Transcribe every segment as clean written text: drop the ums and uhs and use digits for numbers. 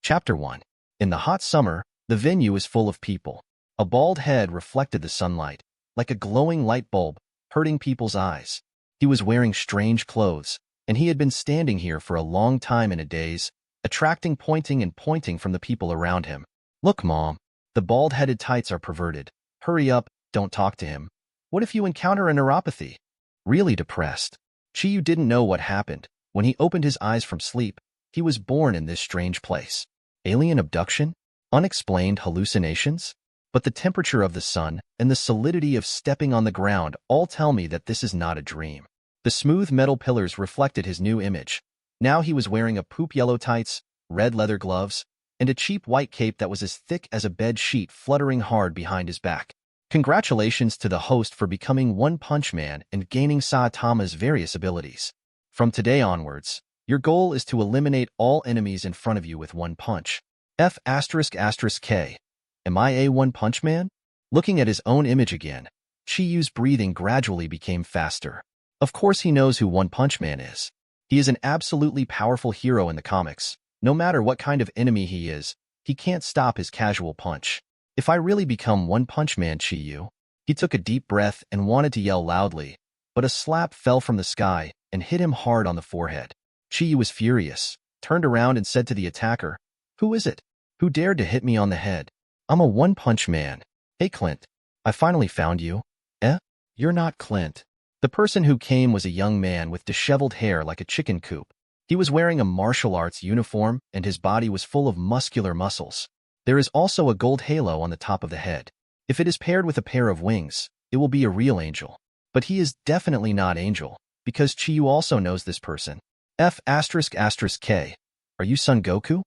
Chapter 1. In the hot summer, the venue is full of people. A bald head reflected the sunlight, like a glowing light bulb, hurting people's eyes. He was wearing strange clothes, and he had been standing here for a long time in a daze, attracting pointing from the people around him. Look, Mom, the bald-headed tights are perverted. Hurry up, don't talk to him. What if you encounter a neuropathy? Really depressed. Chiyu didn't know what happened. When he opened his eyes from sleep, he was born in this strange place. Alien abduction? Unexplained hallucinations? But the temperature of the sun and the solidity of stepping on the ground all tell me that this is not a dream. The smooth metal pillars reflected his new image. Now he was wearing a poop yellow tights, red leather gloves, and a cheap white cape that was as thick as a bed sheet fluttering hard behind his back. Congratulations to the host for becoming One Punch Man and gaining Saitama's various abilities. From today onwards, your goal is to eliminate all enemies in front of you with one punch. F***K. Am I a One Punch Man? Looking at his own image again, Chiyu's breathing gradually became faster. Of course he knows who One Punch Man is. He is an absolutely powerful hero in the comics. No matter what kind of enemy he is, he can't stop his casual punch. If I really become One Punch Man, Chiyu. He took a deep breath and wanted to yell loudly, but a slap fell from the sky and hit him hard on the forehead. Chiyu was furious, turned around and said to the attacker, "Who is it? Who dared to hit me on the head? I'm a One Punch Man. Hey Clint, I finally found you." You're not Clint. The person who came was a young man with disheveled hair like a chicken coop. He was wearing a martial arts uniform and his body was full of muscular muscles. There is also a gold halo on the top of the head. If it is paired with a pair of wings, it will be a real angel. But he is definitely not Angel, because Chiyu also knows this person. F***K. Are you Son Goku?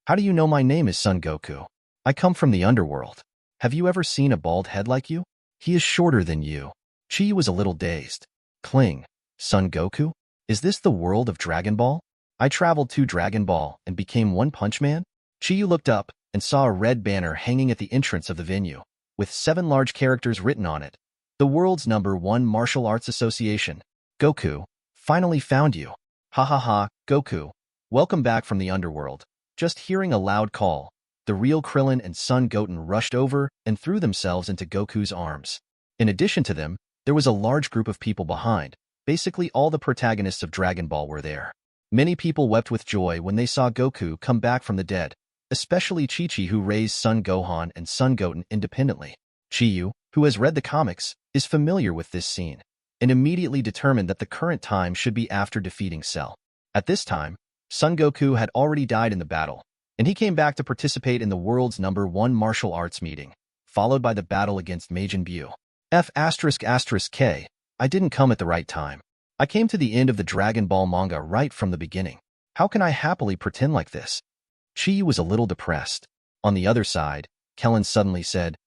How do you know my name is Son Goku? I come from the underworld. Have you ever seen a bald head like you? He is shorter than you. Chiyu was a little dazed. Kling, Son Goku? Is this the world of Dragon Ball? I traveled to Dragon Ball and became One Punch Man? Chiyu looked up and saw a red banner hanging at the entrance of the venue, with 7 large characters written on it. The world's #1 martial arts association. Goku, finally found you. Ha ha ha, Goku. Welcome back from the underworld. Just hearing a loud call, the real Krillin and Son Goten rushed over and threw themselves into Goku's arms. In addition to them, there was a large group of people behind. Basically all the protagonists of Dragon Ball were there. Many people wept with joy when they saw Goku come back from the dead, especially Chi-Chi, who raised Son Gohan and Son Goten independently. Chiyu, who has read the comics, is familiar with this scene, and immediately determined that the current time should be after defeating Cell. At this time, Son Goku had already died in the battle, and he came back to participate in the world's #1 martial arts meeting, followed by the battle against Majin Buu. F***K. I didn't come at the right time. I came to the end of the Dragon Ball manga right from the beginning. How can I happily pretend like this? Chiyu was a little depressed. On the other side, Kellen suddenly said,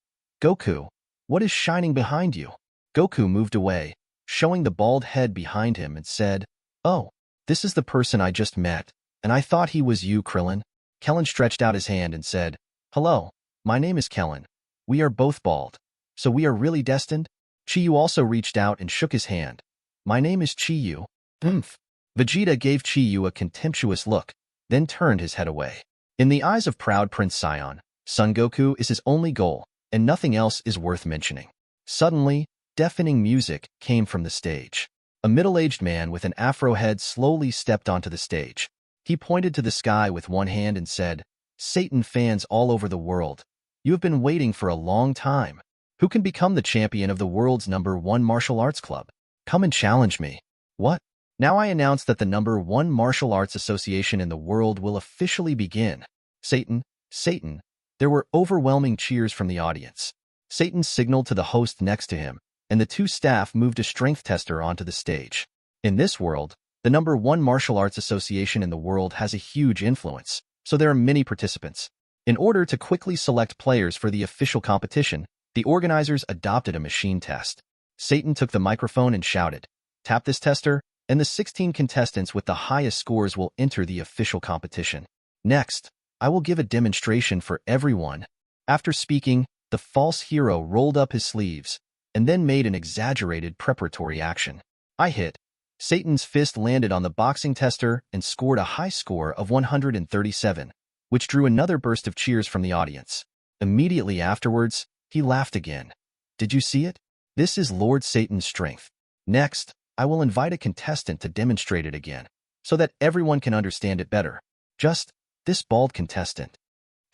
"Goku, what is shining behind you?" Goku moved away, showing the bald head behind him and said, "Oh, this is the person I just met, and I thought he was you, Krillin." Kellen stretched out his hand and said, "Hello, my name is Kellen. We are both bald. So we are really destined?" Chiyu also reached out and shook his hand. "My name is Chiyu." Vegeta gave Chiyu a contemptuous look, then turned his head away. In the eyes of proud Prince Saiyan, Son Goku is his only goal, and nothing else is worth mentioning. Suddenly, deafening music came from the stage. A middle-aged man with an afro head slowly stepped onto the stage. He pointed to the sky with one hand and said, "Satan fans all over the world, you have been waiting for a long time. Who can become the champion of the world's #1 martial arts club? Come and challenge me." What? Now I announce that the #1 martial arts association in the world will officially begin. Satan, Satan. There were overwhelming cheers from the audience. Satan signaled to the host next to him, and the 2 staff moved a strength tester onto the stage. In this world, the #1 martial arts association in the world has a huge influence, so there are many participants. In order to quickly select players for the official competition, the organizers adopted a machine test. Satan took the microphone and shouted, "Tap this tester, and the 16 contestants with the highest scores will enter the official competition. Next, I will give a demonstration for everyone." After speaking, the false hero rolled up his sleeves and then made an exaggerated preparatory action. I hit. Satan's fist landed on the boxing tester and scored a high score of 137. which drew another burst of cheers from the audience. Immediately afterwards, he laughed again. Did you see it? This is Lord Satan's strength. Next, I will invite a contestant to demonstrate it again, so that everyone can understand it better. Just this bald contestant.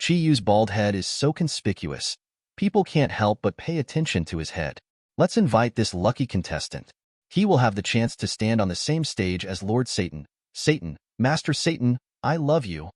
Chi Yu's bald head is so conspicuous, people can't help but pay attention to his head. Let's invite this lucky contestant. He will have the chance to stand on the same stage as Lord Satan. Satan, Master Satan, I love you.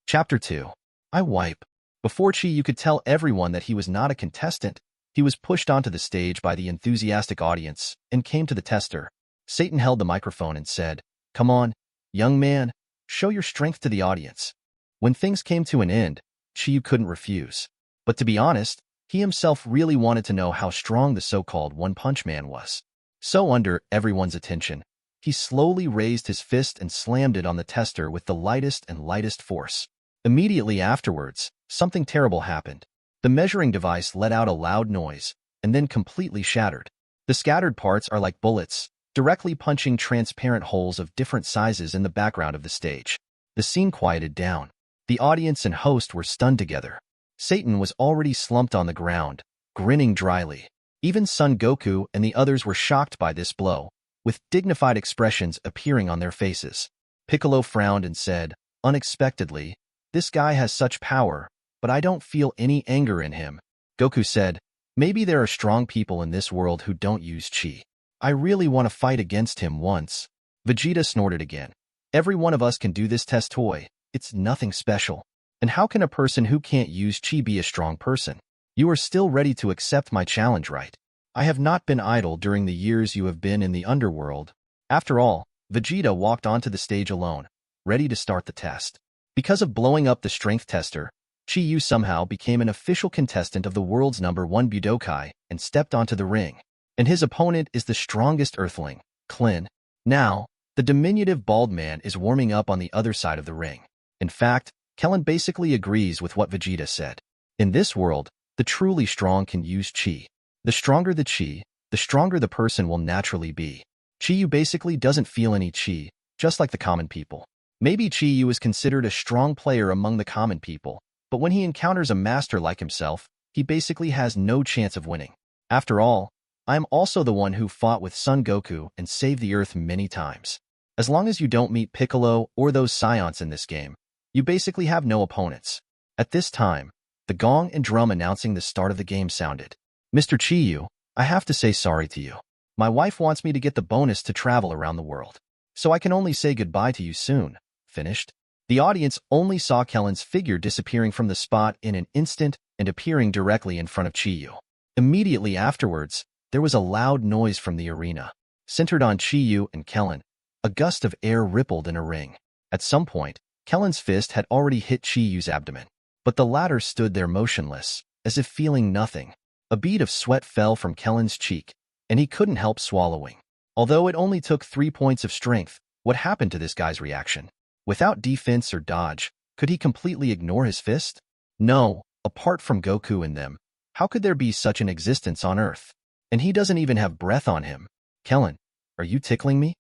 Chapter 2. I wipe. Before Chi Yu could tell everyone that he was not a contestant, he was pushed onto the stage by the enthusiastic audience and came to the tester. Satan held the microphone and said, "Come on, young man, show your strength to the audience." When things came to an end, Chi Yu couldn't refuse. But to be honest, he himself really wanted to know how strong the so-called One Punch Man was. So under everyone's attention, he slowly raised his fist and slammed it on the tester with the lightest force. Immediately afterwards, something terrible happened. The measuring device let out a loud noise and then completely shattered. The scattered parts are like bullets, directly punching transparent holes of different sizes in the background of the stage. The scene quieted down. The audience and host were stunned together. Satan was already slumped on the ground, grinning dryly. Even Son Goku and the others were shocked by this blow, with dignified expressions appearing on their faces. Piccolo frowned and said, unexpectedly, "This guy has such power, but I don't feel any anger in him." Goku said, "Maybe there are strong people in this world who don't use chi. I really want to fight against him once." Vegeta snorted again. "Every one of us can do this test toy. It's nothing special. And how can a person who can't use chi be a strong person? You are still ready to accept my challenge, right? I have not been idle during the years you have been in the underworld." After all, Vegeta walked onto the stage alone, ready to start the test. Because of blowing up the strength tester, Chi Yu somehow became an official contestant of the world's #1 Budokai and stepped onto the ring. And his opponent is the strongest earthling, Klin. Now, the diminutive bald man is warming up on the other side of the ring. In fact, Kellen basically agrees with what Vegeta said. In this world, the truly strong can use chi. The stronger the chi, the stronger the person will naturally be. Chi Yu basically doesn't feel any chi, just like the common people. Maybe Chi Yu is considered a strong player among the common people, but when he encounters a master like himself, he basically has no chance of winning. After all, I am also the one who fought with Son Goku and saved the Earth many times. As long as you don't meet Piccolo or those Scions in this game, you basically have no opponents. At this time, the gong and drum announcing the start of the game sounded. "Mr. Chi Yu, I have to say sorry to you. My wife wants me to get the bonus to travel around the world, so I can only say goodbye to you soon." Finished. The audience only saw Kellen's figure disappearing from the spot in an instant and appearing directly in front of Chi Yu. Immediately afterwards, there was a loud noise from the arena. Centered on Chi Yu and Kellen, a gust of air rippled in a ring. At some point, Kellen's fist had already hit Chi Yu's abdomen, but the latter stood there motionless, as if feeling nothing. A bead of sweat fell from Kellen's cheek, and he couldn't help swallowing. Although it only took 3 points of strength, what happened to this guy's reaction? Without defense or dodge, could he completely ignore his fist? No, apart from Goku and them, how could there be such an existence on Earth? And he doesn't even have breath on him. "Kellen, are you tickling me?"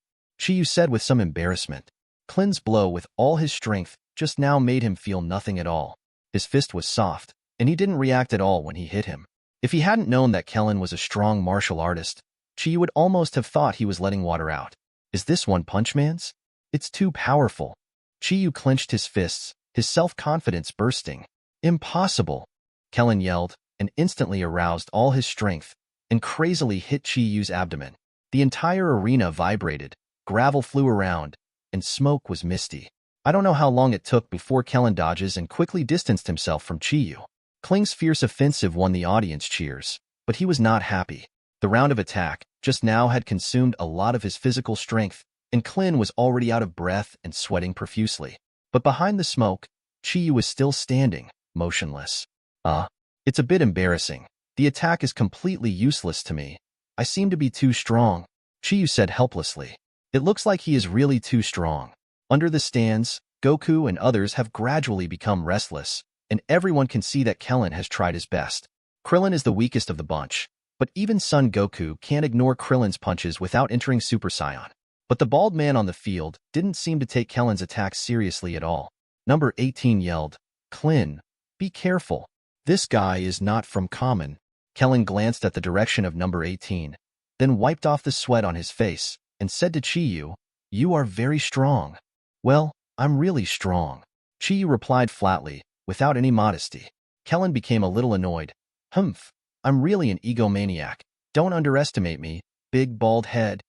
Chi Yu said with some embarrassment. Klin's blow with all his strength just now made him feel nothing at all. His fist was soft, and he didn't react at all when he hit him. If he hadn't known that Kellen was a strong martial artist, Chi Yu would almost have thought he was letting water out. Is this One Punch Man's? It's too powerful. Chi Yu clenched his fists, his self-confidence bursting. "Impossible!" Kellen yelled, and instantly aroused all his strength, and crazily hit Chi Yu's abdomen. The entire arena vibrated, gravel flew around, and smoke was misty. I don't know how long it took before Kellen dodges and quickly distanced himself from Chi Yu. Kling's fierce offensive won the audience cheers, but he was not happy. The round of attack just now had consumed a lot of his physical strength, and Klin was already out of breath and sweating profusely. But behind the smoke, Chi Yu was still standing, motionless. It's a bit embarrassing. The attack is completely useless to me. I seem to be too strong," Chi Yu said helplessly. "It looks like he is really too strong." Under the stands, Goku and others have gradually become restless, and everyone can see that Kellen has tried his best. Krillin is the weakest of the bunch, but even Son Goku can't ignore Krillin's punches without entering Super Saiyan. But the bald man on the field didn't seem to take Kellen's attacks seriously at all. Number 18 yelled, "Klin, be careful. This guy is not from common." Kellen glanced at the direction of number 18, then wiped off the sweat on his face and said to Chiyu, "You are very strong." "Well, I'm really strong," Chiyu replied flatly, without any modesty. Kellen became a little annoyed. "Humph, I'm really an egomaniac. Don't underestimate me, big bald head."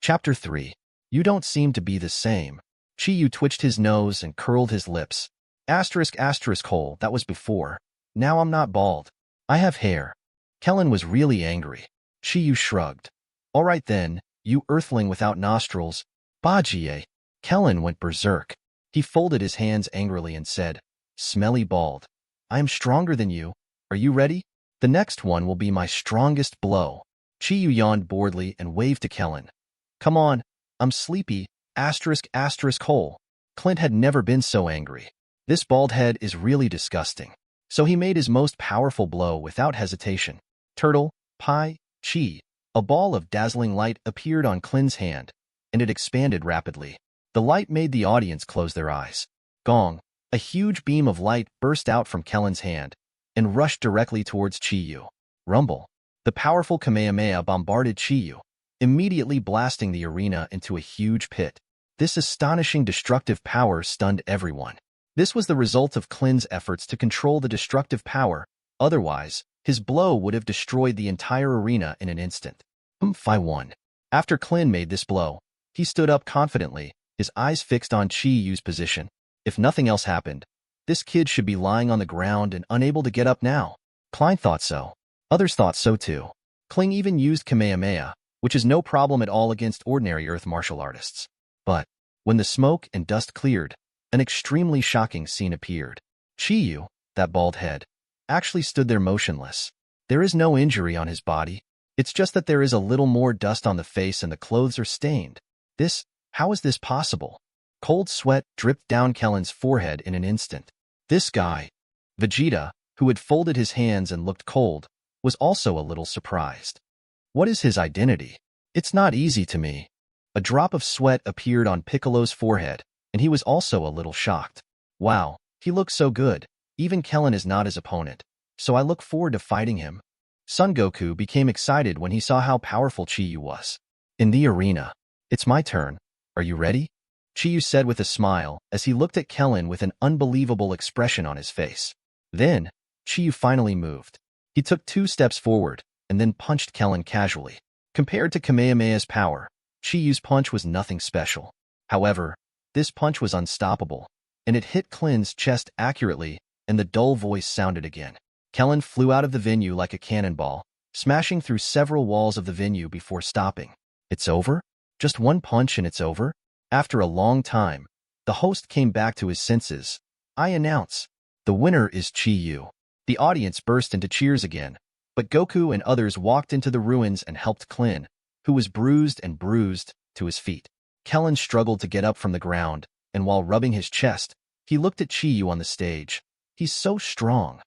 Chapter 3. You don't seem to be the same. Chiyu twitched his nose and curled his lips. Hole, that was before. Now I'm not bald. I have hair. Kellen was really angry. Chiyu shrugged. "All right then, you earthling without nostrils." Bajie. Kellen went berserk. He folded his hands angrily and said, "Smelly bald. I am stronger than you. Are you ready? The next one will be my strongest blow." Chiyu yawned boredly and waved to Kellen. "Come on, I'm sleepy." Hole. Clint had never been so angry. This bald head is really disgusting. So he made his most powerful blow without hesitation. Turtle, Pi, Chi. A ball of dazzling light appeared on Clint's hand, and it expanded rapidly. The light made the audience close their eyes. Gong. A huge beam of light burst out from Kellen's hand and rushed directly towards Chiyu. Rumble. The powerful Kamehameha bombarded Chiyu, immediately blasting the arena into a huge pit. This astonishing destructive power stunned everyone. This was the result of Clint's efforts to control the destructive power. Otherwise, his blow would have destroyed the entire arena in an instant. I won. After Clint made this blow, he stood up confidently, his eyes fixed on Chiyu's position. If nothing else happened, this kid should be lying on the ground and unable to get up now. Klein thought so. Others thought so too. Kling even used Kamehameha, which is no problem at all against ordinary earth martial artists. But when the smoke and dust cleared, an extremely shocking scene appeared. Chiyu, that bald head, actually stood there motionless. There is no injury on his body. It's just that there is a little more dust on the face and the clothes are stained. How is this possible? Cold sweat dripped down Kellen's forehead in an instant. This guy, Vegeta, who had folded his hands and looked cold, was also a little surprised. What is his identity? It's not easy to me. A drop of sweat appeared on Piccolo's forehead, and he was also a little shocked. Wow, he looks so good. Even Kellen is not his opponent, so I look forward to fighting him. Son Goku became excited when he saw how powerful Chiyu was. In the arena. "It's my turn. Are you ready?" Chiyu said with a smile as he looked at Kellen with an unbelievable expression on his face. Then, Chiyu finally moved. He took 2 steps forward and then punched Kellen casually. Compared to Kamehameha's power, Chiyu's punch was nothing special. However, this punch was unstoppable, and it hit Clint's chest accurately, and the dull voice sounded again. Kellen flew out of the venue like a cannonball, smashing through several walls of the venue before stopping. "It's over? Just one punch and it's over?" After a long time, the host came back to his senses. "I announce, the winner is Chiyu." The audience burst into cheers again, but Goku and others walked into the ruins and helped Clint, who was bruised, to his feet. Kellen struggled to get up from the ground, and while rubbing his chest, he looked at Chiyu on the stage. "He's so strong.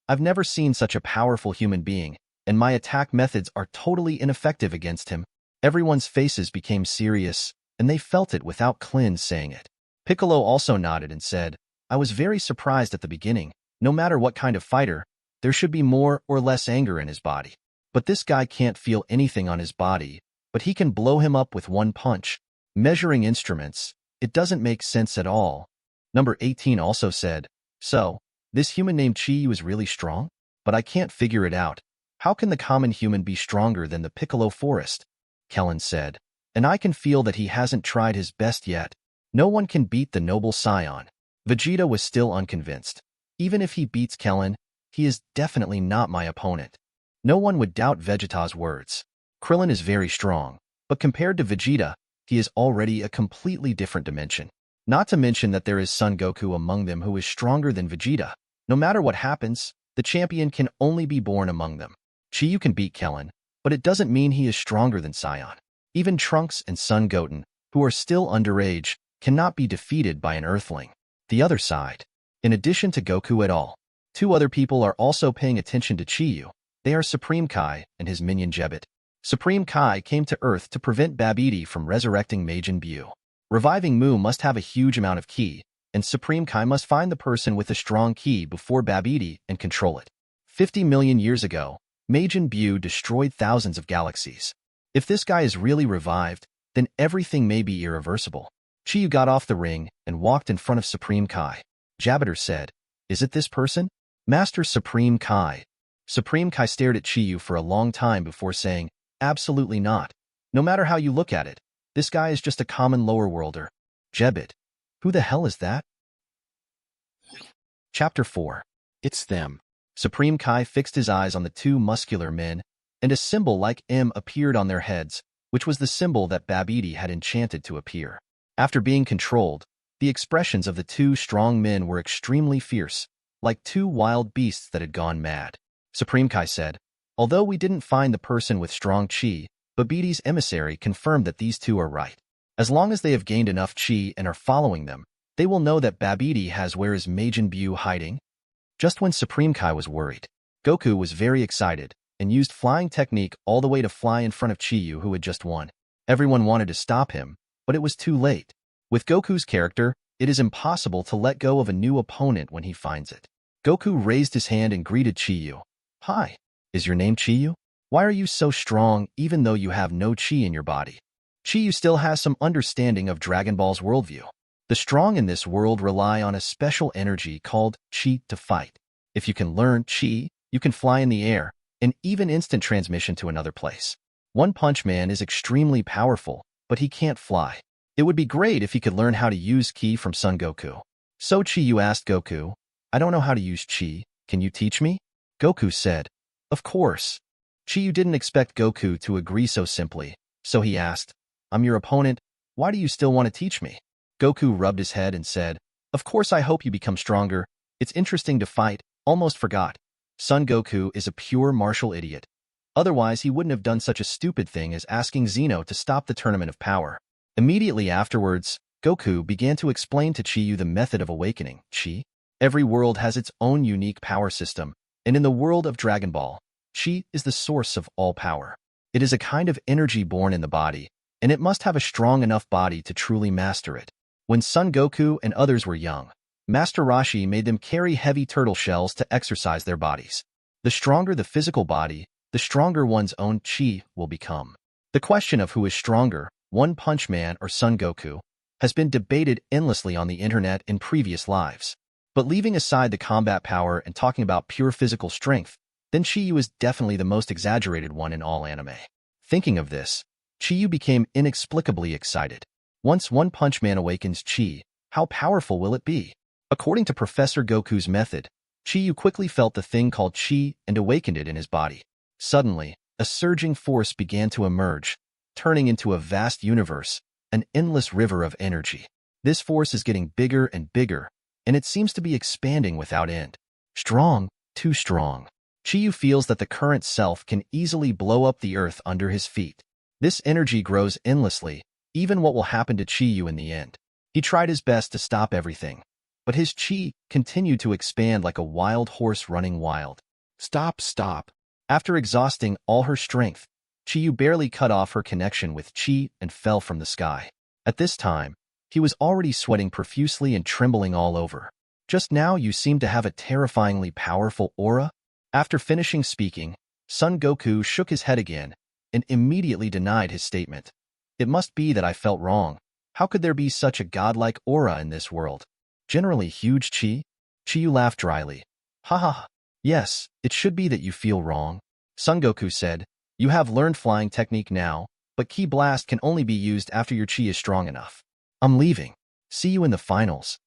I've never seen such a powerful human being, and my attack methods are totally ineffective against him." Everyone's faces became serious, and they felt it without Clint saying it. Piccolo also nodded and said, "I was very surprised at the beginning. No matter what kind of fighter, there should be more or less anger in his body. But this guy can't feel anything on his body, but he can blow him up with one punch. Measuring instruments, it doesn't make sense at all." Number 18 also said, "So, this human named Chiyu is really strong? But I can't figure it out. How can the common human be stronger than the Piccolo Forest?" Kellen said, "And I can feel that he hasn't tried his best yet. No one can beat the noble scion." Vegeta was still unconvinced. "Even if he beats Kellen, he is definitely not my opponent." No one would doubt Vegeta's words. Krillin is very strong, but compared to Vegeta, he is already a completely different dimension. Not to mention that there is Son Goku among them who is stronger than Vegeta. No matter what happens, the champion can only be born among them. Chiyu can beat Kellen, but it doesn't mean he is stronger than Saiyan. Even Trunks and Son Goten, who are still underage, cannot be defeated by an Earthling. The other side. In addition to Goku et al., 2 other people are also paying attention to Chiyu. They are Supreme Kai and his minion Jebbit. Supreme Kai came to Earth to prevent Babidi from resurrecting Majin Buu. Reviving Mu must have a huge amount of ki, and Supreme Kai must find the person with a strong ki before Babidi and control it. 50 million years ago, Majin Buu destroyed thousands of galaxies. If this guy is really revived, then everything may be irreversible. Chiyu got off the ring and walked in front of Supreme Kai. Jabiter said, "Is it this person? Master Supreme Kai." Supreme Kai stared at Chiyu for a long time before saying, "Absolutely not. No matter how you look at it, this guy is just a common lower worlder." Jebit. Who the hell is that? Chapter 4. It's them. Supreme Kai fixed his eyes on the two muscular men, and a symbol like M appeared on their heads, which was the symbol that Babidi had enchanted to appear. After being controlled, the expressions of the two strong men were extremely fierce, like two wild beasts that had gone mad. Supreme Kai said, "Although we didn't find the person with strong chi, Babidi's emissary confirmed that these two are right. As long as they have gained enough chi and are following them, they will know that Babidi has where is Majin Buu hiding." Just when Supreme Kai was worried, Goku was very excited and used flying technique all the way to fly in front of Chiyu, who had just won. Everyone wanted to stop him, but it was too late. With Goku's character, it is impossible to let go of a new opponent when he finds it. Goku raised his hand and greeted Chiyu. "Hi, is your name Chiyu? Why are you so strong even though you have no chi in your body?" Chiyu still has some understanding of Dragon Ball's worldview. The strong in this world rely on a special energy called chi to fight. If you can learn chi, you can fly in the air, and even instant transmission to another place. One Punch Man is extremely powerful, but he can't fly. It would be great if he could learn how to use ki from Son Goku. So Chiyu asked Goku, "I don't know how to use chi, can you teach me?" Goku said, "Of course." Chiyu didn't expect Goku to agree so simply, so he asked, "I'm your opponent, why do you still want to teach me?" Goku rubbed his head and said, "Of course I hope you become stronger. It's interesting to fight, almost forgot. Son Goku is a pure martial idiot. Otherwise he wouldn't have done such a stupid thing as asking Zeno to stop the Tournament of Power." Immediately afterwards, Goku began to explain to Chiyu the method of awakening chi. Every world has its own unique power system, and in the world of Dragon Ball, chi is the source of all power. It is a kind of energy born in the body, and it must have a strong enough body to truly master it. When Son Goku and others were young, Master Roshi made them carry heavy turtle shells to exercise their bodies. The stronger the physical body, the stronger one's own chi will become. The question of who is stronger, One Punch Man or Son Goku, has been debated endlessly on the internet in previous lives. But leaving aside the combat power and talking about pure physical strength, then Chiyu is definitely the most exaggerated one in all anime. Thinking of this, Chiyu became inexplicably excited. Once One Punch Man awakens chi, how powerful will it be? According to Professor Goku's method, Chiyu quickly felt the thing called chi and awakened it in his body. Suddenly, a surging force began to emerge, turning into a vast universe, an endless river of energy. This force is getting bigger and bigger, and it seems to be expanding without end. Strong, too strong. Chiyu feels that the current self can easily blow up the earth under his feet. This energy grows endlessly, even what will happen to Chiyu in the end. He tried his best to stop everything, but his chi continued to expand like a wild horse running wild. Stop, stop. After exhausting all her strength, Chiyu barely cut off her connection with chi and fell from the sky. At this time, he was already sweating profusely and trembling all over. "Just now you seem to have a terrifyingly powerful aura." After finishing speaking, Son Goku shook his head again and immediately denied his statement. "It must be that I felt wrong. How could there be such a godlike aura in this world? Generally huge chi?" Chiyu laughed dryly. "Ha ha. Yes, it should be that you feel wrong." Son Goku said, "You have learned flying technique now, but Ki Blast can only be used after your chi is strong enough. I'm leaving. See you in the finals."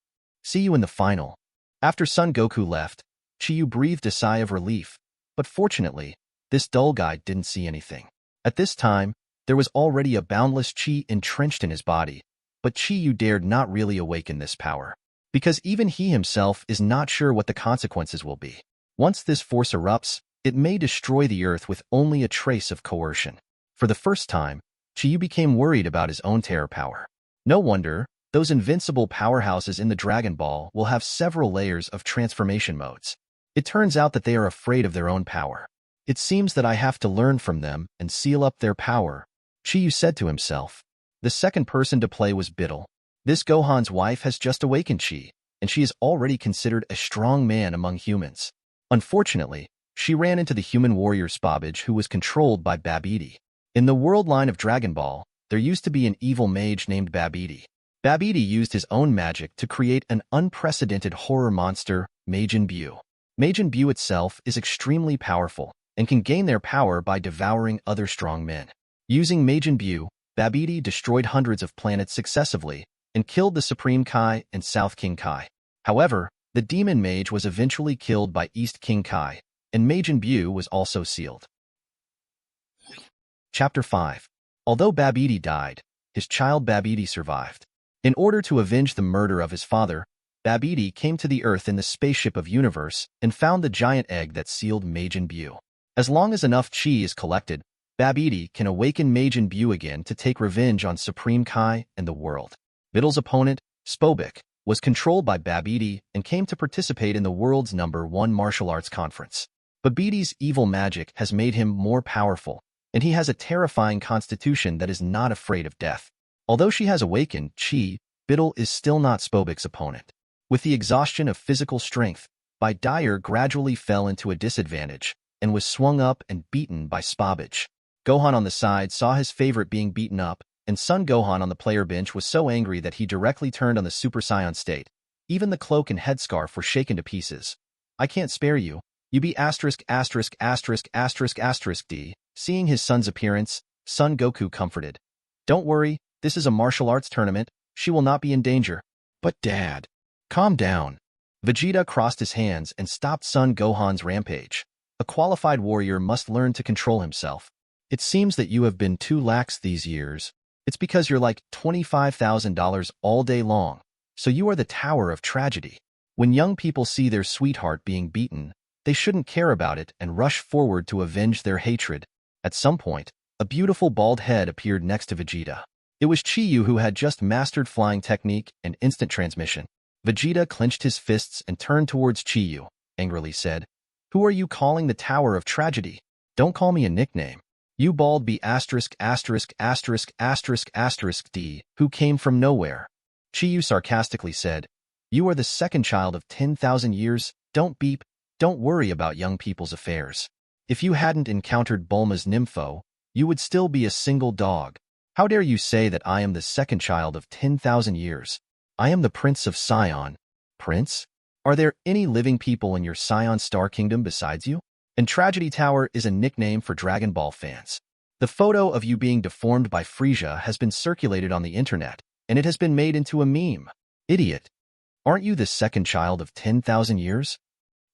"See you in the final." After Son Goku left, Chiyu breathed a sigh of relief, but fortunately, this dull guy didn't see anything. At this time, there was already a boundless chi entrenched in his body, but Chiyu dared not really awaken this power, because even he himself is not sure what the consequences will be. Once this force erupts, it may destroy the earth with only a trace of coercion. For the first time, Chiyu became worried about his own terror power. No wonder, those invincible powerhouses in the Dragon Ball will have several layers of transformation modes. It turns out that they are afraid of their own power. "It seems that I have to learn from them and seal up their power," Chiyu said to himself. The second person to play was Biddle. This Gohan's wife has just awakened Chi, and she is already considered a strong man among humans. Unfortunately, she ran into the human warrior Spabage who was controlled by Babidi. In the world line of Dragon Ball, there used to be an evil mage named Babidi. Babidi used his own magic to create an unprecedented horror monster, Majin Buu. Majin Buu itself is extremely powerful and can gain their power by devouring other strong men. Using Majin Buu, Babidi destroyed hundreds of planets successively and killed the Supreme Kai and South King Kai. However, the demon mage was eventually killed by East King Kai, and Majin Buu was also sealed. Chapter 5. Although Babidi died, his child Babidi survived. In order to avenge the murder of his father, Babidi came to the Earth in the spaceship of Universe and found the giant egg that sealed Majin Buu. As long as enough chi is collected, Babidi can awaken Majin Buu again to take revenge on Supreme Kai and the world. Vidal's opponent, Spobik, was controlled by Babidi and came to participate in the world's #1 martial arts conference. Babidi's evil magic has made him more powerful, and he has a terrifying constitution that is not afraid of death. Although she has awakened Chi, Vidal is still not Spobik's opponent. With the exhaustion of physical strength, Dyer gradually fell into a disadvantage and was swung up and beaten by Spabage. Gohan on the side saw his favorite being beaten up, and Son Gohan on the player bench was so angry that he directly turned on the Super Saiyan state. Even the cloak and headscarf were shaken to pieces. "I can't spare you. You be *************. Seeing his son's appearance, Son Goku comforted. "Don't worry, this is a martial arts tournament. She will not be in danger." But Dad, "Calm down." Vegeta crossed his hands and stopped Son Gohan's rampage. A qualified warrior must learn to control himself. "It seems that you have been too lax these years. It's because you're like $25,000 all day long, so you are the Tower of Tragedy. When young people see their sweetheart being beaten, they shouldn't care about it and rush forward to avenge their hatred." At some point, a beautiful bald head appeared next to Vegeta. It was Chi-Yu who had just mastered flying technique and instant transmission. Vegeta clenched his fists and turned towards Chi-Yu, angrily said, "Who are you calling the Tower of Tragedy? Don't call me a nickname. You bald be *****************, who came from nowhere." Chi-Yu sarcastically said, "You are the second child of 10,000 years, don't beep, don't worry about young people's affairs. If you hadn't encountered Bulma's nympho, you would still be a single dog. How dare you say that I am the second child of 10,000 years? I am the Prince of Sion." "Prince? Are there any living people in your Sion Star Kingdom besides you?" And Tragedy Tower is a nickname for Dragon Ball fans. The photo of you being deformed by Frieza has been circulated on the internet, and it has been made into a meme. "Idiot. Aren't you the second child of 10,000 years?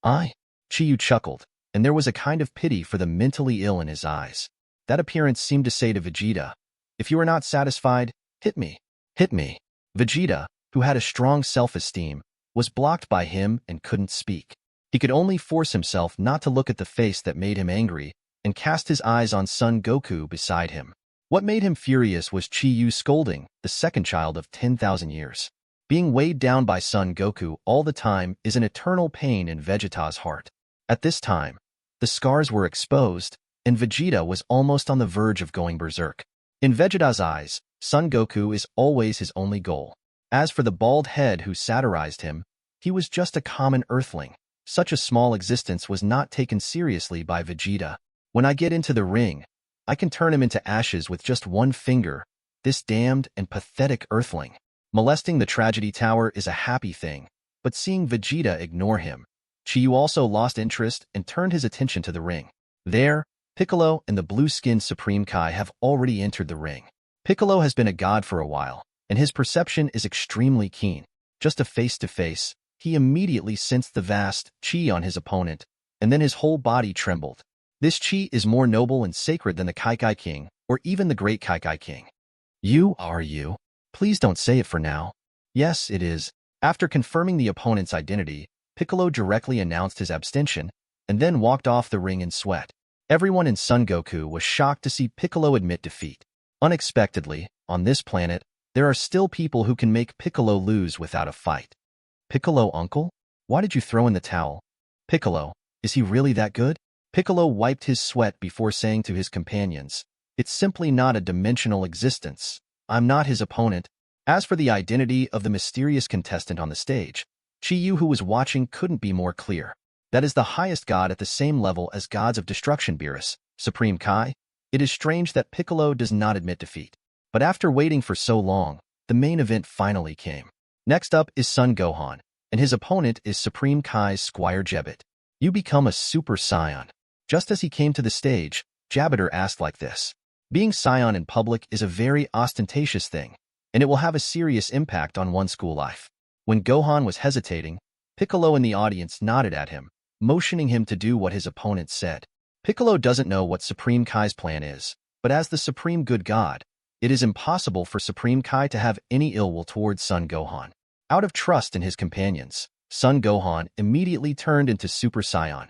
Chi-Yu chuckled, and there was a kind of pity for the mentally ill in his eyes. That appearance seemed to say to Vegeta, "If you are not satisfied, hit me. Hit me." Vegeta, who had a strong self-esteem, was blocked by him and couldn't speak. He could only force himself not to look at the face that made him angry and cast his eyes on Son Goku beside him. What made him furious was Chi-Yu scolding the second child of 10,000 years. Being weighed down by Son Goku all the time is an eternal pain in Vegeta's heart. At this time, the scars were exposed, and Vegeta was almost on the verge of going berserk. In Vegeta's eyes, Son Goku is always his only goal. As for the bald head who satirized him, he was just a common earthling. Such a small existence was not taken seriously by Vegeta. "When I get into the ring, I can turn him into ashes with just one finger, this damned and pathetic earthling." Molesting the Tragedy Tower is a happy thing, but seeing Vegeta ignore him, Chi-Yu also lost interest and turned his attention to the ring. There, Piccolo and the blue-skinned Supreme Kai have already entered the ring. Piccolo has been a god for a while, and his perception is extremely keen. Just a face-to-face, he immediately sensed the vast chi on his opponent, and then his whole body trembled. This chi is more noble and sacred than the Kaikai King, or even the Great Kaikai King. "You are you? Please don't say it for now." "Yes, it is." After confirming the opponent's identity, Piccolo directly announced his abstention, and then walked off the ring in sweat. Everyone in Son Goku was shocked to see Piccolo admit defeat. Unexpectedly, on this planet, there are still people who can make Piccolo lose without a fight. "Piccolo, uncle? Why did you throw in the towel?" "Piccolo, is he really that good?" Piccolo wiped his sweat before saying to his companions, "It's simply not a dimensional existence. I'm not his opponent." As for the identity of the mysterious contestant on the stage, Chi-Yu, who was watching, couldn't be more clear. That is the highest god at the same level as gods of Destruction Beerus, Supreme Kai. It is strange that Piccolo does not admit defeat. But after waiting for so long, the main event finally came. Next up is Son Gohan, and his opponent is Supreme Kai's Squire Jebbit. You become a Super Saiyan. Just as he came to the stage, Jabiter asked like this. Being Saiyan in public is a very ostentatious thing, and it will have a serious impact on one's school life. When Gohan was hesitating, Piccolo in the audience nodded at him, motioning him to do what his opponent said. Piccolo doesn't know what Supreme Kai's plan is, but as the Supreme Good God, it is impossible for Supreme Kai to have any ill will towards Son Gohan. Out of trust in his companions, Son Gohan immediately turned into Super Saiyan.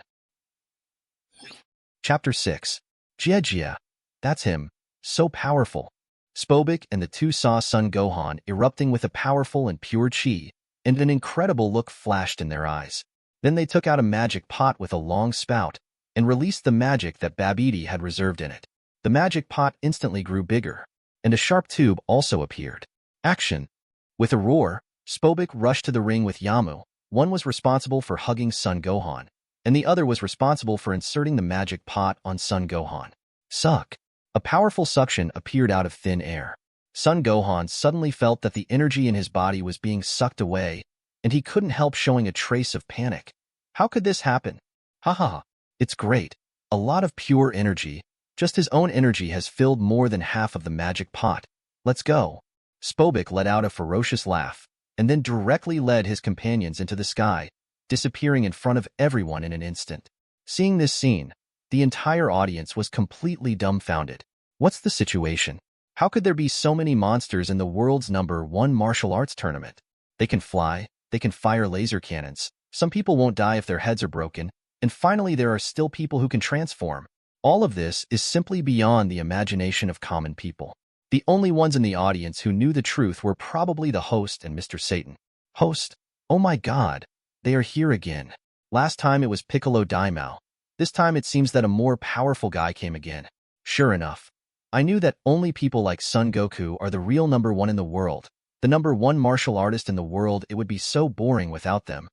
Chapter 6. Jia, that's him. So powerful. Spobik and the two saw Son Gohan erupting with a powerful and pure chi, and an incredible look flashed in their eyes. Then they took out a magic pot with a long spout and released the magic that Babidi had reserved in it. The magic pot instantly grew bigger, and a sharp tube also appeared. Action! With a roar, Spobik rushed to the ring with Yamu. One was responsible for hugging Son Gohan, and the other was responsible for inserting the magic pot on Son Gohan. Suck! A powerful suction appeared out of thin air. Son Gohan suddenly felt that the energy in his body was being sucked away, and he couldn't help showing a trace of panic. How could this happen? Ha ha ha! It's great. A lot of pure energy. Just his own energy has filled more than half of the magic pot. Let's go. Spobik let out a ferocious laugh, and then directly led his companions into the sky, disappearing in front of everyone in an instant. Seeing this scene, the entire audience was completely dumbfounded. What's the situation? How could there be so many monsters in the world's #1 martial arts tournament? They can fly, they can fire laser cannons, some people won't die if their heads are broken, and finally there are still people who can transform. All of this is simply beyond the imagination of common people. The only ones in the audience who knew the truth were probably the host and Mr. Satan. Host? Oh my god, they are here again. Last time it was Piccolo Daimao. This time it seems that a more powerful guy came again. Sure enough, I knew that only people like Son Goku are the real #1 in the world. The #1 martial artist in the world, it would be so boring without them.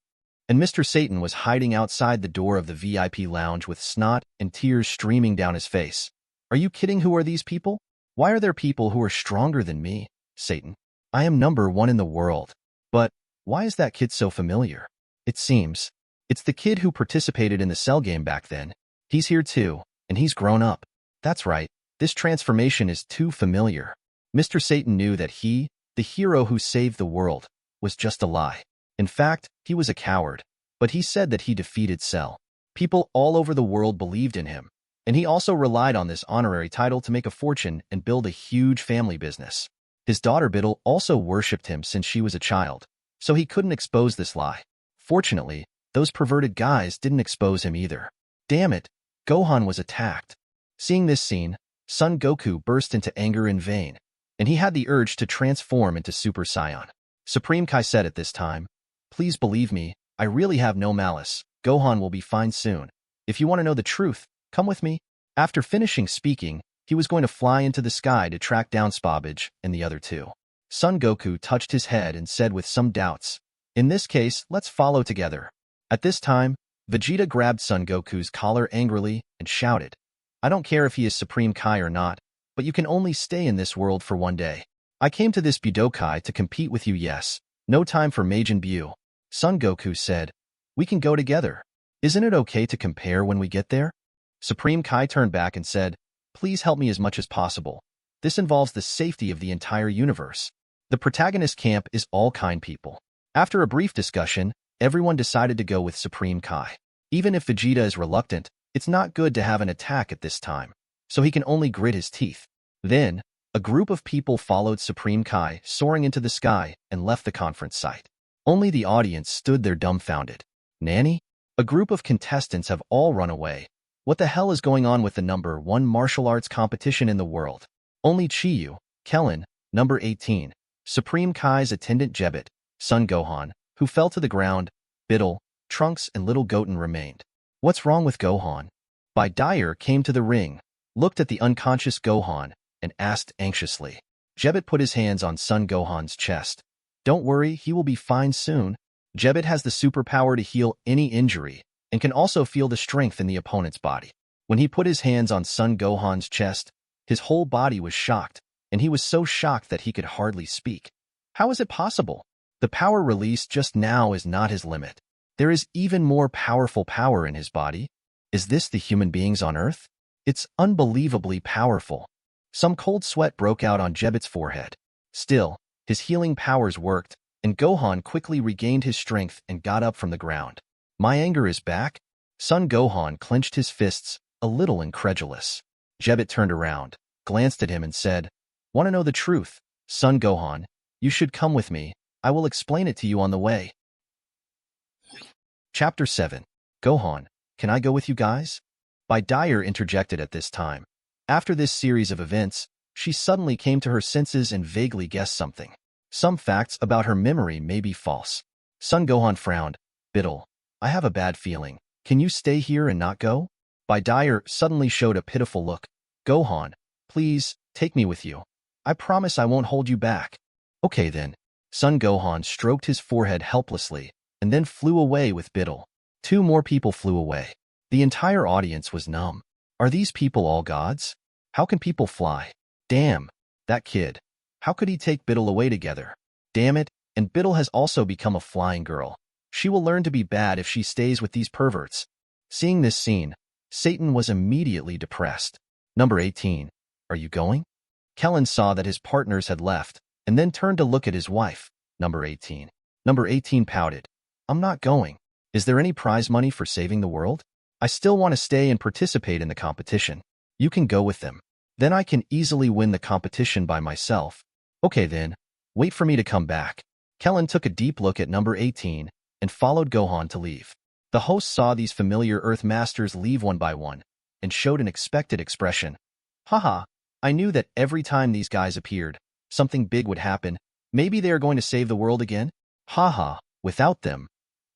And Mr. Satan was hiding outside the door of the VIP lounge with snot and tears streaming down his face. Are you kidding? Who are these people? Why are there people who are stronger than me? Satan, I am #1 in the world. But why is that kid so familiar? It seems it's the kid who participated in the Cell game back then. He's here too, and he's grown up. That's right, this transformation is too familiar. Mr. Satan knew that he, the hero who saved the world, was just a lie. In fact, he was a coward, but he said that he defeated Cell. People all over the world believed in him, and he also relied on this honorary title to make a fortune and build a huge family business. His daughter Biddle also worshipped him since she was a child, so he couldn't expose this lie. Fortunately, those perverted guys didn't expose him either. Damn it, Gohan was attacked. Seeing this scene, Son Goku burst into anger in vain, and he had the urge to transform into Super Saiyan. Supreme Kai said at this time, "Please believe me, I really have no malice. Gohan will be fine soon. If you want to know the truth, come with me." After finishing speaking, he was going to fly into the sky to track down Spobage and the other two. Son Goku touched his head and said with some doubts, "In this case, let's follow together." At this time, Vegeta grabbed Son Goku's collar angrily and shouted, "I don't care if he is Supreme Kai or not, but you can only stay in this world for one day. I came to this Budokai to compete with you, yes. No time for Majin Buu." Son Goku said, "We can go together. Isn't it okay to compare when we get there?" Supreme Kai turned back and said, "Please help me as much as possible. This involves the safety of the entire universe. The protagonist camp is all kind people." After a brief discussion, everyone decided to go with Supreme Kai. Even if Vegeta is reluctant, it's not good to have an attack at this time, so he can only grit his teeth. Then, a group of people followed Supreme Kai soaring into the sky and left the conference site. Only the audience stood there dumbfounded. Nanny? A group of contestants have all run away. What the hell is going on with the #1 martial arts competition in the world? Only Chi-Yu, Kellen, number 18, Supreme Kai's attendant Jebbit, Son Gohan, who fell to the ground, Biddle, Trunks, and Little Goten remained. What's wrong with Gohan? Bai Dyer came to the ring, looked at the unconscious Gohan, and asked anxiously. Jebit put his hands on Son Gohan's chest. Don't worry, he will be fine soon. Jebit has the superpower to heal any injury and can also feel the strength in the opponent's body. When he put his hands on Son Gohan's chest, his whole body was shocked, and he was so shocked that he could hardly speak. How is it possible? The power released just now is not his limit. There is even more powerful power in his body. Is this the human beings on Earth? It's unbelievably powerful. Some cold sweat broke out on Jebit's forehead. Still, his healing powers worked, and Gohan quickly regained his strength and got up from the ground. My anger is back? Son Gohan clenched his fists, a little incredulous. Jebit turned around, glanced at him and said, "Want to know the truth, Son Gohan? You should come with me. I will explain it to you on the way." Chapter 7. Gohan, can I go with you guys? By Dyer interjected at this time. After this series of events, she suddenly came to her senses and vaguely guessed something. Some facts about her memory may be false. Son Gohan frowned. Biddle, I have a bad feeling. Can you stay here and not go? By Dyer suddenly showed a pitiful look. Gohan, please, take me with you. I promise I won't hold you back. Okay then. Son Gohan stroked his forehead helplessly and then flew away with Biddle. Two more people flew away. The entire audience was numb. Are these people all gods? How can people fly? Damn, that kid. How could he take Biddle away together? Damn it, and Biddle has also become a flying girl. She will learn to be bad if she stays with these perverts. Seeing this scene, Satan was immediately depressed. Number 18. Are you going? Kellen saw that his partners had left, and then turned to look at his wife. Number 18. Number 18 pouted. I'm not going. Is there any prize money for saving the world? I still want to stay and participate in the competition. You can go with them. Then I can easily win the competition by myself. Okay then, wait for me to come back. Kellen took a deep look at number 18 and followed Gohan to leave. The host saw these familiar Earth Masters leave one by one and showed an expected expression. Haha, I knew that every time these guys appeared, something big would happen. Maybe they are going to save the world again? Haha, without them,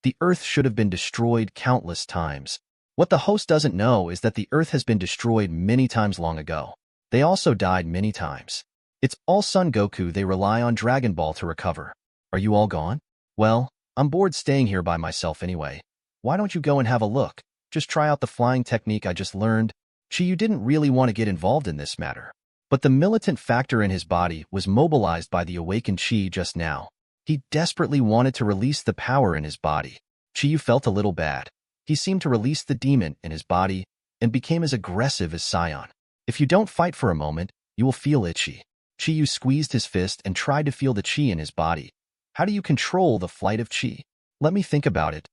the Earth should have been destroyed countless times. What the host doesn't know is that the Earth has been destroyed many times long ago. They also died many times. It's all Son Goku they rely on Dragon Ball to recover. Are you all gone? Well, I'm bored staying here by myself anyway. Why don't you go and have a look? Just try out the flying technique I just learned. Chi-Yu didn't really want to get involved in this matter. But the militant factor in his body was mobilized by the awakened Chi just now. He desperately wanted to release the power in his body. Chi-Yu felt a little bad. He seemed to release the demon in his body and became as aggressive as Sion. If you don't fight for a moment, you will feel itchy. Chi-Yu squeezed his fist and tried to feel the chi in his body. How do you control the flight of chi? Let me think about it.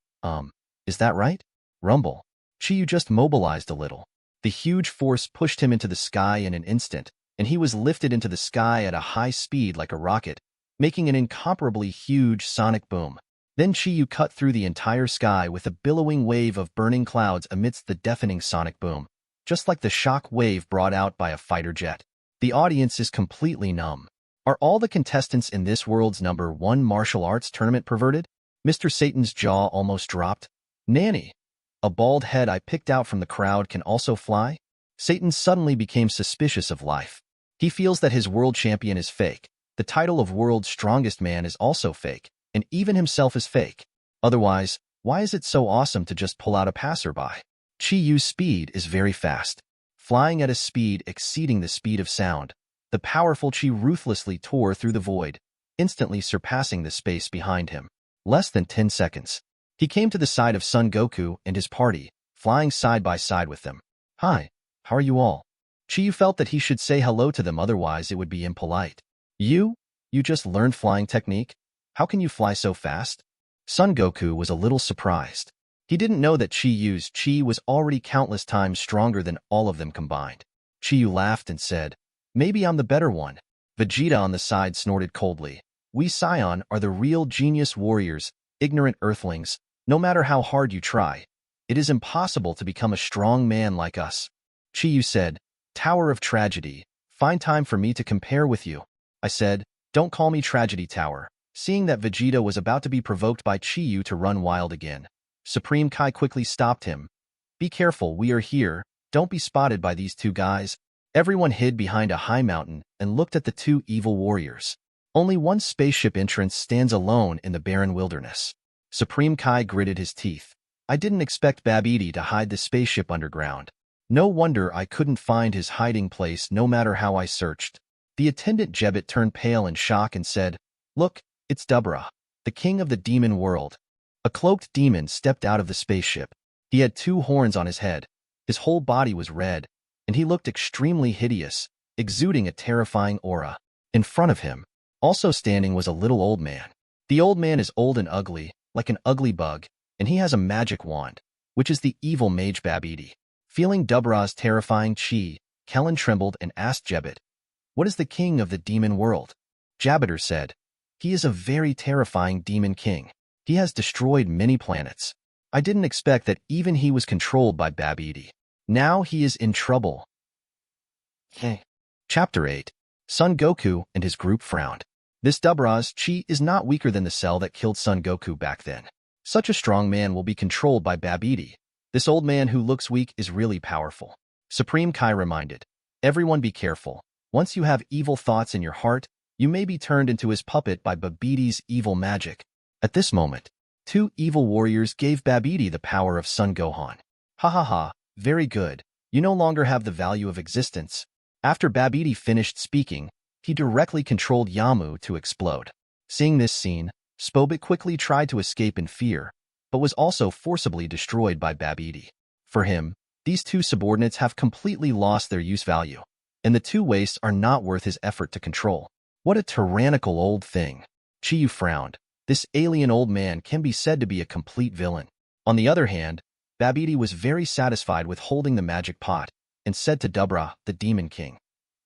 Is that right? Rumble. Chi-Yu just mobilized a little. The huge force pushed him into the sky in an instant, and he was lifted into the sky at a high speed like a rocket, making an incomparably huge sonic boom. Then Chi-Yu cut through the entire sky with a billowing wave of burning clouds amidst the deafening sonic boom, just like the shock wave brought out by a fighter jet. The audience is completely numb. Are all the contestants in this world's #1 martial arts tournament perverted? Mr. Satan's jaw almost dropped. Nanny, a bald head I picked out from the crowd can also fly? Satan suddenly became suspicious of life. He feels that his world champion is fake. The title of world's strongest man is also fake, and even himself is fake. Otherwise, why is it so awesome to just pull out a passerby? Chi-Yu's speed is very fast. Flying at a speed exceeding the speed of sound, the powerful Chi ruthlessly tore through the void, instantly surpassing the space behind him. Less than 10 seconds. He came to the side of Son Goku and his party, flying side by side with them. Hi, how are you all? Chi felt that he should say hello to them, otherwise it would be impolite. You just learned flying technique? How can you fly so fast? Son Goku was a little surprised. He didn't know that Chi-Yu's chi was already countless times stronger than all of them combined. Chi-Yu laughed and said, maybe I'm the better one. Vegeta on the side snorted coldly. We Saiyan are the real genius warriors, ignorant earthlings. No matter how hard you try, it is impossible to become a strong man like us. Chi-Yu said, Tower of Tragedy, find time for me to compare with you. I said, don't call me Tragedy Tower, seeing that Vegeta was about to be provoked by Chi-Yu to run wild again. Supreme Kai quickly stopped him. Be careful, we are here. Don't be spotted by these two guys. Everyone hid behind a high mountain and looked at the two evil warriors. Only one spaceship entrance stands alone in the barren wilderness. Supreme Kai gritted his teeth. I didn't expect Babidi to hide the spaceship underground. No wonder I couldn't find his hiding place no matter how I searched. The attendant Jebbet turned pale in shock and said, "Look, it's Dubra, the king of the demon world." A cloaked demon stepped out of the spaceship. He had 2 horns on his head. His whole body was red, and he looked extremely hideous, exuding a terrifying aura. In front of him, also standing, was a little old man. The old man is old and ugly, like an ugly bug, and he has a magic wand, which is the evil mage Babidi. Feeling Dubra's terrifying chi, Kellen trembled and asked Jebbet, "What is the king of the demon world?" Jabbeter said, "He is a very terrifying demon king. He has destroyed many planets. I didn't expect that even he was controlled by Babidi. Now he is in trouble." Chapter 8. Son Goku and his group frowned. This Dubra's chi is not weaker than the cell that killed Son Goku back then. Such a strong man will be controlled by Babidi. This old man who looks weak is really powerful. Supreme Kai reminded, "Everyone be careful. Once you have evil thoughts in your heart, you may be turned into his puppet by Babidi's evil magic." At this moment, 2 evil warriors gave Babidi the power of Son Gohan. Ha ha ha, very good. You no longer have the value of existence. After Babidi finished speaking, he directly controlled Yamu to explode. Seeing this scene, Spobit quickly tried to escape in fear, but was also forcibly destroyed by Babidi. For him, these 2 subordinates have completely lost their use value, and the 2 wastes are not worth his effort to control. What a tyrannical old thing. Chiyu frowned. This alien old man can be said to be a complete villain. On the other hand, Babidi was very satisfied with holding the magic pot, and said to Dubra, the Demon King,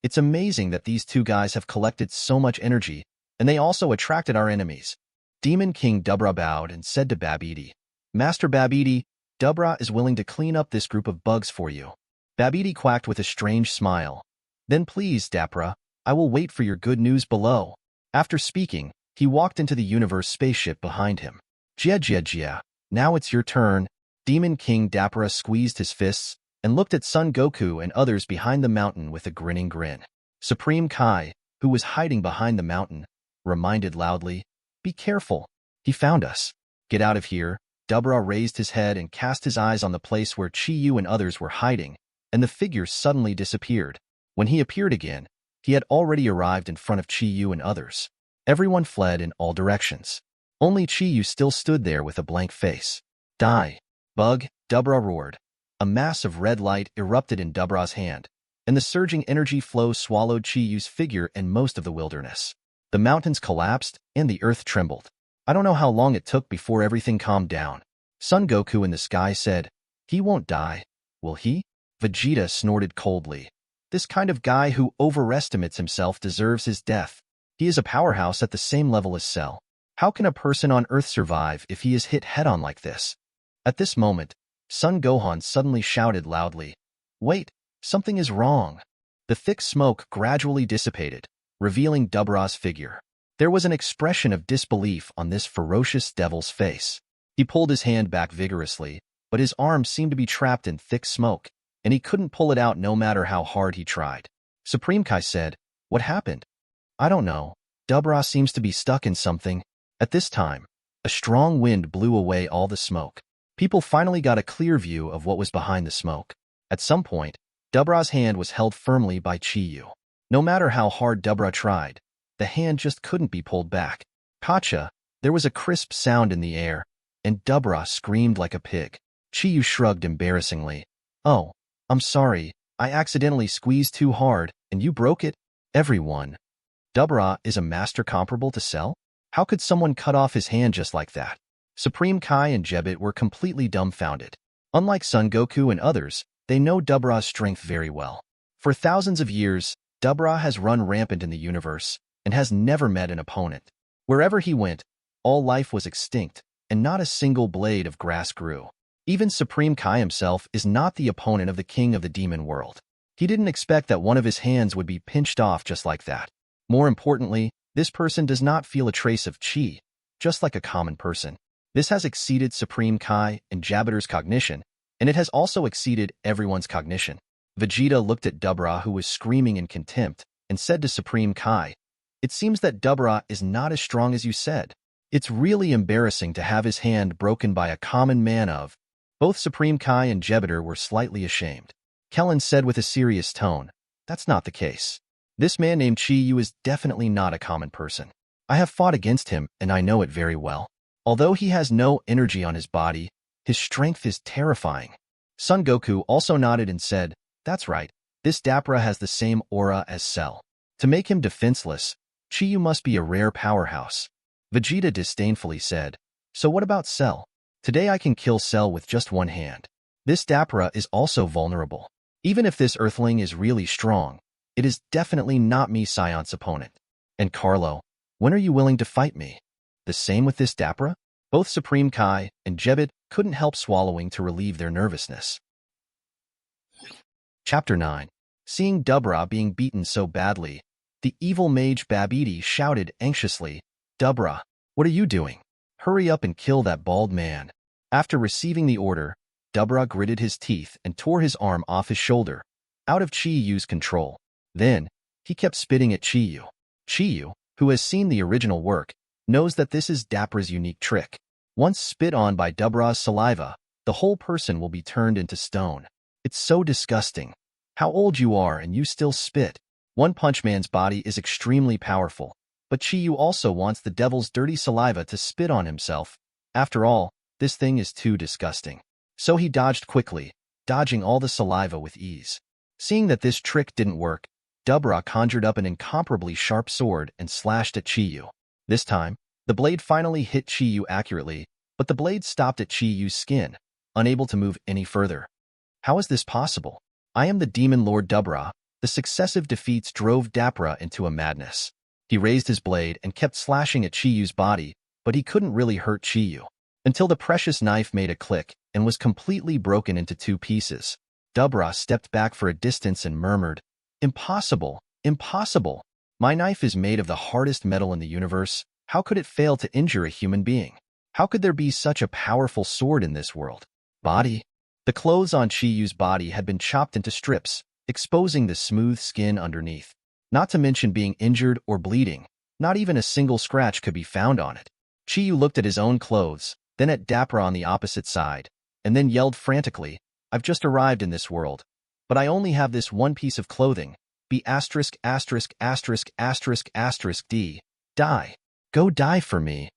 "It's amazing that these 2 guys have collected so much energy, and they also attracted our enemies." Demon King Dubra bowed and said to Babidi, "Master Babidi, Dubra is willing to clean up this group of bugs for you." Babidi quacked with a strange smile. "Then please, Dapra, I will wait for your good news below." After speaking, he walked into the universe spaceship behind him. Jia, now it's your turn." Demon King Dapra squeezed his fists and looked at Son Goku and others behind the mountain with a grinning grin. Supreme Kai, who was hiding behind the mountain, reminded loudly, "Be careful. He found us. Get out of here." Dubra raised his head and cast his eyes on the place where Chi-Yu and others were hiding, and the figure suddenly disappeared. When he appeared again, he had already arrived in front of Chi-Yu and others. Everyone fled in all directions. Only Chi-Yu still stood there with a blank face. "Die, bug!" Dubra roared. A mass of red light erupted in Dubra's hand, and the surging energy flow swallowed Chi-Yu's figure and most of the wilderness. The mountains collapsed, and the earth trembled. I don't know how long it took before everything calmed down. Son Goku in the sky said, "He won't die, will he?" Vegeta snorted coldly. "This kind of guy who overestimates himself deserves his death. He is a powerhouse at the same level as Cell. How can a person on Earth survive if he is hit head-on like this?" At this moment, Son Gohan suddenly shouted loudly, "Wait, something is wrong." The thick smoke gradually dissipated, revealing Dubra's figure. There was an expression of disbelief on this ferocious devil's face. He pulled his hand back vigorously, but his arm seemed to be trapped in thick smoke, and he couldn't pull it out no matter how hard he tried. Supreme Kai said, "What happened?" "I don't know. Dubra seems to be stuck in something." At this time, a strong wind blew away all the smoke. People finally got a clear view of what was behind the smoke. At some point, Dubra's hand was held firmly by Chi-Yu. No matter how hard Dubra tried, the hand just couldn't be pulled back. Gotcha! There was a crisp sound in the air, and Dubra screamed like a pig. Chi-Yu shrugged embarrassingly. "Oh, I'm sorry. I accidentally squeezed too hard, and you broke it." Everyone. Dubra is a master comparable to Cell? How could someone cut off his hand just like that? Supreme Kai and Jebbet were completely dumbfounded. Unlike Son Goku and others, they know Dubra's strength very well. For thousands of years, Dubra has run rampant in the universe and has never met an opponent. Wherever he went, all life was extinct, and not a single blade of grass grew. Even Supreme Kai himself is not the opponent of the king of the demon world. He didn't expect that one of his hands would be pinched off just like that. More importantly, this person does not feel a trace of chi, just like a common person. This has exceeded Supreme Kai and Jabbeter's cognition, and it has also exceeded everyone's cognition. Vegeta looked at Dubra, who was screaming in contempt, and said to Supreme Kai, "It seems that Dubra is not as strong as you said. It's really embarrassing to have his hand broken by a common man of." Both Supreme Kai and Jupiter were slightly ashamed. Kellen said with a serious tone, "That's not the case. This man named Chi Yu is definitely not a common person. I have fought against him, and I know it very well. Although he has no energy on his body, his strength is terrifying." Son Goku also nodded and said, "That's right. This Dapra has the same aura as Cell. To make him defenseless, Chi Yu must be a rare powerhouse." Vegeta disdainfully said, "So what about Cell? Today I can kill Cell with just one hand. This Dapra is also vulnerable. Even if this Earthling is really strong, it is definitely not me Scion's opponent. And Carlo, when are you willing to fight me? The same with this Dapra?" Both Supreme Kai and Jebit couldn't help swallowing to relieve their nervousness. Chapter 9. Seeing Dubra being beaten so badly, the evil mage Babidi shouted anxiously, "Dubra, what are you doing? Hurry up and kill that bald man." After receiving the order, Dubra gritted his teeth and tore his arm off his shoulder, out of Chi Yu's control. Then, he kept spitting at Chi Yu. Chi Yu, who has seen the original work, knows that this is Dapra's unique trick. Once spit on by Dubra's saliva, the whole person will be turned into stone. It's so disgusting. How old you are and you still spit. One Punch Man's body is extremely powerful, but Chi Yu also wants the devil's dirty saliva to spit on himself. After all, this thing is too disgusting. So he dodged quickly, dodging all the saliva with ease. Seeing that this trick didn't work, Dubra conjured up an incomparably sharp sword and slashed at Chi Yu. This time, the blade finally hit Chi Yu accurately, but the blade stopped at Chi Yu's skin, unable to move any further. How is this possible? I am the Demon Lord Dubra. The successive defeats drove Dapra into a madness. He raised his blade and kept slashing at Chi Yu's body, but he couldn't really hurt Chi Yu. Until the precious knife made a click and was completely broken into 2 pieces. Dubra stepped back for a distance and murmured, "Impossible, impossible. My knife is made of the hardest metal in the universe. How could it fail to injure a human being? How could there be such a powerful sword in this world?" Body. The clothes on Chi Yu's body had been chopped into strips, exposing the smooth skin underneath. Not to mention being injured or bleeding, not even a single scratch could be found on it. Chi Yu looked at his own clothes, then at Dapra on the opposite side, and then yelled frantically, "I've just arrived in this world, but I only have this one piece of clothing. B******************************************************************************************************************************************************************************************************************************************************************************************************�e me."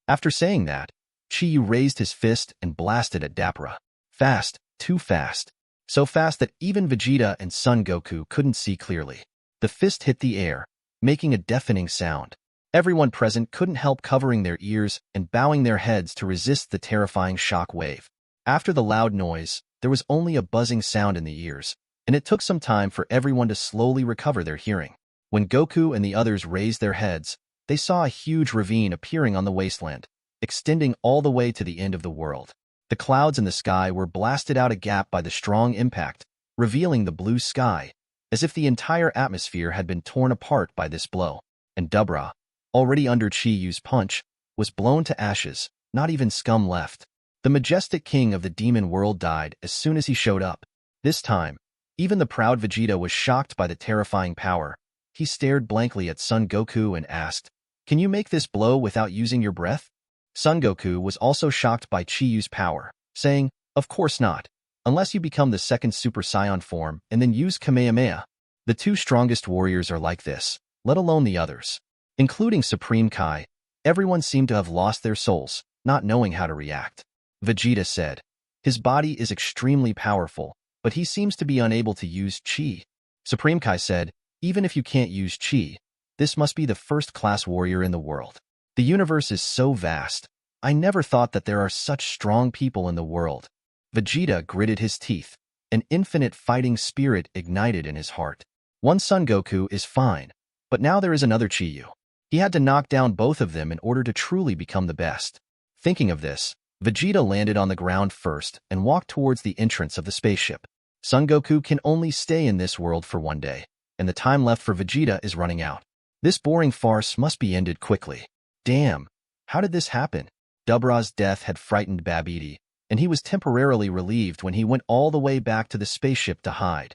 After saying that, Chi Yu raised his fist and blasted at Dapra. Fast, too fast. So fast that even Vegeta and Son Goku couldn't see clearly. The fist hit the air, making a deafening sound. Everyone present couldn't help covering their ears and bowing their heads to resist the terrifying shock wave. After the loud noise, there was only a buzzing sound in the ears, and it took some time for everyone to slowly recover their hearing. When Goku and the others raised their heads, they saw a huge ravine appearing on the wasteland, extending all the way to the end of the world. The clouds in the sky were blasted out a gap by the strong impact, revealing the blue sky, as if the entire atmosphere had been torn apart by this blow. And Dubra, already under Chi Yu's punch, was blown to ashes, not even scum left. The majestic king of the demon world died as soon as he showed up. This time, even the proud Vegeta was shocked by the terrifying power. He stared blankly at Son Goku and asked, "Can you make this blow without using your breath?" Son Goku was also shocked by Chi Yu's power, saying, "Of course not, unless you become the second Super Saiyan form and then use Kamehameha. The 2 strongest warriors are like this, let alone the others." Including Supreme Kai, everyone seemed to have lost their souls, not knowing how to react. Vegeta said, "His body is extremely powerful, but he seems to be unable to use Chi." Supreme Kai said, "Even if you can't use Chi, this must be the first-class warrior in the world. The universe is so vast. I never thought that there are such strong people in the world." Vegeta gritted his teeth. An infinite fighting spirit ignited in his heart. One Son Goku is fine, but now there is another Chi Yu. He had to knock down both of them in order to truly become the best. Thinking of this, Vegeta landed on the ground first and walked towards the entrance of the spaceship. Son Goku can only stay in this world for 1 day, and the time left for Vegeta is running out. This boring farce must be ended quickly. Damn, how did this happen? Dubra's death had frightened Babidi, and he was temporarily relieved when he went all the way back to the spaceship to hide.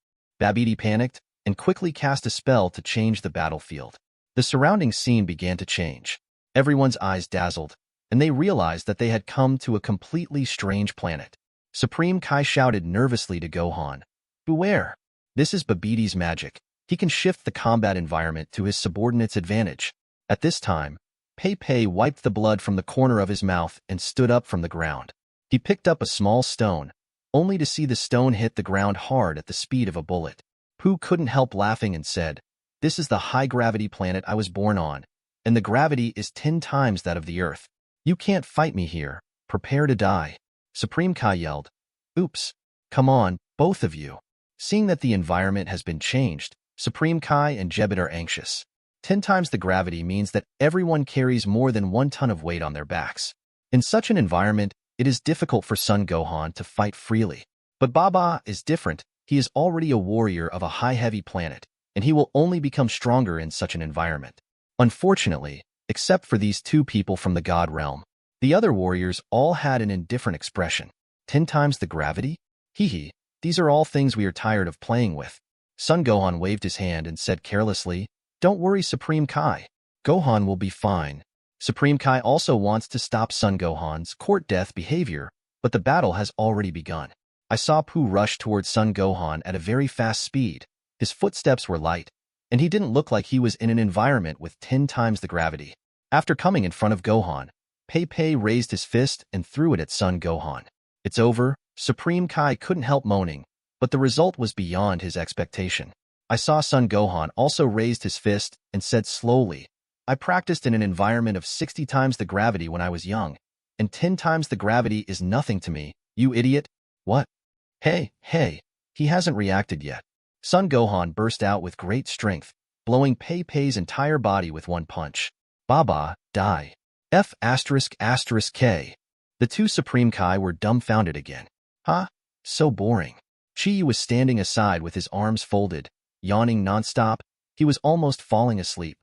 Babidi panicked and quickly cast a spell to change the battlefield. The surrounding scene began to change. Everyone's eyes dazzled, and they realized that they had come to a completely strange planet. Supreme Kai shouted nervously to Gohan, "Beware! This is Babidi's magic. He can shift the combat environment to his subordinate's advantage." At this time, Pei Pei wiped the blood from the corner of his mouth and stood up from the ground. He picked up a small stone, only to see the stone hit the ground hard at the speed of a bullet. Pooh couldn't help laughing and said, "This is the high-gravity planet I was born on, and the gravity is 10 times that of the Earth. You can't fight me here. Prepare to die." Supreme Kai yelled, "Oops! Come on, both of you." Seeing that the environment has been changed, Supreme Kai and Jebit are anxious. 10 times the gravity means that everyone carries more than 1 ton of weight on their backs. In such an environment, it is difficult for Son Gohan to fight freely. But Baba is different. He is already a warrior of a high-heavy planet, and he will only become stronger in such an environment. Unfortunately, except for these 2 people from the God realm, the other warriors all had an indifferent expression. 10 times the gravity? Hee hee, these are all things we are tired of playing with. Son Gohan waved his hand and said carelessly, "Don't worry, Supreme Kai. Gohan will be fine." Supreme Kai also wants to stop Son Gohan's court death behavior, but the battle has already begun. I saw Pooh rush towards Son Gohan at a very fast speed. His footsteps were light, and he didn't look like he was in an environment with 10 times the gravity. After coming in front of Gohan, Pei Pei raised his fist and threw it at Son Gohan. "It's over." Supreme Kai couldn't help moaning, but the result was beyond his expectation. I saw Son Gohan also raised his fist and said slowly, "I practiced in an environment of 60 times the gravity when I was young, and 10 times the gravity is nothing to me, you idiot." "What? Hey, he hasn't reacted yet." Son Gohan burst out with great strength, blowing Pei Pei's entire body with one punch. "Baba, die." F***K. The 2 Supreme Kai were dumbfounded again. "Huh? So boring." Chi Yu was standing aside with his arms folded, yawning nonstop. He was almost falling asleep.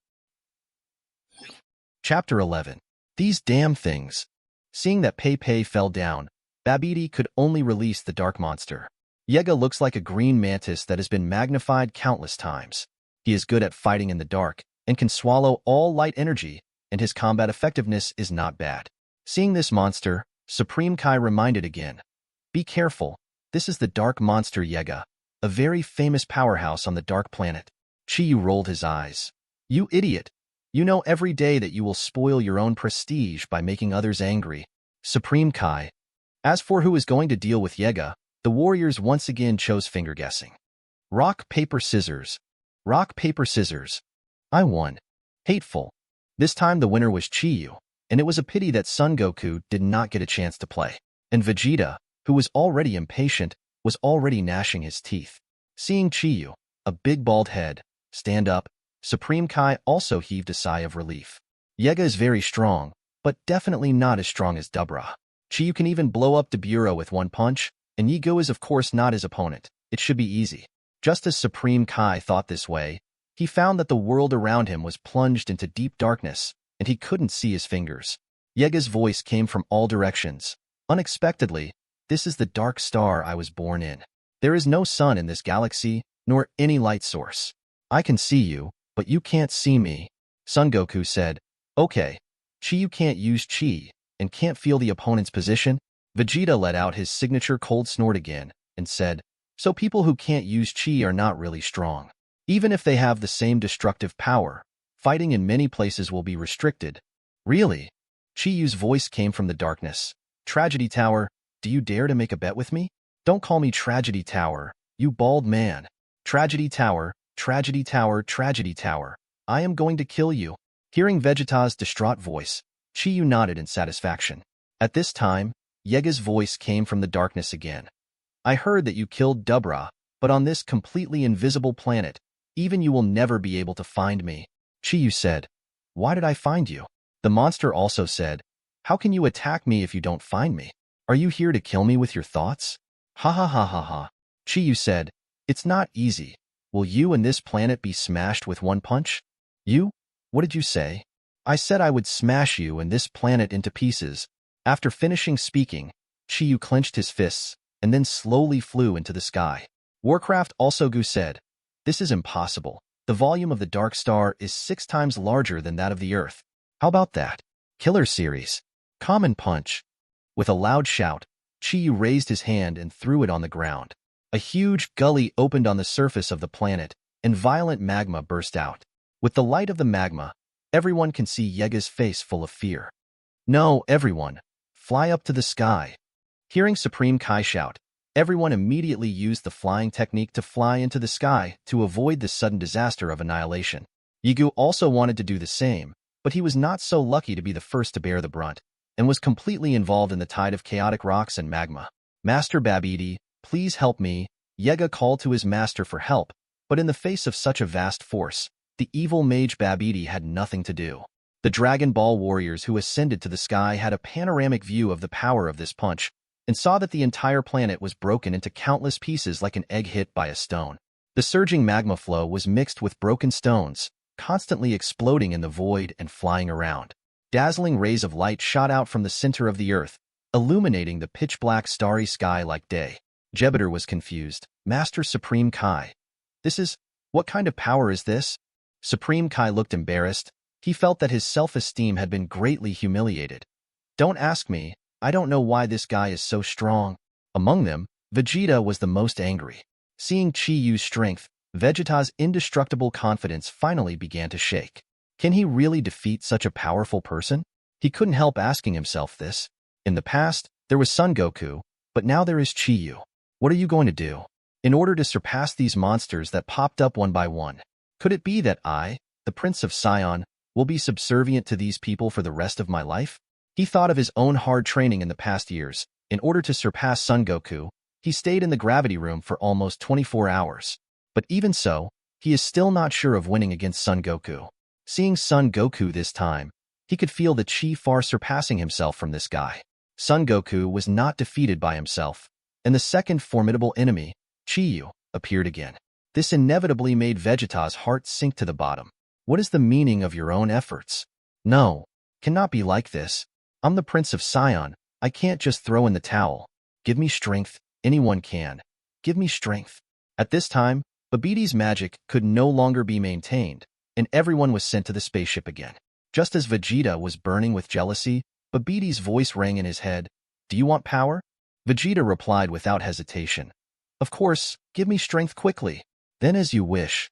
Chapter 11. These damn things. Seeing that Pei Pei fell down, Babidi could only release the dark monster. Yega looks like a green mantis that has been magnified countless times. He is good at fighting in the dark and can swallow all light energy, and his combat effectiveness is not bad. Seeing this monster, Supreme Kai reminded again, "Be careful, this is the dark monster Yega, a very famous powerhouse on the dark planet." Chi Yu rolled his eyes. "You idiot! You know every day that you will spoil your own prestige by making others angry." Supreme Kai. As for who is going to deal with Yega, the warriors once again chose finger guessing. Rock, paper, scissors. Rock, paper, scissors. I won. Hateful. This time the winner was Chi Yu, and it was a pity that Son Goku did not get a chance to play. And Vegeta, who was already impatient, was already gnashing his teeth. Seeing Chi Yu, a big bald head, stand up, Supreme Kai also heaved a sigh of relief. Yega is very strong, but definitely not as strong as Dubra. Chi Yu can even blow up Deburah with one punch, and Yigo is of course not his opponent. It should be easy. Just as Supreme Kai thought this way, he found that the world around him was plunged into deep darkness, and he couldn't see his fingers. Yega's voice came from all directions. Unexpectedly, "This is the dark star I was born in. There is no sun in this galaxy, nor any light source. I can see you, but you can't see me." Son Goku said, "Okay, Chi Yu can't use Chi, and can't feel the opponent's position." Vegeta let out his signature cold snort again, and said, "So people who can't use Chi are not really strong. Even if they have the same destructive power, fighting in many places will be restricted." "Really?" Chi Yu's voice came from the darkness. "Tragedy Tower, do you dare to make a bet with me?" "Don't call me Tragedy Tower, you bald man." "Tragedy Tower, Tragedy Tower, Tragedy Tower. I am going to kill you." Hearing Vegeta's distraught voice, Chi Yu nodded in satisfaction. At this time, Yega's voice came from the darkness again. "I heard that you killed Dubra, but on this completely invisible planet, even you will never be able to find me." Chi Yu said, "Why did I find you?" The monster also said, "How can you attack me if you don't find me? Are you here to kill me with your thoughts?" "Ha ha ha ha ha." Chi Yu said, "It's not easy. Will you and this planet be smashed with one punch?" "You? What did you say?" "I said I would smash you and this planet into pieces." After finishing speaking, Chi Yu clenched his fists, and then slowly flew into the sky. Warcraft also Gu said, "This is impossible. The volume of the Dark Star is 6 times larger than that of the Earth. How about that? Killer series. Common punch." With a loud shout, Chi Yu raised his hand and threw it on the ground. A huge gully opened on the surface of the planet, and violent magma burst out. With the light of the magma, everyone can see Yega's face full of fear. "No, everyone, fly up to the sky." Hearing Supreme Kai shout, everyone immediately used the flying technique to fly into the sky to avoid the sudden disaster of annihilation. Yigu also wanted to do the same, but he was not so lucky to be the first to bear the brunt, and was completely involved in the tide of chaotic rocks and magma. "Master Babidi, please help me." Yega called to his master for help, but in the face of such a vast force, the evil mage Babidi had nothing to do. The Dragon Ball warriors who ascended to the sky had a panoramic view of the power of this punch and saw that the entire planet was broken into countless pieces like an egg hit by a stone. The surging magma flow was mixed with broken stones, constantly exploding in the void and flying around. Dazzling rays of light shot out from the center of the earth, illuminating the pitch-black starry sky like day. Jupiter was confused. Master Supreme Kai. What kind of power is this? Supreme Kai looked embarrassed. He felt that his self-esteem had been greatly humiliated. Don't ask me. I don't know why this guy is so strong. Among them, Vegeta was the most angry. Seeing Chi Yu's strength, Vegeta's indestructible confidence finally began to shake. Can he really defeat such a powerful person? He couldn't help asking himself this. In the past, there was Son Goku, but now there is Chi Yu. What are you going to do? In order to surpass these monsters that popped up one by one, could it be that I, the Prince of Sion, will be subservient to these people for the rest of my life? He thought of his own hard training in the past years. In order to surpass Son Goku, he stayed in the gravity room for almost 24 hours. But even so, he is still not sure of winning against Son Goku. Seeing Son Goku this time, he could feel the chi far surpassing himself from this guy. Son Goku was not defeated by himself, and the second formidable enemy, Chi Yu, appeared again. This inevitably made Vegeta's heart sink to the bottom. What is the meaning of your own efforts? No, cannot be like this. I'm the Prince of Sion. I can't just throw in the towel. Give me strength. Anyone can. Give me strength. At this time, Babidi's magic could no longer be maintained, and everyone was sent to the spaceship again. Just as Vegeta was burning with jealousy, Babidi's voice rang in his head. Do you want power? Vegeta replied without hesitation. Of course, give me strength quickly. Then as you wish.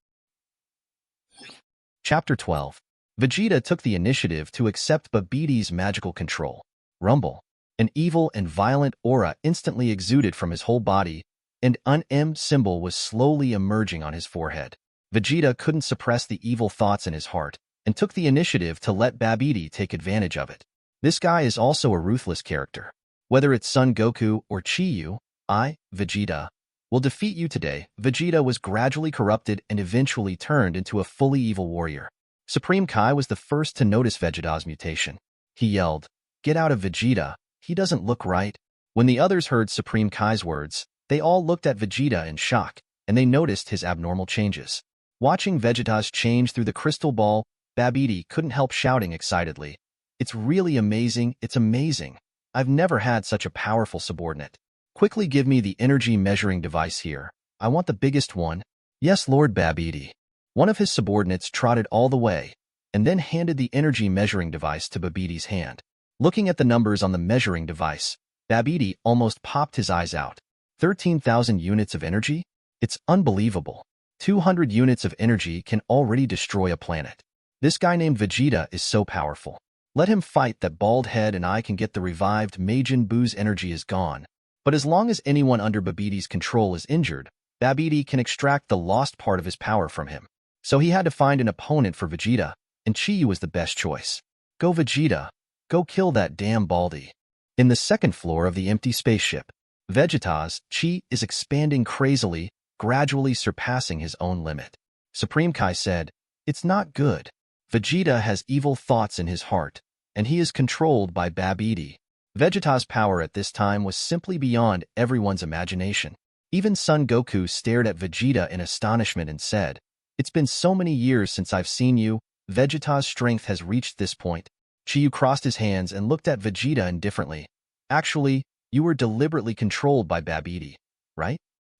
Chapter 12. Vegeta took the initiative to accept Babidi's magical control. Rumble. An evil and violent aura instantly exuded from his whole body, and an M symbol was slowly emerging on his forehead. Vegeta couldn't suppress the evil thoughts in his heart, and took the initiative to let Babidi take advantage of it. This guy is also a ruthless character. Whether it's Son Goku or Chi Yu, I, Vegeta, will defeat you today. Vegeta was gradually corrupted and eventually turned into a fully evil warrior. Supreme Kai was the first to notice Vegeta's mutation. He yelled, "Get out of Vegeta, he doesn't look right." When the others heard Supreme Kai's words, they all looked at Vegeta in shock, and they noticed his abnormal changes. Watching Vegeta's change through the crystal ball, Babidi couldn't help shouting excitedly, "It's really amazing, it's amazing. I've never had such a powerful subordinate. Quickly give me the energy measuring device here. I want the biggest one." "Yes, Lord Babidi." One of his subordinates trotted all the way, and then handed the energy measuring device to Babidi's hand. Looking at the numbers on the measuring device, Babidi almost popped his eyes out. 13,000 units of energy? It's unbelievable. 200 units of energy can already destroy a planet. This guy named Vegeta is so powerful. Let him fight that bald head and I can get the revived Majin Buu's energy is gone. But as long as anyone under Babidi's control is injured, Babidi can extract the lost part of his power from him. So he had to find an opponent for Vegeta, and Chi Yu was the best choice. Go Vegeta. Go kill that damn Baldy. In the second floor of the empty spaceship, Vegeta's chi is expanding crazily, gradually surpassing his own limit. Supreme Kai said, "It's not good. Vegeta has evil thoughts in his heart, and he is controlled by Babidi." Vegeta's power at this time was simply beyond everyone's imagination. Even Son Goku stared at Vegeta in astonishment and said, "It's been so many years since I've seen you. Vegeta's strength has reached this point." Chi Yu crossed his hands and looked at Vegeta indifferently. "Actually, you were deliberately controlled by Babidi, right?"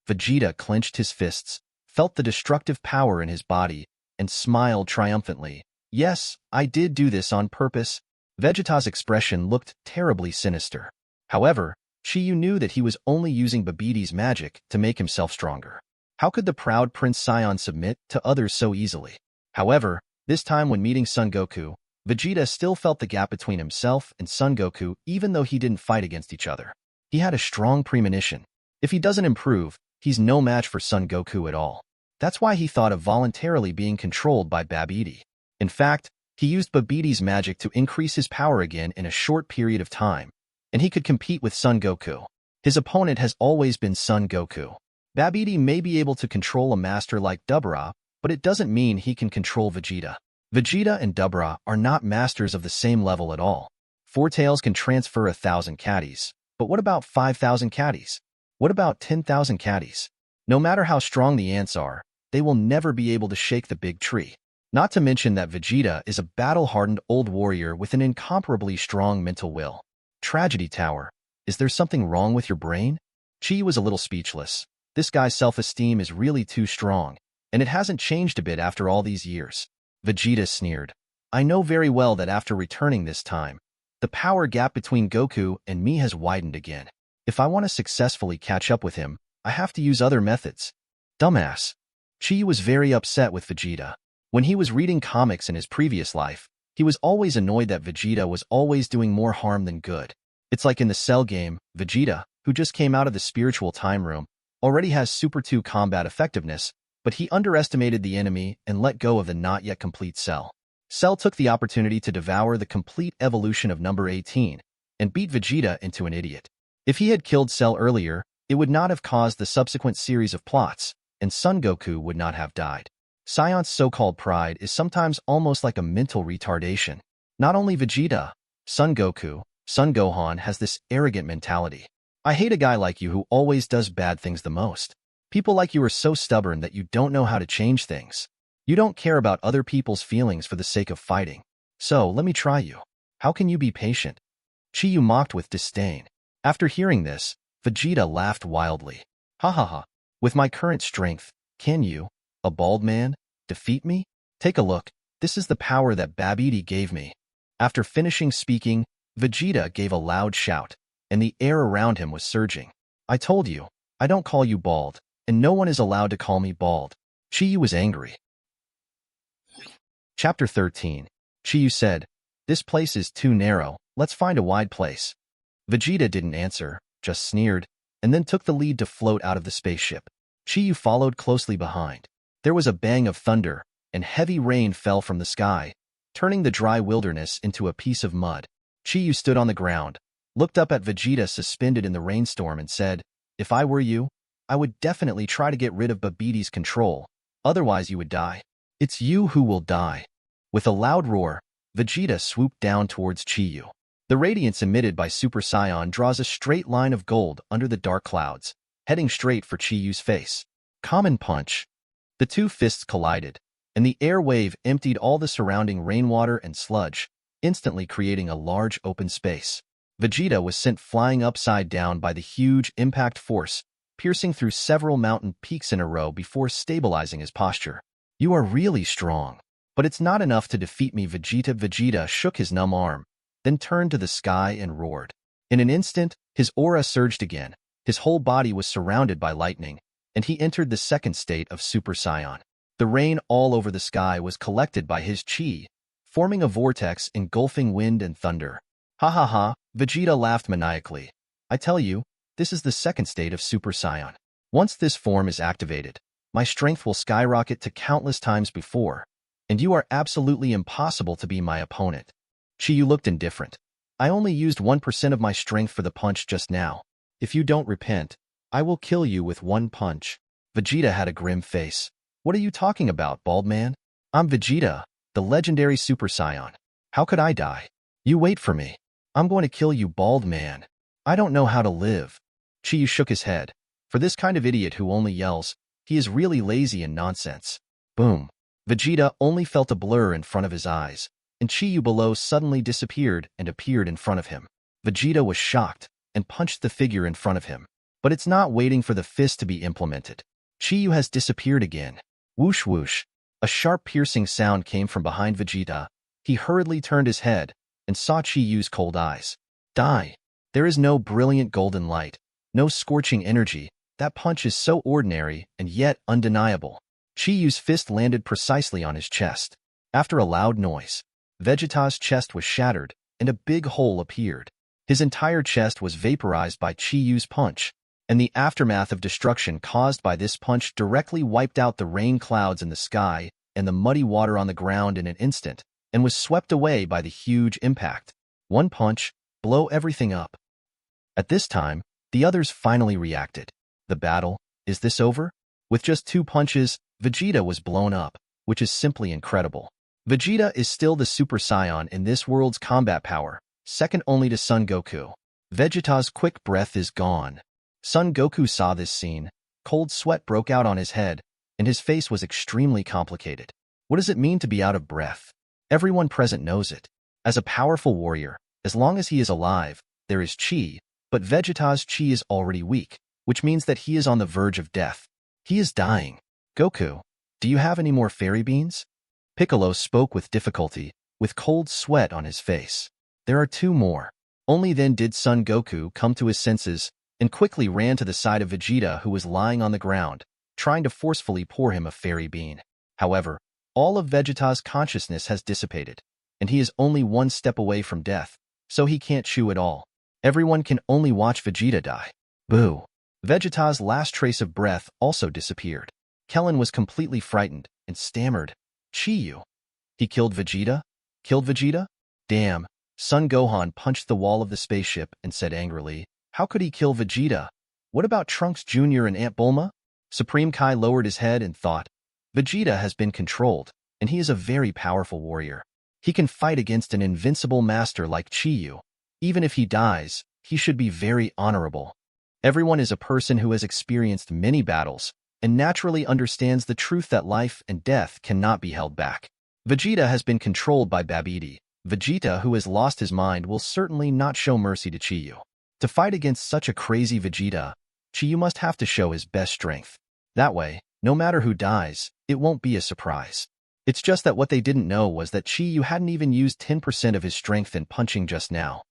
Vegeta clenched his fists, felt the destructive power in his body, and smiled triumphantly. "Yes, I did do this on purpose." Vegeta's expression looked terribly sinister. However, Chi Yu knew that he was only using Babidi's magic to make himself stronger. How could the proud Prince Sion submit to others so easily? However, this time when meeting Son Goku, Vegeta still felt the gap between himself and Son Goku even though he didn't fight against each other. He had a strong premonition. If he doesn't improve, he's no match for Son Goku at all. That's why he thought of voluntarily being controlled by Babidi. In fact, he used Babidi's magic to increase his power again in a short period of time, and he could compete with Son Goku. His opponent has always been Son Goku. Babidi may be able to control a master like Dubara, but it doesn't mean he can control Vegeta. Vegeta and Dubra are not masters of the same level at all. Four Tails can transfer 1,000 caddies, but what about 5,000 caddies? What about 10,000 caddies? No matter how strong the ants are, they will never be able to shake the big tree. Not to mention that Vegeta is a battle-hardened old warrior with an incomparably strong mental will. Tragedy Tower, is there something wrong with your brain? Chi was a little speechless. This guy's self-esteem is really too strong, and it hasn't changed a bit after all these years. Vegeta sneered. I know very well that after returning this time, the power gap between Goku and me has widened again. If I want to successfully catch up with him, I have to use other methods. Dumbass. Chi was very upset with Vegeta. When he was reading comics in his previous life, he was always annoyed that Vegeta was always doing more harm than good. It's like in the Cell game, Vegeta, who just came out of the spiritual time room, already has Super 2 combat effectiveness, but he underestimated the enemy and let go of the not-yet-complete Cell. Cell took the opportunity to devour the complete evolution of number 18 and beat Vegeta into an idiot. If he had killed Cell earlier, it would not have caused the subsequent series of plots, and Son Goku would not have died. Scion's so-called pride is sometimes almost like a mental retardation. Not only Vegeta, Son Goku, Son Gohan has this arrogant mentality. I hate a guy like you who always does bad things the most. People like you are so stubborn that you don't know how to change things. You don't care about other people's feelings for the sake of fighting. So, let me try you. How can you be patient? Chi-Yu mocked with disdain. After hearing this, Vegeta laughed wildly. Ha ha ha. With my current strength, can you, a bald man, defeat me? Take a look. This is the power that Babidi gave me. After finishing speaking, Vegeta gave a loud shout, and the air around him was surging. I told you, I don't call you bald, and no one is allowed to call me bald. Chi-Yu was angry. Chapter 13. Chi-Yu said, this place is too narrow, let's find a wide place. Vegeta didn't answer, just sneered, and then took the lead to float out of the spaceship. Chi-Yu followed closely behind. There was a bang of thunder, and heavy rain fell from the sky, turning the dry wilderness into a piece of mud. Chi-Yu stood on the ground, looked up at Vegeta suspended in the rainstorm and said, if I were you, I would definitely try to get rid of Babidi's control, otherwise you would die. It's you who will die. With a loud roar, Vegeta swooped down towards Chi-Yu. The radiance emitted by Super Saiyan draws a straight line of gold under the dark clouds, heading straight for Chi-Yu's face. Common punch. The two fists collided, and the air wave emptied all the surrounding rainwater and sludge, instantly creating a large open space. Vegeta was sent flying upside down by the huge impact force, piercing through several mountain peaks in a row before stabilizing his posture. You are really strong. But it's not enough to defeat me, Vegeta. Vegeta shook his numb arm, then turned to the sky and roared. In an instant, his aura surged again. His whole body was surrounded by lightning, and he entered the second state of Super Saiyan. The rain all over the sky was collected by his chi, forming a vortex engulfing wind and thunder. Ha ha ha, Vegeta laughed maniacally. I tell you, this is the second state of Super Saiyan. Once this form is activated, my strength will skyrocket to countless times before, and you are absolutely impossible to be my opponent. Chi-Yu looked indifferent. I only used 1% of my strength for the punch just now. If you don't repent, I will kill you with one punch. Vegeta had a grim face. What are you talking about, bald man? I'm Vegeta, the legendary Super Saiyan. How could I die? You wait for me. I'm going to kill you, bald man. I don't know how to live. Chi-Yu shook his head. For this kind of idiot who only yells, he is really lazy and nonsense. Boom. Vegeta only felt a blur in front of his eyes, and Chi-Yu below suddenly disappeared and appeared in front of him. Vegeta was shocked and punched the figure in front of him. But it's not waiting for the fist to be implemented. Chi-Yu has disappeared again. Whoosh whoosh. A sharp piercing sound came from behind Vegeta. He hurriedly turned his head and saw Chi-Yu's cold eyes. Die. There is no brilliant golden light, no scorching energy. That punch is so ordinary and yet undeniable. Chi-Yu's fist landed precisely on his chest. After a loud noise, Vegeta's chest was shattered, and a big hole appeared. His entire chest was vaporized by Chi-Yu's punch, and the aftermath of destruction caused by this punch directly wiped out the rain clouds in the sky and the muddy water on the ground in an instant, and was swept away by the huge impact. One punch, blow everything up. At this time, the others finally reacted. The battle, is this over? With just 2 punches, Vegeta was blown up, which is simply incredible. Vegeta is still the Super Saiyan in this world's combat power, second only to Son Goku. Vegeta's quick breath is gone. Son Goku saw this scene. Cold sweat broke out on his head, and his face was extremely complicated. What does it mean to be out of breath? Everyone present knows it. As a powerful warrior, as long as he is alive, there is chi, but Vegeta's chi is already weak, which means that he is on the verge of death. He is dying. Goku, do you have any more fairy beans? Piccolo spoke with difficulty, with cold sweat on his face. There are 2 more. Only then did Son Goku come to his senses and quickly ran to the side of Vegeta, who was lying on the ground, trying to forcefully pour him a fairy bean. However, all of Vegeta's consciousness has dissipated, and he is only 1 step away from death, so he can't chew at all. Everyone can only watch Vegeta die. Boo! Vegeta's last trace of breath also disappeared. Kellen was completely frightened and stammered, "Chi-Yu. He killed Vegeta? Killed Vegeta? Damn." Son Gohan punched the wall of the spaceship and said angrily, "How could he kill Vegeta? What about Trunks Jr. and Aunt Bulma?" Supreme Kai lowered his head and thought, Vegeta has been controlled, and he is a very powerful warrior. He can fight against an invincible master like Chi-Yu. Even if he dies, he should be very honorable. Everyone is a person who has experienced many battles and naturally understands the truth that life and death cannot be held back. Vegeta has been controlled by Babidi. Vegeta, who has lost his mind, will certainly not show mercy to Chi-Yu. To fight against such a crazy Vegeta, Chi-Yu must have to show his best strength. That way, no matter who dies, it won't be a surprise. It's just that what they didn't know was that Chi-Yu hadn't even used 10% of his strength in punching just now.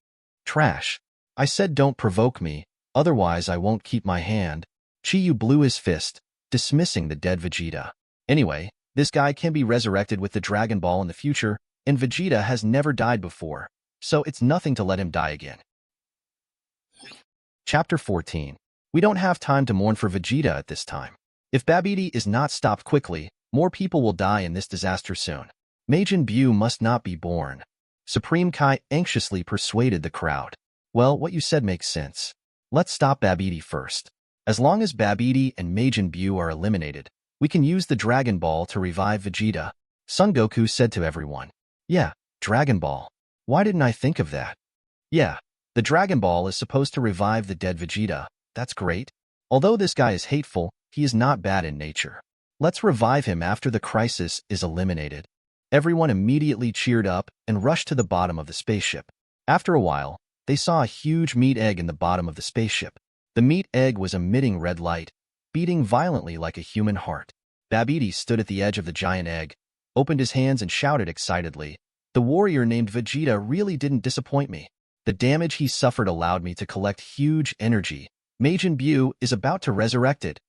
Trash. I said don't provoke me, otherwise I won't keep my hand. Chi-Yu blew his fist, dismissing the dead Vegeta. Anyway, this guy can be resurrected with the Dragon Ball in the future, and Vegeta has never died before, so it's nothing to let him die again. Chapter 14. We don't have time to mourn for Vegeta at this time. If Babidi is not stopped quickly, more people will die in this disaster soon. Majin Buu must not be born. Supreme Kai anxiously persuaded the crowd. Well, what you said makes sense. Let's stop Babidi first. As long as Babidi and Majin Buu are eliminated, we can use the Dragon Ball to revive Vegeta. Son Goku said to everyone. Yeah, Dragon Ball. Why didn't I think of that? Yeah, the Dragon Ball is supposed to revive the dead Vegeta. That's great. Although this guy is hateful, he is not bad in nature. Let's revive him after the crisis is eliminated. Everyone immediately cheered up and rushed to the bottom of the spaceship. After a while, they saw a huge meat egg in the bottom of the spaceship. The meat egg was emitting red light, beating violently like a human heart. Babidi stood at the edge of the giant egg, opened his hands and shouted excitedly, "The warrior named Vegeta really didn't disappoint me. The damage he suffered allowed me to collect huge energy. Majin Buu is about to resurrect it."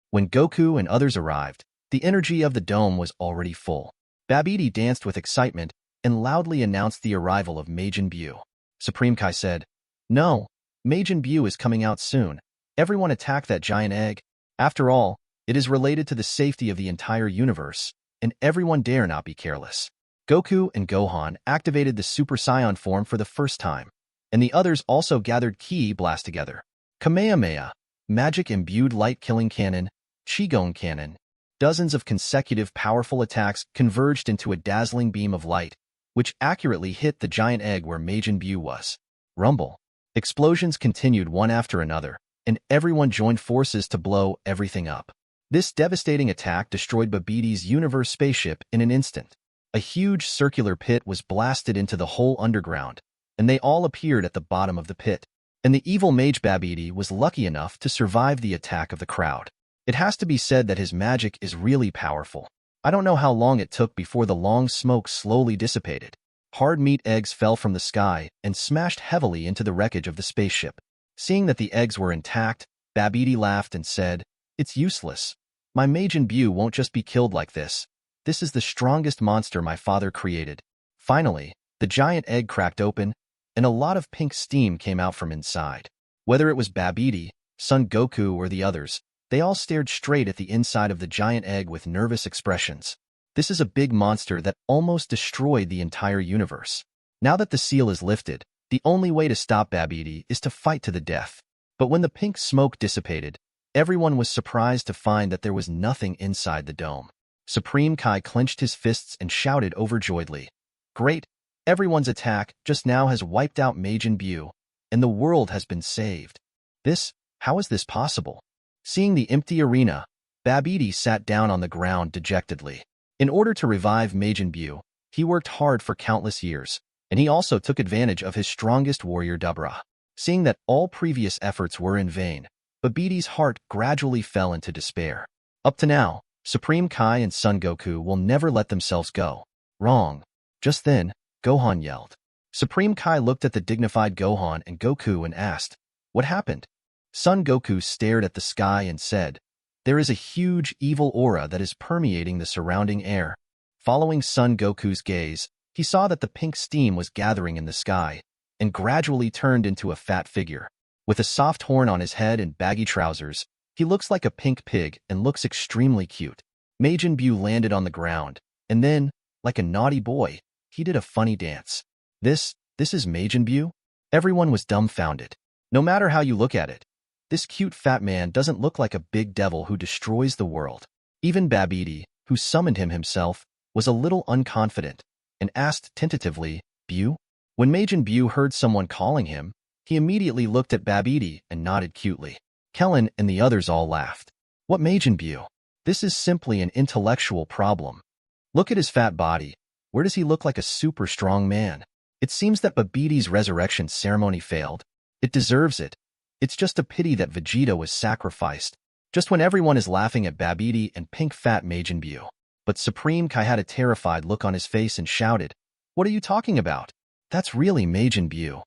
When Goku and others arrived, the energy of the dome was already full. Babidi danced with excitement and loudly announced the arrival of Majin Buu. Supreme Kai said, "No, Majin Buu is coming out soon. Everyone attack that giant egg. After all, it is related to the safety of the entire universe, and everyone dare not be careless." Goku and Gohan activated the Super Saiyan form for the first time, and the others also gathered Ki Blast together. Kamehameha, magic-imbued light-killing cannon, Qigong cannon. Dozens of consecutive powerful attacks converged into a dazzling beam of light, which accurately hit the giant egg where Majin Buu was. Rumble. Explosions continued one after another, and everyone joined forces to blow everything up. This devastating attack destroyed Babidi's universe spaceship in an instant. A huge circular pit was blasted into the whole underground, and they all appeared at the bottom of the pit. And the evil mage Babidi was lucky enough to survive the attack of the crowd. It has to be said that his magic is really powerful. I don't know how long it took before the long smoke slowly dissipated. Hard meat eggs fell from the sky and smashed heavily into the wreckage of the spaceship. Seeing that the eggs were intact, Babidi laughed and said, "It's useless. My Majin Buu won't just be killed like this. This is the strongest monster my father created." Finally, the giant egg cracked open, and a lot of pink steam came out from inside. Whether it was Babidi, Son Goku, or the others, they all stared straight at the inside of the giant egg with nervous expressions. This is a big monster that almost destroyed the entire universe. Now that the seal is lifted, the only way to stop Babidi is to fight to the death. But when the pink smoke dissipated, Everyone was surprised to find that there was nothing inside the dome. Supreme Kai clenched his fists and shouted overjoyedly, "Great! Everyone's attack just now has wiped out Majin Buu, and the world has been saved. How is this possible?" Seeing the empty arena, Babidi sat down on the ground dejectedly. In order to revive Majin Buu, he worked hard for countless years, and he also took advantage of his strongest warrior Dubra. Seeing that all previous efforts were in vain, Babidi's heart gradually fell into despair. Up to now, Supreme Kai and Son Goku will never let themselves go. Wrong. Just then, Gohan yelled. Supreme Kai looked at the dignified Gohan and Goku and asked, "What happened?" Son Goku stared at the sky and said, "There is a huge evil aura that is permeating the surrounding air." Following Son Goku's gaze, he saw that the pink steam was gathering in the sky and gradually turned into a fat figure. With a soft horn on his head and baggy trousers, he looks like a pink pig and looks extremely cute. Majin Buu landed on the ground, and then, like a naughty boy, he did a funny dance. This is Majin Buu? Everyone was dumbfounded. No matter how you look at it, this cute fat man doesn't look like a big devil who destroys the world. Even Babidi, who summoned him himself, was a little unconfident and asked tentatively, "Buu?" When Majin Buu heard someone calling him, he immediately looked at Babidi and nodded cutely. Kellen and the others all laughed. "What Majin Buu? This is simply an intellectual problem. Look at his fat body. Where does he look like a super strong man? It seems that Babidi's resurrection ceremony failed. It deserves it. It's just a pity that Vegeta was sacrificed." Just when everyone is laughing at Babidi and pink fat Majin Buu. But Supreme Kai had a terrified look on his face and shouted, "What are you talking about? That's really Majin Buu."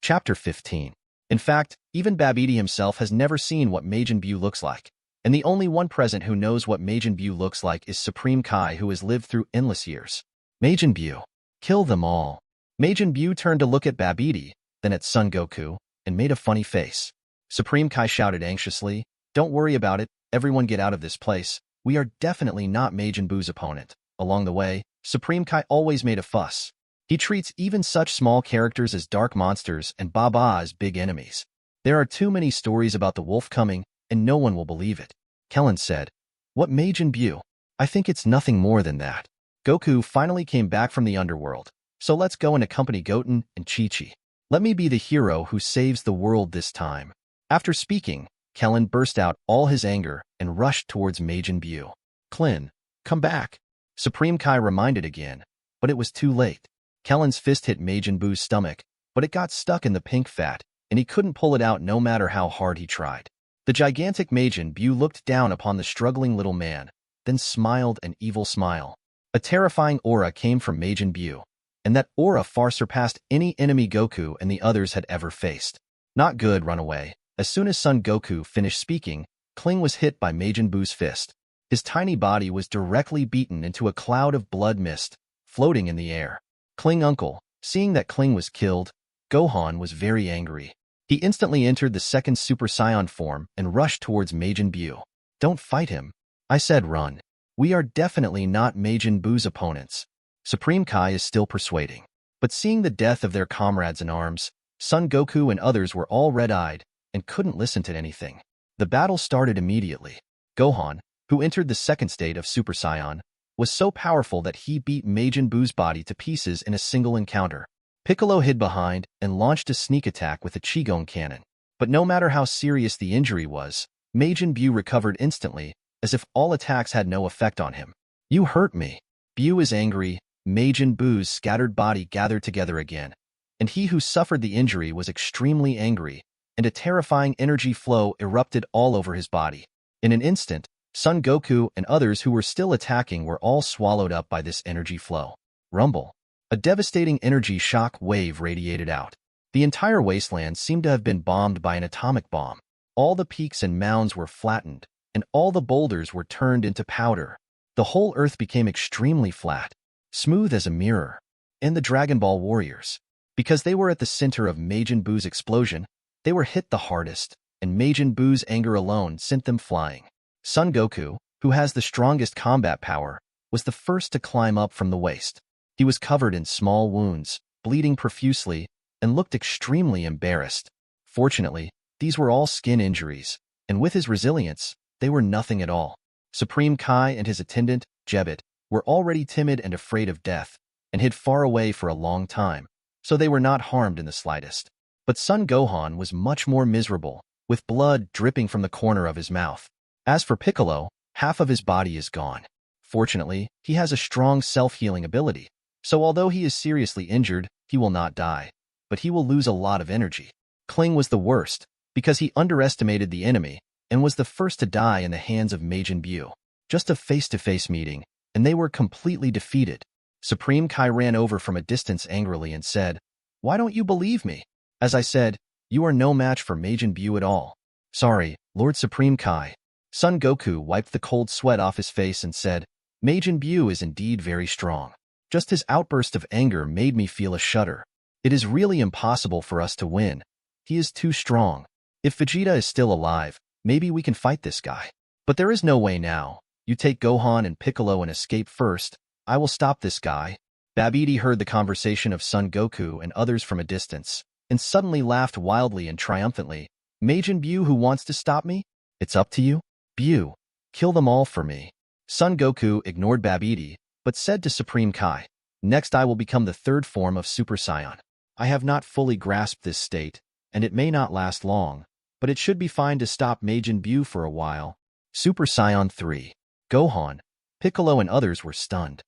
Chapter 15. In fact, even Babidi himself has never seen what Majin Buu looks like, and the only one present who knows what Majin Buu looks like is Supreme Kai, who has lived through endless years. "Majin Buu, kill them all." Majin Buu turned to look at Babidi, then at Son Goku, and made a funny face. Supreme Kai shouted anxiously, "Don't worry about it, everyone get out of this place. We are definitely not Majin Buu's opponent." Along the way, Supreme Kai always made a fuss. He treats even such small characters as dark monsters and Baba as big enemies. "There are too many stories about the wolf coming, and no one will believe it." Kellen said, "What Majin Buu? I think it's nothing more than that." Goku finally came back from the underworld, so let's go and accompany Goten and Chi-Chi. Let me be the hero who saves the world this time. After speaking, Kellen burst out all his anger and rushed towards Majin Buu. "Klin, come back." Supreme Kai reminded again, but it was too late. Kellen's fist hit Majin Buu's stomach, but it got stuck in the pink fat, and he couldn't pull it out no matter how hard he tried. The gigantic Majin Buu looked down upon the struggling little man, then smiled an evil smile. A terrifying aura came from Majin Buu, and that aura far surpassed any enemy Goku and the others had ever faced. "Not good, run away." As soon as Son Goku finished speaking, Kling was hit by Majin Buu's fist. His tiny body was directly beaten into a cloud of blood mist, floating in the air. Kling uncle, seeing that Kling was killed, Gohan was very angry. He instantly entered the second Super Saiyan form and rushed towards Majin Buu. "Don't fight him. I said run. We are definitely not Majin Buu's opponents." Supreme Kai is still persuading. But seeing the death of their comrades in arms, Son Goku and others were all red-eyed and couldn't listen to anything. The battle started immediately. Gohan, who entered the second state of Super Saiyan, was so powerful that he beat Majin Buu's body to pieces in a single encounter. Piccolo hid behind and launched a sneak attack with a Qigong cannon. But no matter how serious the injury was, Majin Buu recovered instantly, as if all attacks had no effect on him. "You hurt me." Buu is angry. Majin Buu's scattered body gathered together again, and he who suffered the injury was extremely angry, and a terrifying energy flow erupted all over his body. In an instant, Son Goku and others who were still attacking were all swallowed up by this energy flow. Rumble. A devastating energy shock wave radiated out. The entire wasteland seemed to have been bombed by an atomic bomb. All the peaks and mounds were flattened, and all the boulders were turned into powder. The whole earth became extremely flat, smooth as a mirror. And the Dragon Ball warriors, because they were at the center of Majin Buu's explosion, they were hit the hardest, and Majin Buu's anger alone sent them flying. Son Goku, who has the strongest combat power, was the first to climb up from the waist. He was covered in small wounds, bleeding profusely, and looked extremely embarrassed. Fortunately, These were all skin injuries, and with his resilience, they were nothing at all. Supreme Kai and his attendant, Jebet, were already timid and afraid of death, and hid far away for a long time, so they were not harmed in the slightest. But Son Gohan was much more miserable, with blood dripping from the corner of his mouth. As for Piccolo, half of his body is gone. Fortunately, he has a strong self-healing ability, so although he is seriously injured, he will not die, but he will lose a lot of energy. Kling was the worst, because he underestimated the enemy, and was the first to die in the hands of Majin Buu. Just a face-to-face meeting, and they were completely defeated. Supreme Kai ran over from a distance angrily and said, "Why don't you believe me? As I said, you are no match for Majin Buu at all." "Sorry, Lord Supreme Kai." Son Goku wiped the cold sweat off his face and said, "Majin Buu is indeed very strong. Just his outburst of anger made me feel a shudder. It is really impossible for us to win. He is too strong. If Vegeta is still alive, maybe we can fight this guy. But there is no way now. You take Gohan and Piccolo and escape first. I will stop this guy." Babidi heard the conversation of Son Goku and others from a distance, and suddenly laughed wildly and triumphantly. "Majin Buu who wants to stop me? It's up to you? Buu, kill them all for me." Son Goku ignored Babidi, but said to Supreme Kai, "Next I will become the third form of Super Saiyan. I have not fully grasped this state, and it may not last long, but it should be fine to stop Majin Buu for a while." Super Saiyan 3. Gohan, Piccolo and others were stunned.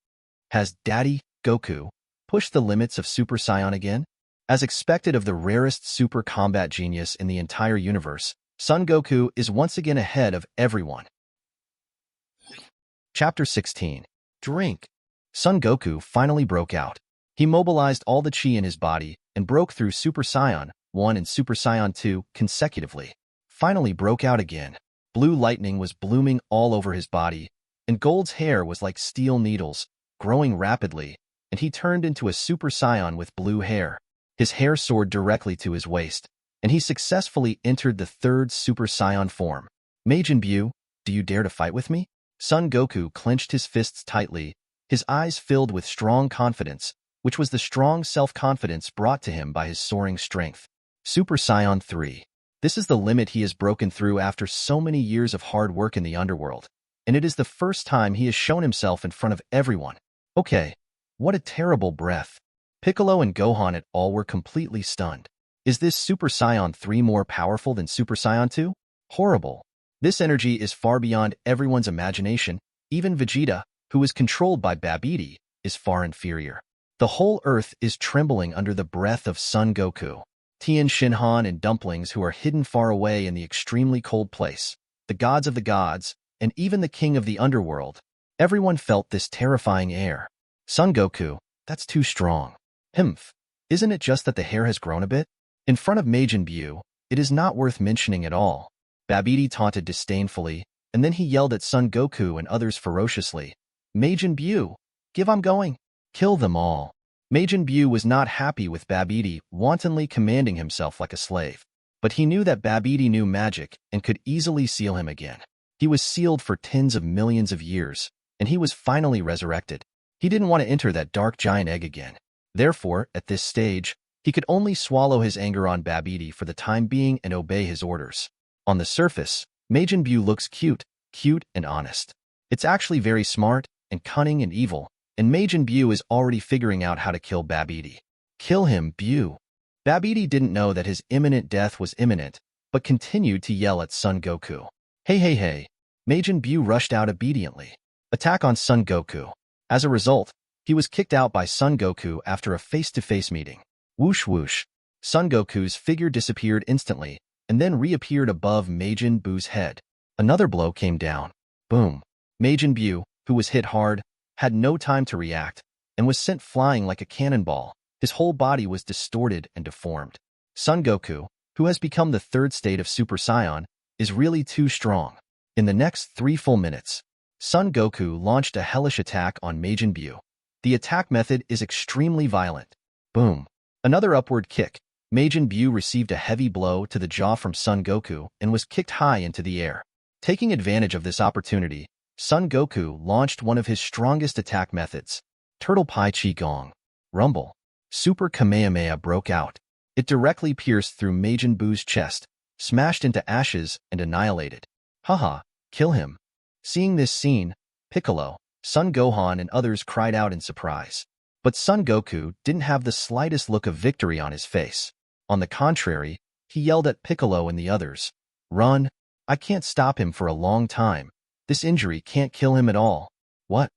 Has Daddy, Goku, pushed the limits of Super Saiyan again? As expected of the rarest super combat genius in the entire universe, Son Goku is once again ahead of everyone. Chapter 16. Drink. Son Goku finally broke out. He mobilized all the chi in his body and broke through Super Saiyan 1 and Super Saiyan 2 consecutively. Finally broke out again. Blue lightning was blooming all over his body, and Gold's hair was like steel needles, growing rapidly, and he turned into a Super Saiyan with blue hair. His hair soared directly to his waist, and he successfully entered the third Super Saiyan form. "Majin Buu, do you dare to fight with me?" Son Goku clenched his fists tightly, his eyes filled with strong confidence, which was the strong self-confidence brought to him by his soaring strength. Super Saiyan 3. This is the limit he has broken through after so many years of hard work in the underworld, and it is the first time he has shown himself in front of everyone. Okay, what a terrible breath. Piccolo and Gohan at all were completely stunned. Is this Super Saiyan 3 more powerful than Super Saiyan 2? Horrible. This energy is far beyond everyone's imagination. Even Vegeta, who is controlled by Babidi, is far inferior. The whole earth is trembling under the breath of Son Goku. Tien Shinhan and Dumplings, who are hidden far away in the extremely cold place, the gods of the gods, and even the king of the underworld. Everyone felt this terrifying air. Son Goku, that's too strong. Himph. Isn't it just that the hair has grown a bit? In front of Majin Buu, it is not worth mentioning at all. Babidi taunted disdainfully, and then he yelled at Son Goku and others ferociously. "Majin Buu, give I'm going. Kill them all." Majin Buu was not happy with Babidi wantonly commanding himself like a slave, but he knew that Babidi knew magic and could easily seal him again. He was sealed for tens of millions of years, and he was finally resurrected. He didn't want to enter that dark giant egg again. Therefore, at this stage, he could only swallow his anger on Babidi for the time being and obey his orders. On the surface, Majin Buu looks cute and honest. It's actually very smart and cunning and evil, and Majin Buu is already figuring out how to kill Babidi. Kill him, Buu. Babidi didn't know that his imminent death was imminent, but continued to yell at Son Goku. Hey. Majin Buu rushed out obediently. Attack on Son Goku. As a result, he was kicked out by Son Goku after a face-to-face meeting. Whoosh whoosh. Son Goku's figure disappeared instantly, and then reappeared above Majin Buu's head. Another blow came down. Boom. Majin Buu, who was hit hard, had no time to react, and was sent flying like a cannonball. His whole body was distorted and deformed. Son Goku, who has become the third state of Super Saiyan, is really too strong. In the next 3 full minutes, Son Goku launched a hellish attack on Majin Buu. The attack method is extremely violent. Boom. Another upward kick. Majin Buu received a heavy blow to the jaw from Son Goku and was kicked high into the air. Taking advantage of this opportunity, Son Goku launched one of his strongest attack methods, Turtle Pai Chi Gong. Rumble. Super Kamehameha broke out. It directly pierced through Majin Buu's chest, smashed into ashes and annihilated. Haha, kill him. Seeing this scene, Piccolo, Son Gohan and others cried out in surprise. But Son Goku didn't have the slightest look of victory on his face. On the contrary, he yelled at Piccolo and the others, "Run! I can't stop him for a long time. This injury can't kill him at all." What?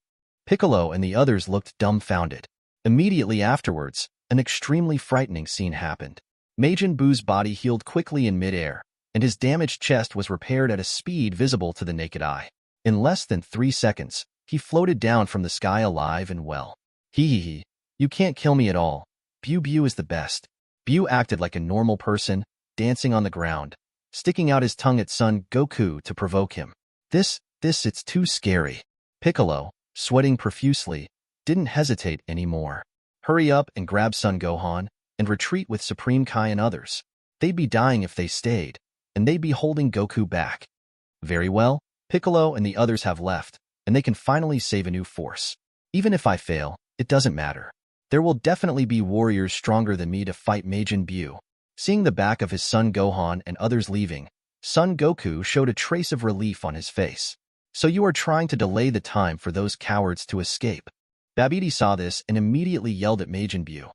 Piccolo and the others looked dumbfounded. Immediately afterwards, an extremely frightening scene happened. Majin Buu's body healed quickly in midair, and his damaged chest was repaired at a speed visible to the naked eye. In less than 3 seconds, he floated down from the sky alive and well. Hee, you can't kill me at all. Buu is the best. Buu acted like a normal person, dancing on the ground, sticking out his tongue at Son Goku to provoke him. It's too scary. Piccolo, sweating profusely, didn't hesitate anymore. Hurry up and grab Son Gohan and retreat with Supreme Kai and others. They'd be dying if they stayed, and they'd be holding Goku back. Very well, Piccolo and the others have left, and they can finally save a new force. Even if I fail, it doesn't matter. There will definitely be warriors stronger than me to fight Majin Buu. Seeing the back of his son Gohan and others leaving, Son Goku showed a trace of relief on his face. So you are trying to delay the time for those cowards to escape. Babidi saw this and immediately yelled at Majin Buu.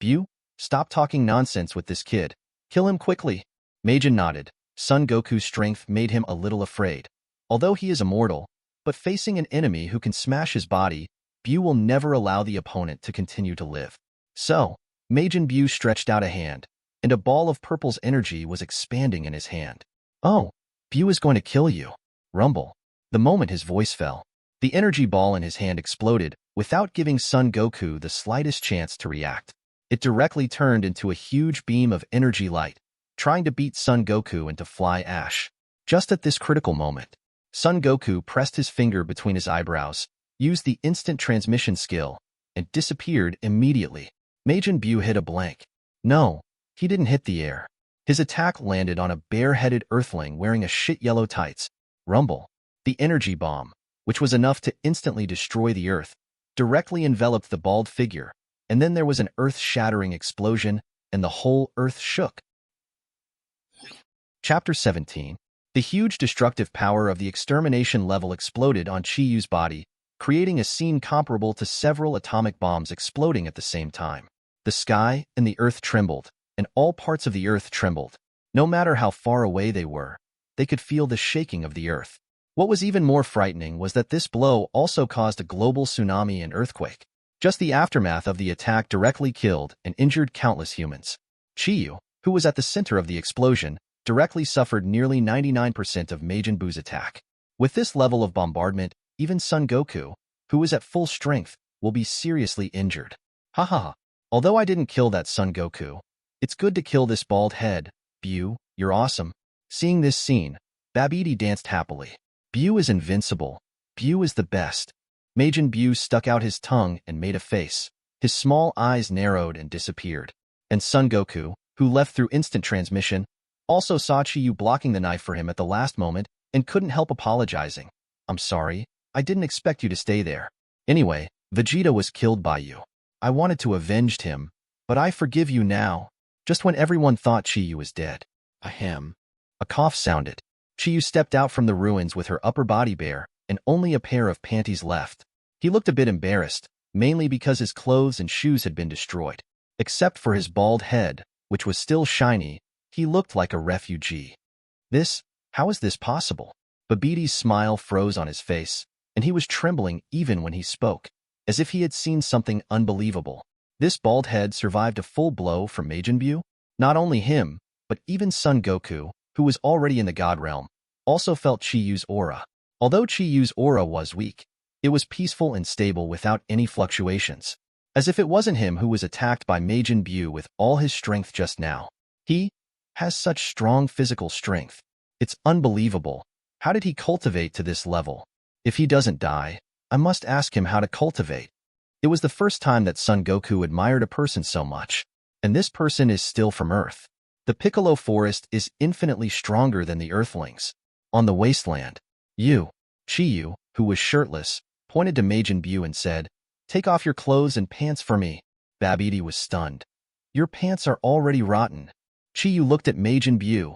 Buu, stop talking nonsense with this kid. Kill him quickly. Majin nodded. Son Goku's strength made him a little afraid. Although he is immortal, but facing an enemy who can smash his body, Buu will never allow the opponent to continue to live. So, Majin Buu stretched out a hand, and a ball of purple's energy was expanding in his hand. Oh, Buu is going to kill you. Rumble. The moment his voice fell, the energy ball in his hand exploded without giving Son Goku the slightest chance to react. It directly turned into a huge beam of energy light, trying to beat Son Goku into fly ash. Just at this critical moment, Son Goku pressed his finger between his eyebrows, used the instant transmission skill, and disappeared immediately. Majin Buu hit a blank. No, he didn't hit the air. His attack landed on a bare-headed earthling wearing a shit yellow tights. Rumble. The energy bomb, which was enough to instantly destroy the earth, directly enveloped the bald figure, and then there was an earth-shattering explosion, and the whole earth shook. Chapter 17. The huge destructive power of the extermination level exploded on Chi-Yu's body, creating a scene comparable to several atomic bombs exploding at the same time. The sky and the earth trembled, and all parts of the earth trembled. No matter how far away they were, they could feel the shaking of the earth. What was even more frightening was that this blow also caused a global tsunami and earthquake. Just the aftermath of the attack directly killed and injured countless humans. Chi-Yu, who was at the center of the explosion, directly suffered nearly 99% of Majin Buu's attack. With this level of bombardment, even Son Goku, who was at full strength, will be seriously injured. Haha. Although I didn't kill that Son Goku, it's good to kill this bald head. Buu, you're awesome. Seeing this scene, Babidi danced happily. Buu is invincible. Buu is the best. Majin Buu stuck out his tongue and made a face. His small eyes narrowed and disappeared. And Son Goku, who left through instant transmission, also saw Chi-Yu blocking the knife for him at the last moment and couldn't help apologizing. I'm sorry, I didn't expect you to stay there. Anyway, Vegeta was killed by you. I wanted to avenge him, but I forgive you now. Just when everyone thought Chi-Yu was dead. Ahem. A cough sounded. Chi-Yu stepped out from the ruins with her upper body bare and only a pair of panties left. He looked a bit embarrassed, mainly because his clothes and shoes had been destroyed. Except for his bald head, which was still shiny, he looked like a refugee. How is this possible? Babidi's smile froze on his face, and he was trembling even when he spoke, as if he had seen something unbelievable. This bald head survived a full blow from Majin Buu? Not only him, but even Son Goku, who was already in the God realm, also felt Chi-Yu's aura. Although Chi-Yu's aura was weak, it was peaceful and stable without any fluctuations. As if it wasn't him who was attacked by Majin Buu with all his strength just now. He has such strong physical strength. It's unbelievable. How did he cultivate to this level? If he doesn't die, I must ask him how to cultivate. It was the first time that Son Goku admired a person so much. And this person is still from Earth. The Piccolo Forest is infinitely stronger than the Earthlings. On the wasteland, Chi-Yu, who was shirtless, pointed to Majin Buu and said, "Take off your clothes and pants for me." Babidi was stunned. "Your pants are already rotten." Chi-Yu looked at Majin Buu.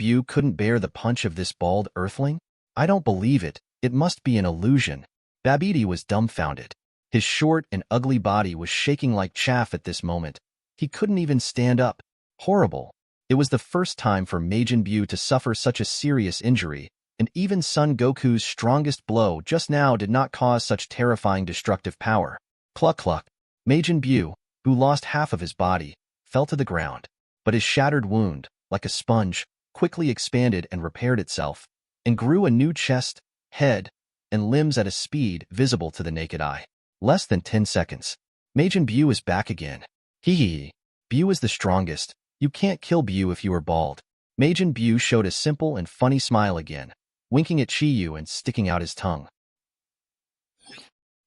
Buu couldn't bear the punch of this bald earthling? I don't believe it. It must be an illusion. Babidi was dumbfounded. His short and ugly body was shaking like chaff at this moment. He couldn't even stand up. Horrible. It was the first time for Majin Buu to suffer such a serious injury, and even Son Goku's strongest blow just now did not cause such terrifying destructive power. Cluck cluck. Majin Buu, who lost half of his body, fell to the ground. But his shattered wound, like a sponge, quickly expanded and repaired itself, and grew a new chest, head, and limbs at a speed visible to the naked eye. Less than 10 seconds. Majin Buu is back again. Hie Hie. Buu is the strongest. You can't kill Buu if you are bald. Majin Buu showed a simple and funny smile again, winking at Chiyu and sticking out his tongue.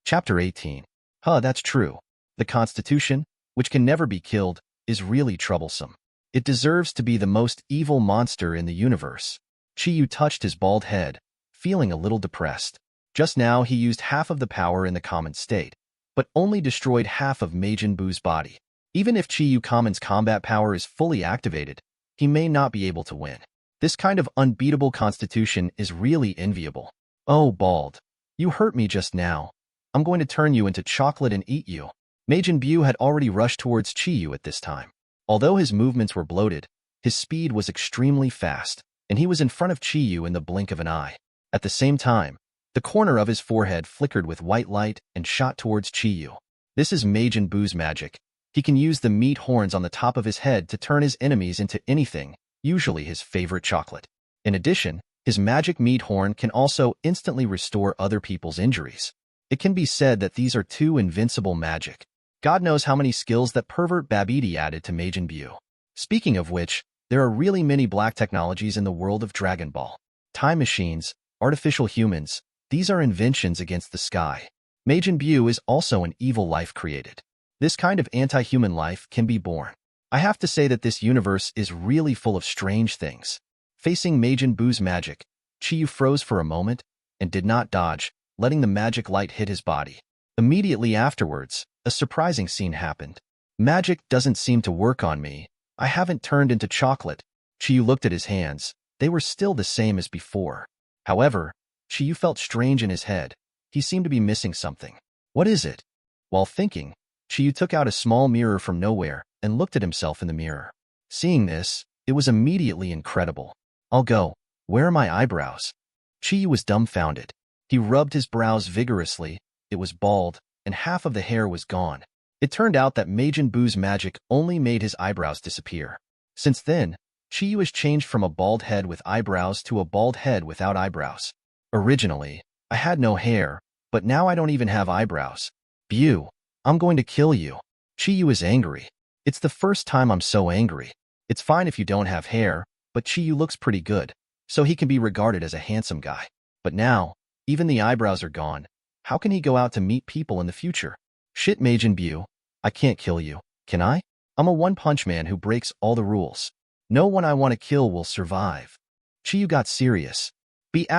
Chapter 18. Huh, that's true. The Constitution, which can never be killed, is really troublesome. It deserves to be the most evil monster in the universe. Chiyu touched his bald head, feeling a little depressed. Just now he used half of the power in the common state, but only destroyed half of Majin Buu's body. Even if Chiyu Common's combat power is fully activated, he may not be able to win. This kind of unbeatable constitution is really enviable. Oh, bald. You hurt me just now. I'm going to turn you into chocolate and eat you. Majin Buu had already rushed towards Chiyu at this time. Although his movements were bloated, his speed was extremely fast, and he was in front of Chiyu in the blink of an eye. At the same time, the corner of his forehead flickered with white light and shot towards Chiyu. This is Majin Buu's magic. He can use the meat horns on the top of his head to turn his enemies into anything, usually his favorite chocolate. In addition, his magic meat horn can also instantly restore other people's injuries. It can be said that these are two invincible magic. God knows how many skills that pervert Babidi added to Majin Buu. Speaking of which, there are really many black technologies in the world of Dragon Ball. Time machines, artificial humans, these are inventions against the sky. Majin Buu is also an evil life created. This kind of anti-human life can be born. I have to say that this universe is really full of strange things. Facing Majin Buu's magic, Chiyu froze for a moment and did not dodge, letting the magic light hit his body. Immediately afterwards, a surprising scene happened. Magic doesn't seem to work on me. I haven't turned into chocolate. Chiyu looked at his hands. They were still the same as before. However, Chiyu felt strange in his head. He seemed to be missing something. What is it? While thinking, Chiyu took out a small mirror from nowhere and looked at himself in the mirror. Seeing this, it was immediately incredible. I'll go. Where are my eyebrows? Chiyu was dumbfounded. He rubbed his brows vigorously. It was bald, and half of the hair was gone. It turned out that Majin Buu's magic only made his eyebrows disappear. Since then, Chiyu has changed from a bald head with eyebrows to a bald head without eyebrows. Originally, I had no hair, but now I don't even have eyebrows. Bu, I'm going to kill you. Chiyu is angry. It's the first time I'm so angry. It's fine if you don't have hair, but Chiyu looks pretty good, so he can be regarded as a handsome guy. But now, even the eyebrows are gone. How can he go out to meet people in the future? Shit, Majin Buu, I can't kill you, can I? I'm a one-punch man who breaks all the rules. No one I want to kill will survive. Chiyu got serious. B*****************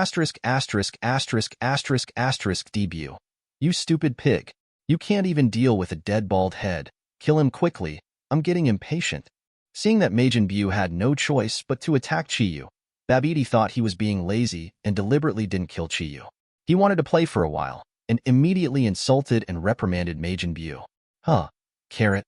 debut. You stupid pig. You can't even deal with a dead bald head. Kill him quickly. I'm getting impatient. Seeing that Majin Buu had no choice but to attack Chiyu, Babidi thought he was being lazy and deliberately didn't kill Chiyu. He wanted to play for a while, and immediately insulted and reprimanded Majin Buu. Huh, carrot.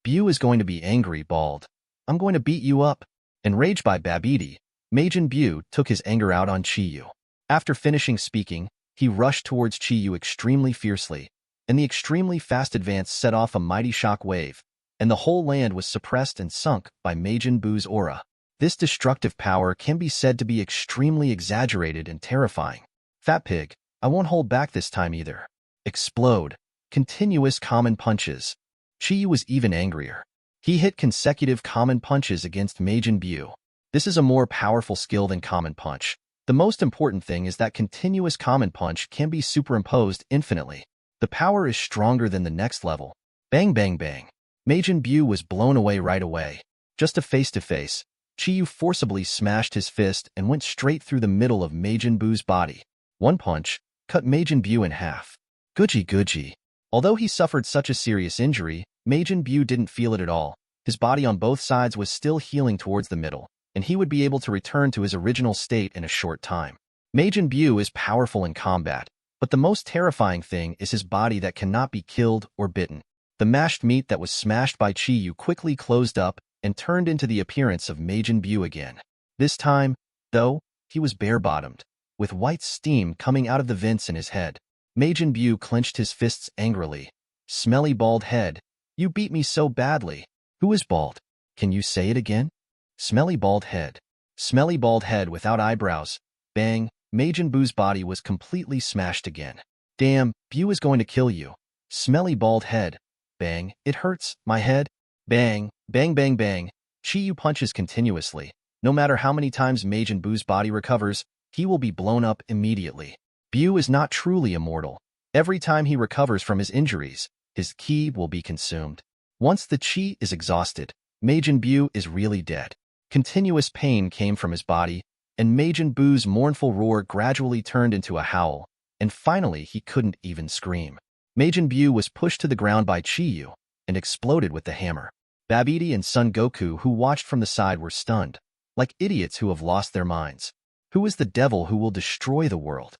Bu is going to be angry, bald. I'm going to beat you up. Enraged by Babidi, Majin Buu took his anger out on Chiyu. After finishing speaking, he rushed towards Chiyu extremely fiercely, and the extremely fast advance set off a mighty shock wave, and the whole land was suppressed and sunk by Majin Buu's aura. This destructive power can be said to be extremely exaggerated and terrifying. Fat pig, I won't hold back this time either. Explode. Continuous common punches. Chiyu was even angrier. He hit consecutive common punches against Majin Buu. This is a more powerful skill than common punch. The most important thing is that continuous common punch can be superimposed infinitely. The power is stronger than the next level. Bang bang bang. Majin Buu was blown away right away. Just a face-to-face, Chiyu forcibly smashed his fist and went straight through the middle of Majin Buu's body. One punch cut Majin Buu in half. Guji guji. Although he suffered such a serious injury, Majin Buu didn't feel it at all. His body on both sides was still healing towards the middle, and he would be able to return to his original state in a short time. Majin Buu is powerful in combat, but the most terrifying thing is his body that cannot be killed or bitten. The mashed meat that was smashed by Chiyu quickly closed up and turned into the appearance of Majin Buu again. This time, though, he was bare-bottomed, with white steam coming out of the vents in his head. Majin Buu clenched his fists angrily. Smelly bald head, you beat me so badly. Who is bald? Can you say it again? Smelly bald head. Smelly bald head without eyebrows. Bang, Majin Buu's body was completely smashed again. Damn, Buu is going to kill you. Smelly bald head. Bang, it hurts, my head. Bang, bang bang bang. Chiyu punches continuously. No matter how many times Majin Buu's body recovers, he will be blown up immediately. Buu is not truly immortal. Every time he recovers from his injuries, his ki will be consumed. Once the chi is exhausted, Majin Buu is really dead. Continuous pain came from his body, and Majin Buu's mournful roar gradually turned into a howl, and finally he couldn't even scream. Majin Buu was pushed to the ground by Chiyu and exploded with the hammer. Babidi and Son Goku, who watched from the side, were stunned, like idiots who have lost their minds. Who is the devil who will destroy the world?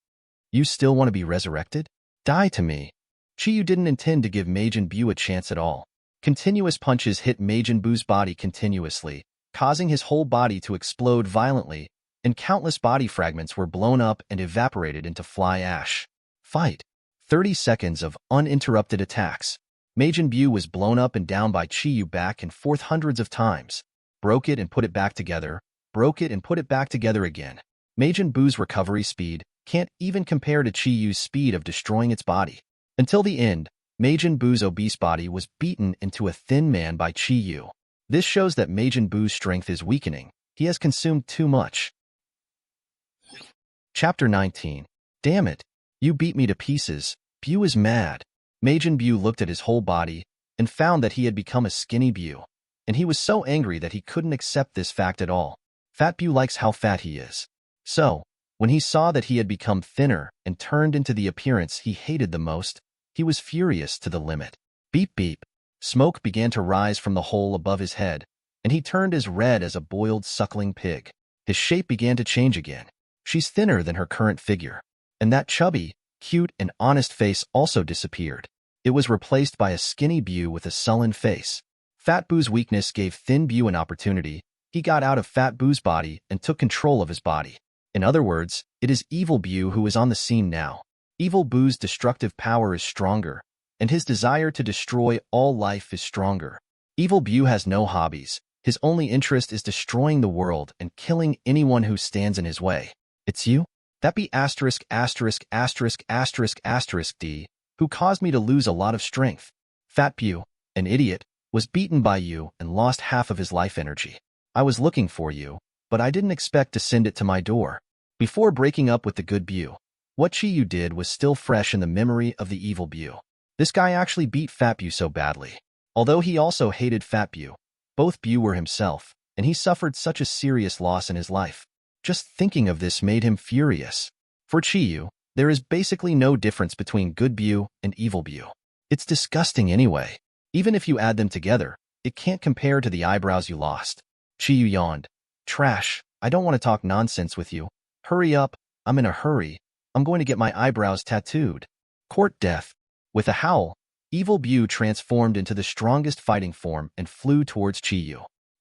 You still want to be resurrected? Die to me. Chiyu didn't intend to give Majin Buu a chance at all. Continuous punches hit Majin Buu's body continuously, causing his whole body to explode violently, and countless body fragments were blown up and evaporated into fly ash. Fight. 30 seconds of uninterrupted attacks. Majin Buu was blown up and down by Chiyu back and forth hundreds of times. Broke it and put it back together. Broke it and put it back together again. Majin Buu's recovery speed can't even compare to Chiyu's speed of destroying its body. Until the end, Majin Buu's obese body was beaten into a thin man by Chiyu. This shows that Majin Buu's strength is weakening. He has consumed too much. Chapter 19. Damn it. You beat me to pieces. Buu is mad. Majin Buu looked at his whole body and found that he had become a skinny Buu, and he was so angry that he couldn't accept this fact at all. Fat Buu likes how fat he is. So, when he saw that he had become thinner and turned into the appearance he hated the most, he was furious to the limit. Beep beep. Smoke began to rise from the hole above his head, and he turned as red as a boiled suckling pig. His shape began to change again. She's thinner than her current figure, and that chubby, cute, and honest face also disappeared. It was replaced by a skinny Buu with a sullen face. Fat Buu's weakness gave Thin Buu an opportunity. He got out of Fat Buu's body and took control of his body. In other words, it is Evil Buu who is on the scene now. Evil Buu's destructive power is stronger, and his desire to destroy all life is stronger. Evil Buu has no hobbies. His only interest is destroying the world and killing anyone who stands in his way. It's you? That be asterisk asterisk asterisk asterisk asterisk D, who caused me to lose a lot of strength. Fat Buu, an idiot, was beaten by you and lost half of his life energy. I was looking for you, but I didn't expect to send it to my door. Before breaking up with the good Buu, what Chi did was still fresh in the memory of the evil Buu. This guy actually beat Fat Buu so badly. Although he also hated Fat Buu, both Buu were himself, and he suffered such a serious loss in his life. Just thinking of this made him furious. For Chi, there is basically no difference between good Buu and evil Buu. It's disgusting anyway. Even if you add them together, it can't compare to the eyebrows you lost. Chi yawned. Trash, I don't want to talk nonsense with you. Hurry up, I'm in a hurry. I'm going to get my eyebrows tattooed. Court death. With a howl, evil Buu transformed into the strongest fighting form and flew towards Chi.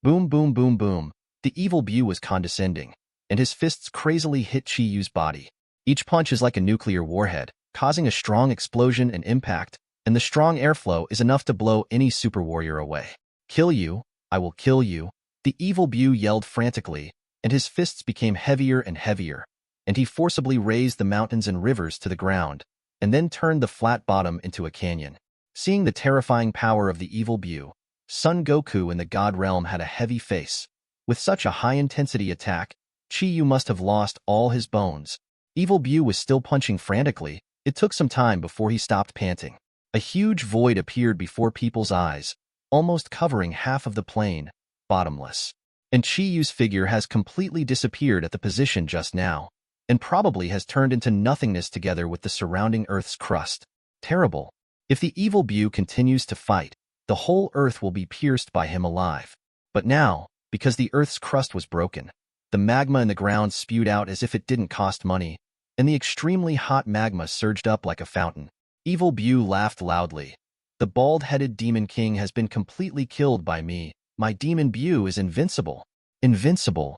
Boom, boom, boom, boom. The evil Buu was condescending, and his fists crazily hit Chi-Yu's body. Each punch is like a nuclear warhead, causing a strong explosion and impact, and the strong airflow is enough to blow any super warrior away. Kill you, I will kill you. The evil Buu yelled frantically, and his fists became heavier and heavier, and he forcibly raised the mountains and rivers to the ground, and then turned the flat bottom into a canyon. Seeing the terrifying power of the evil Buu, Son Goku in the God Realm had a heavy face. With such a high-intensity attack, Chi-Yu must have lost all his bones. Evil Buu was still punching frantically. It took some time before he stopped panting. A huge void appeared before people's eyes, almost covering half of the plane, bottomless. And Chi-Yu's figure has completely disappeared at the position just now, and probably has turned into nothingness together with the surrounding Earth's crust. Terrible. If the evil Buu continues to fight, the whole Earth will be pierced by him alive. But now, because the Earth's crust was broken, the magma in the ground spewed out as if it didn't cost money, and the extremely hot magma surged up like a fountain. Evil Buu laughed loudly. The bald-headed Demon King has been completely killed by me. My Demon Buu is invincible. Invincible,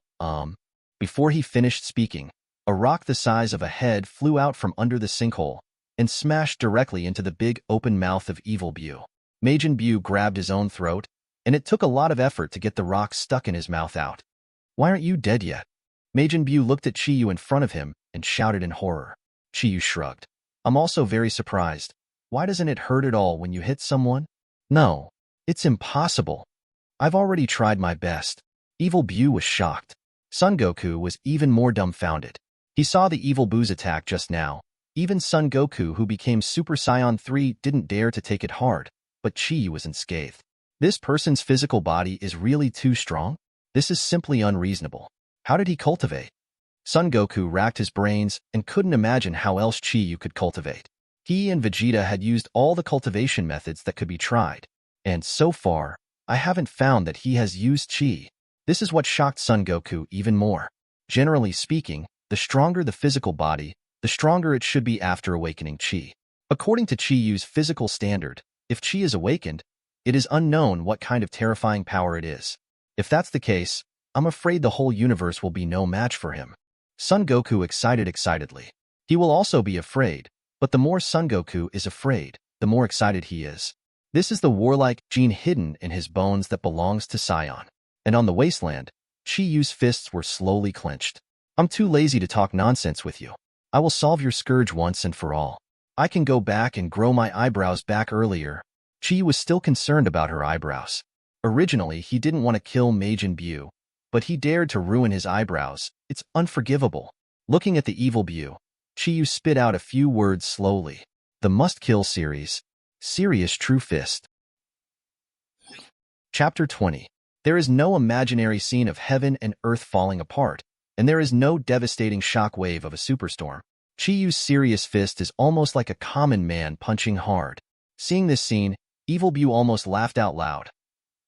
Before he finished speaking, a rock the size of a head flew out from under the sinkhole and smashed directly into the big open mouth of Evil Buu. Majin Buu grabbed his own throat, and it took a lot of effort to get the rock stuck in his mouth out. Why aren't you dead yet? Majin Buu looked at Chi-Yu in front of him and shouted in horror. Chi-Yu shrugged. I'm also very surprised. Why doesn't it hurt at all when you hit someone? No, it's impossible. I've already tried my best. Evil Buu was shocked. Son Goku was even more dumbfounded. He saw the evil Buu's attack just now. Even Son Goku, who became Super Saiyan 3, didn't dare to take it hard, but Chi-Yu was unscathed. This person's physical body is really too strong? This is simply unreasonable. How did he cultivate? Son Goku racked his brains and couldn't imagine how else Chi-Yu could cultivate. He and Vegeta had used all the cultivation methods that could be tried, and so far, I haven't found that he has used Chi. This is what shocked Son Goku even more. Generally speaking, the stronger the physical body, the stronger it should be after awakening Chi. According to Chi-Yu's physical standard, if Chi is awakened, it is unknown what kind of terrifying power it is. If that's the case, I'm afraid the whole universe will be no match for him. Son Goku excitedly. He will also be afraid, but the more Son Goku is afraid, the more excited he is. This is the warlike gene hidden in his bones that belongs to Saiyan. And on the wasteland, Chi-Yu's fists were slowly clenched. I'm too lazy to talk nonsense with you. I will solve your scourge once and for all. I can go back and grow my eyebrows back earlier. Chi was still concerned about her eyebrows. Originally, he didn't want to kill Majin Buu, but he dared to ruin his eyebrows. It's unforgivable. Looking at the evil Buu, Chi spit out a few words slowly. The must-kill series. Serious True Fist. Chapter 20. There is no imaginary scene of heaven and earth falling apart, and there is no devastating shockwave of a superstorm. Chi-Yu's serious fist is almost like a common man punching hard. Seeing this scene, Evil Buu almost laughed out loud.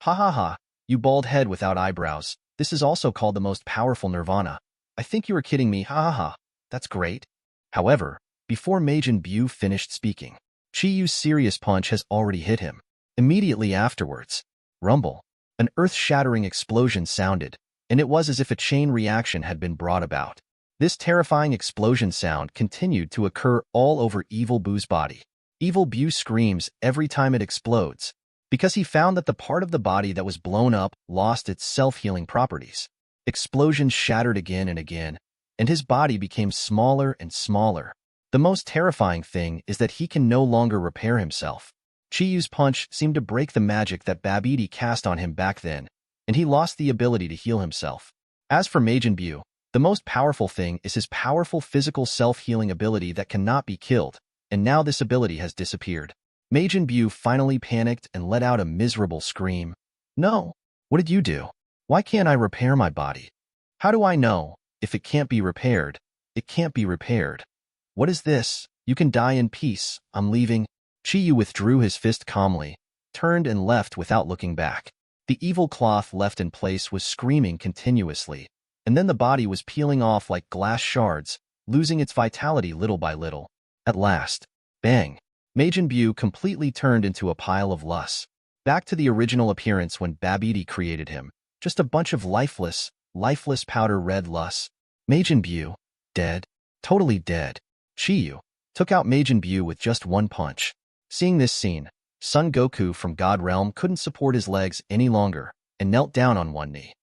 Ha ha ha, you bald head without eyebrows. This is also called the most powerful nirvana. I think you were kidding me, ha ha ha. That's great. However, before Majin Buu finished speaking, Chi-Yu's serious punch has already hit him. Immediately afterwards, rumble. An earth-shattering explosion sounded, and it was as if a chain reaction had been brought about. This terrifying explosion sound continued to occur all over Evil Buu's body. Evil Buu screams every time it explodes, because he found that the part of the body that was blown up lost its self-healing properties. Explosions shattered again and again, and his body became smaller and smaller. The most terrifying thing is that he can no longer repair himself. Chi-Yu's punch seemed to break the magic that Babidi cast on him back then, and he lost the ability to heal himself. As for Majin Buu, the most powerful thing is his powerful physical self-healing ability that cannot be killed, and now this ability has disappeared. Majin Buu finally panicked and let out a miserable scream. No! What did you do? Why can't I repair my body? How do I know? If it can't be repaired, it can't be repaired. What is this? You can die in peace. I'm leaving. Chi-Yu withdrew his fist calmly, turned and left without looking back. The evil cloth left in place was screaming continuously, and then the body was peeling off like glass shards, losing its vitality little by little. At last, bang! Majin Buu completely turned into a pile of lus. Back to the original appearance when Babidi created him, just a bunch of lifeless powder red lus. Majin Buu, dead, totally dead. Chi-Yu took out Majin Buu with just one punch. Seeing this scene, Son Goku from God Realm couldn't support his legs any longer and knelt down on one knee.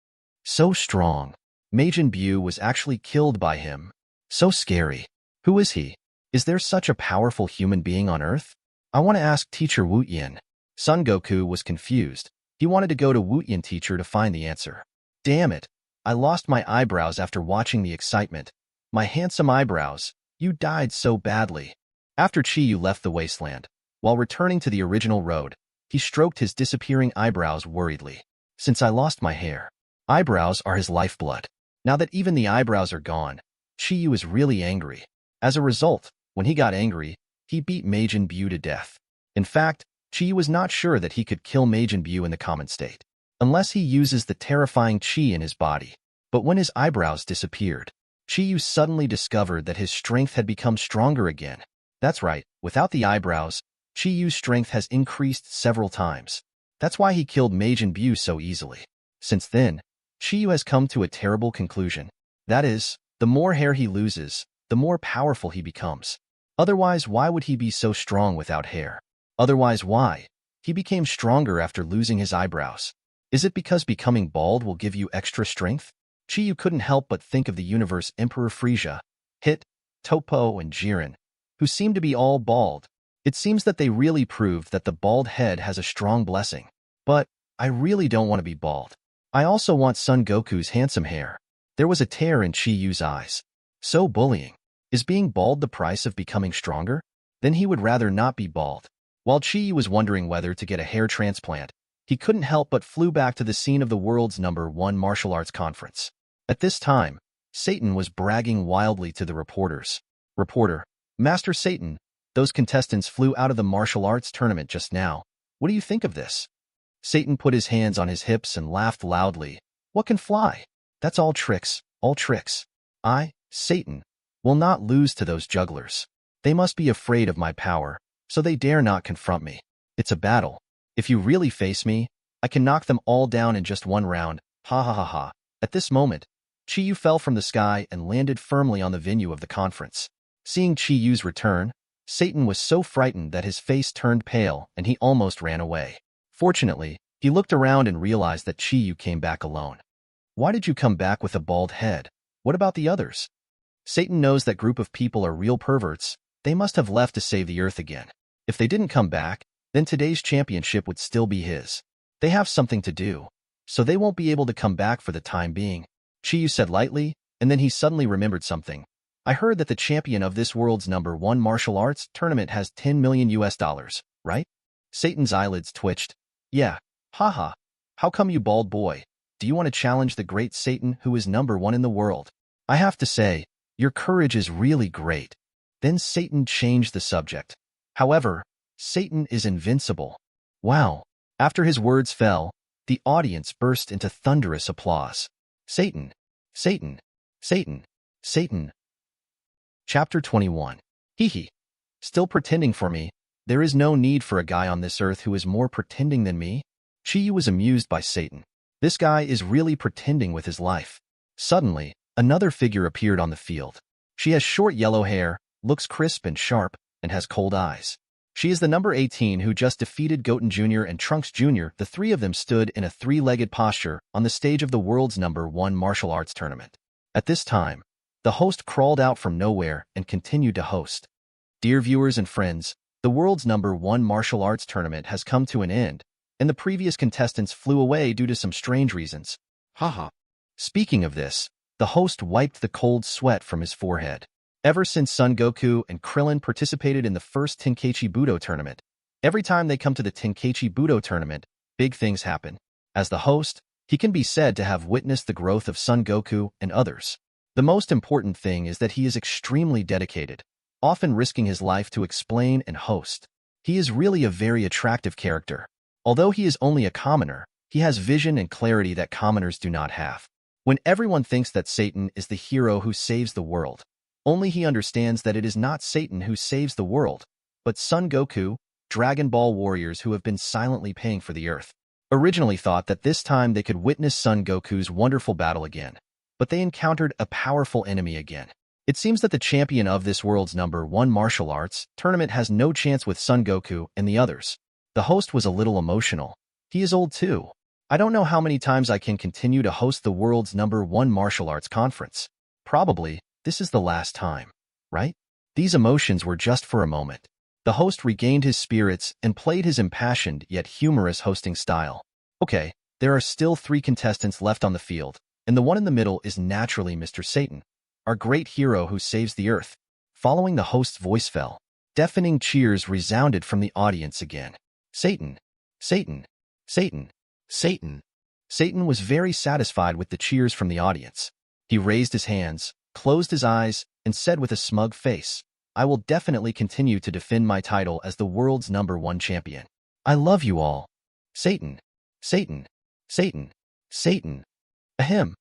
So strong. Majin Buu was actually killed by him. So scary. Who is he? Is there such a powerful human being on Earth? I want to ask Teacher Wu Yin. Son Goku was confused. He wanted to go to Wu Yin Teacher to find the answer. Damn it. I lost my eyebrows after watching the excitement. My handsome eyebrows. You died so badly. After Chi-Yu left the wasteland, while returning to the original road, he stroked his disappearing eyebrows worriedly. Since I lost my hair, eyebrows are his lifeblood. Now that even the eyebrows are gone, Chi-Yu is really angry. As a result, when he got angry, he beat Majin Buu to death. In fact, Chi-Yu was not sure that he could kill Majin Buu in the common state, unless he uses the terrifying chi in his body. But when his eyebrows disappeared, Chi-Yu suddenly discovered that his strength had become stronger again. That's right, without the eyebrows, Chi-Yu's strength has increased several times. That's why he killed Majin Buu so easily. Since then, Chi-Yu has come to a terrible conclusion. That is, the more hair he loses, the more powerful he becomes. Otherwise, why would he be so strong without hair? Otherwise, why? He became stronger after losing his eyebrows. Is it because becoming bald will give you extra strength? Chi-Yu couldn't help but think of the universe Emperor Frisia, Hit, Topo, and Jiren, who seemed to be all bald. It seems that they really proved that the bald head has a strong blessing. But I really don't want to be bald. I also want Son Goku's handsome hair. There was a tear in Chi-Yu's eyes. So bullying. Is being bald the price of becoming stronger? Then he would rather not be bald. While Chi-Yu was wondering whether to get a hair transplant, he couldn't help but flew back to the scene of the world's #1 martial arts conference. At this time, Satan was bragging wildly to the reporters. Reporter, Master Satan, those contestants flew out of the martial arts tournament just now. What do you think of this? Satan put his hands on his hips and laughed loudly. What can fly? That's all tricks, all tricks. I, Satan, will not lose to those jugglers. They must be afraid of my power, so they dare not confront me. It's a battle. If you really face me, I can knock them all down in just one round. Ha ha ha ha. At this moment, Chi-Yu fell from the sky and landed firmly on the venue of the conference. Seeing Chi-Yu's return, Satan was so frightened that his face turned pale and he almost ran away. Fortunately, he looked around and realized that Chi-Yu came back alone. Why did you come back with a bald head? What about the others? Satan knows that group of people are real perverts. They must have left to save the earth again. If they didn't come back, then today's championship would still be his. They have something to do, so they won't be able to come back for the time being. Chi-Yu said lightly, and then he suddenly remembered something. I heard that the champion of this world's #1 martial arts tournament has $10 million, right? Satan's eyelids twitched. Yeah, haha. How come you bald boy? Do you want to challenge the great Satan who is #1 in the world? I have to say, your courage is really great. Then Satan changed the subject. However, Satan is invincible. Wow. After his words fell, the audience burst into thunderous applause. Satan, Satan, Satan, Satan. Chapter 21. Hie Hie. Still pretending for me? There is no need for a guy on this earth who is more pretending than me. Chi-Yu was amused by Satan. This guy is really pretending with his life. Suddenly, another figure appeared on the field. She has short yellow hair, looks crisp and sharp, and has cold eyes. She is the number 18 who just defeated Goten Jr. and Trunks Jr. The three of them stood in a three-legged posture on the stage of the world's #1 martial arts tournament. At this time, The host crawled out from nowhere and continued to host. Dear viewers and friends, the world's #1 martial arts tournament has come to an end, and the previous contestants flew away due to some strange reasons. Haha. Speaking of this, the host wiped the cold sweat from his forehead. Ever since Son Goku and Krillin participated in the first Tenkaichi Budo tournament, every time they come to the Tenkaichi Budo tournament, big things happen. As the host, he can be said to have witnessed the growth of Son Goku and others. The most important thing is that he is extremely dedicated, often risking his life to explain and host. He is really a very attractive character. Although he is only a commoner, he has vision and clarity that commoners do not have. When everyone thinks that Satan is the hero who saves the world, only he understands that it is not Satan who saves the world, but Son Goku, Dragon Ball warriors who have been silently paying for the earth. Originally thought that this time they could witness Son Goku's wonderful battle again, but they encountered a powerful enemy again. It seems that the champion of this world's #1 martial arts tournament has no chance with Son Goku and the others. The host was a little emotional. He is old too. I don't know how many times I can continue to host the world's #1 martial arts conference. Probably, this is the last time, right? These emotions were just for a moment. The host regained his spirits and played his impassioned yet humorous hosting style. Okay, there are still 3 contestants left on the field, and the one in the middle is naturally Mr. Satan, our great hero who saves the earth. Following the host's voice fell, deafening cheers resounded from the audience again. Satan, Satan, Satan, Satan. Satan was very satisfied with the cheers from the audience. He raised his hands, closed his eyes, and said with a smug face, I will definitely continue to defend my title as the world's #1 champion. I love you all. Satan, Satan, Satan, Satan. Ahem.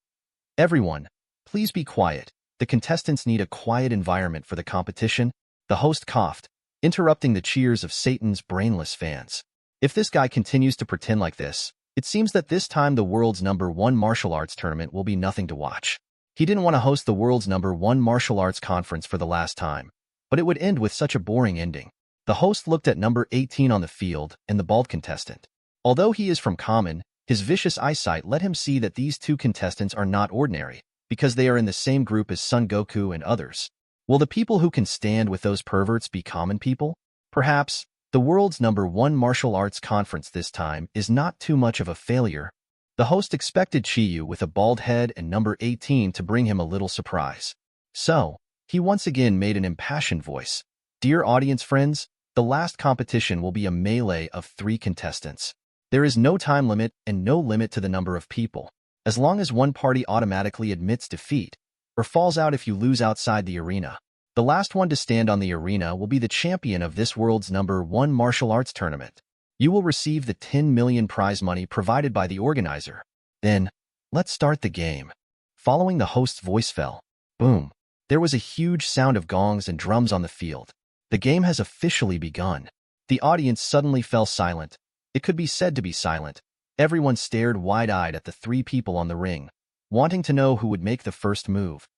Everyone, please be quiet. The contestants need a quiet environment for the competition. The host coughed, interrupting the cheers of Satan's brainless fans. If this guy continues to pretend like this, it seems that this time the world's #1 martial arts tournament will be nothing to watch. He didn't want to host the world's #1 martial arts conference for the last time, but it would end with such a boring ending. The host looked at number 18 on the field and the bald contestant. Although he is from Common, his vicious eyesight let him see that these 2 contestants are not ordinary, because they are in the same group as Son Goku and others. Will the people who can stand with those perverts be common people? Perhaps. The world's #1 martial arts conference this time is not too much of a failure. The host expected Chi-Yu with a bald head and number 18 to bring him a little surprise. So, he once again made an impassioned voice. Dear audience friends, the last competition will be a melee of 3 contestants. There is no time limit and no limit to the number of people, as long as one party automatically admits defeat, or falls out if you lose outside the arena. The last one to stand on the arena will be the champion of this world's #1 martial arts tournament. You will receive the 10 million prize money provided by the organizer. Then, let's start the game. Following the host's voice fell. Boom. There was a huge sound of gongs and drums on the field. The game has officially begun. The audience suddenly fell silent. It could be said to be silent. Everyone stared wide-eyed at the 3 people on the ring, wanting to know who would make the first move.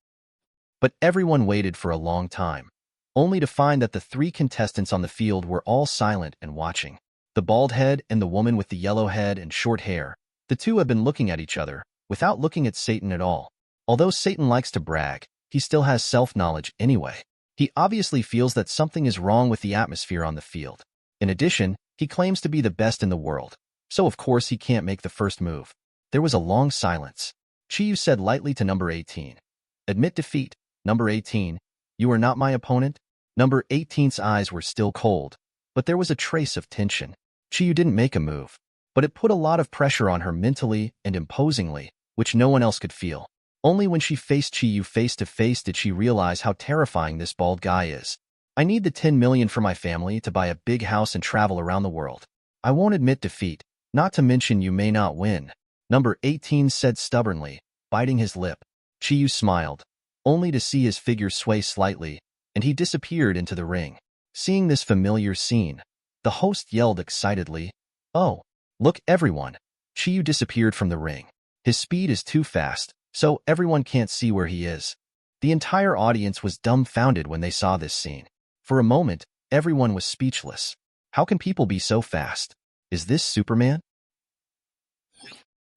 But everyone waited for a long time, only to find that the 3 contestants on the field were all silent and watching. The bald head and the woman with the yellow head and short hair, the 2 have been looking at each other, without looking at Satan at all. Although Satan likes to brag, he still has self-knowledge anyway. He obviously feels that something is wrong with the atmosphere on the field. In addition, he claims to be the best in the world, so of course he can't make the first move. There was a long silence. Chi-Yu said lightly to number 18, Admit defeat. Number 18, you are not my opponent? Number 18's eyes were still cold, but there was a trace of tension. Chi-Yu didn't make a move, but it put a lot of pressure on her mentally and imposingly, which no one else could feel. Only when she faced Chi-Yu face to face did she realize how terrifying this bald guy is. I need the 10 million for my family to buy a big house and travel around the world. I won't admit defeat, not to mention you may not win. Number 18 said stubbornly, biting his lip. Chi-Yu smiled, only to see his figure sway slightly, and he disappeared into the ring. Seeing this familiar scene, the host yelled excitedly, Oh, look everyone! Chi-Yu disappeared from the ring. His speed is too fast, so everyone can't see where he is. The entire audience was dumbfounded when they saw this scene. For a moment, everyone was speechless. How can people be so fast? Is this Superman?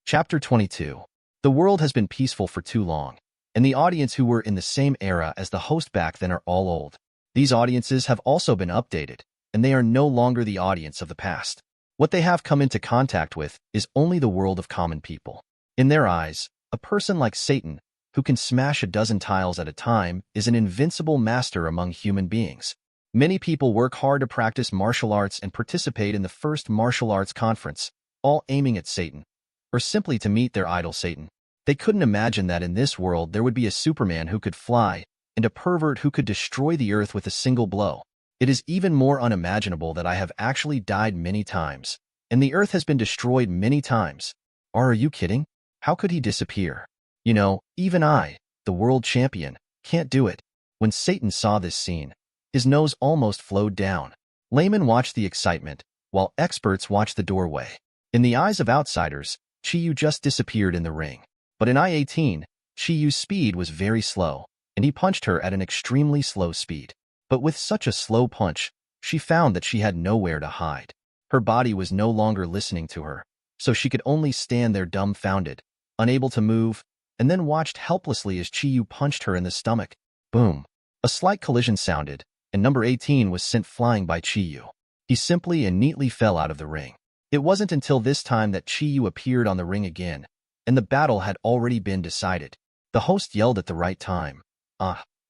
Chapter 22. The world has been peaceful for too long. and the audience who were in the same era as the host back then are all old. These audiences have also been updated, and they are no longer the audience of the past. What they have come into contact with is only the world of common people. In their eyes, a person like Satan, who can smash a dozen tiles at a time, is an invincible master among human beings. Many people work hard to practice martial arts and participate in the first martial arts conference, all aiming at Satan, or simply to meet their idol Satan. They couldn't imagine that in this world there would be a Superman who could fly, and a pervert who could destroy the earth with a single blow. It is even more unimaginable that I have actually died many times, and the earth has been destroyed many times. Are you kidding? How could he disappear? You know, even I, the world champion, can't do it. When Satan saw this scene, his nose almost flowed down. Laymen watched the excitement, while experts watched the doorway. In the eyes of outsiders, Chi-Yu just disappeared in the ring. But in I-18, Chi-Yu's speed was very slow, and he punched her at an extremely slow speed. But with such a slow punch, she found that she had nowhere to hide. Her body was no longer listening to her, so she could only stand there dumbfounded, unable to move, and then watched helplessly as Chi-Yu punched her in the stomach. Boom. A slight collision sounded, and number 18 was sent flying by Chi-Yu. He simply and neatly fell out of the ring. It wasn't until this time that Chi-Yu appeared on the ring again, and the battle had already been decided. The host yelled at the right time.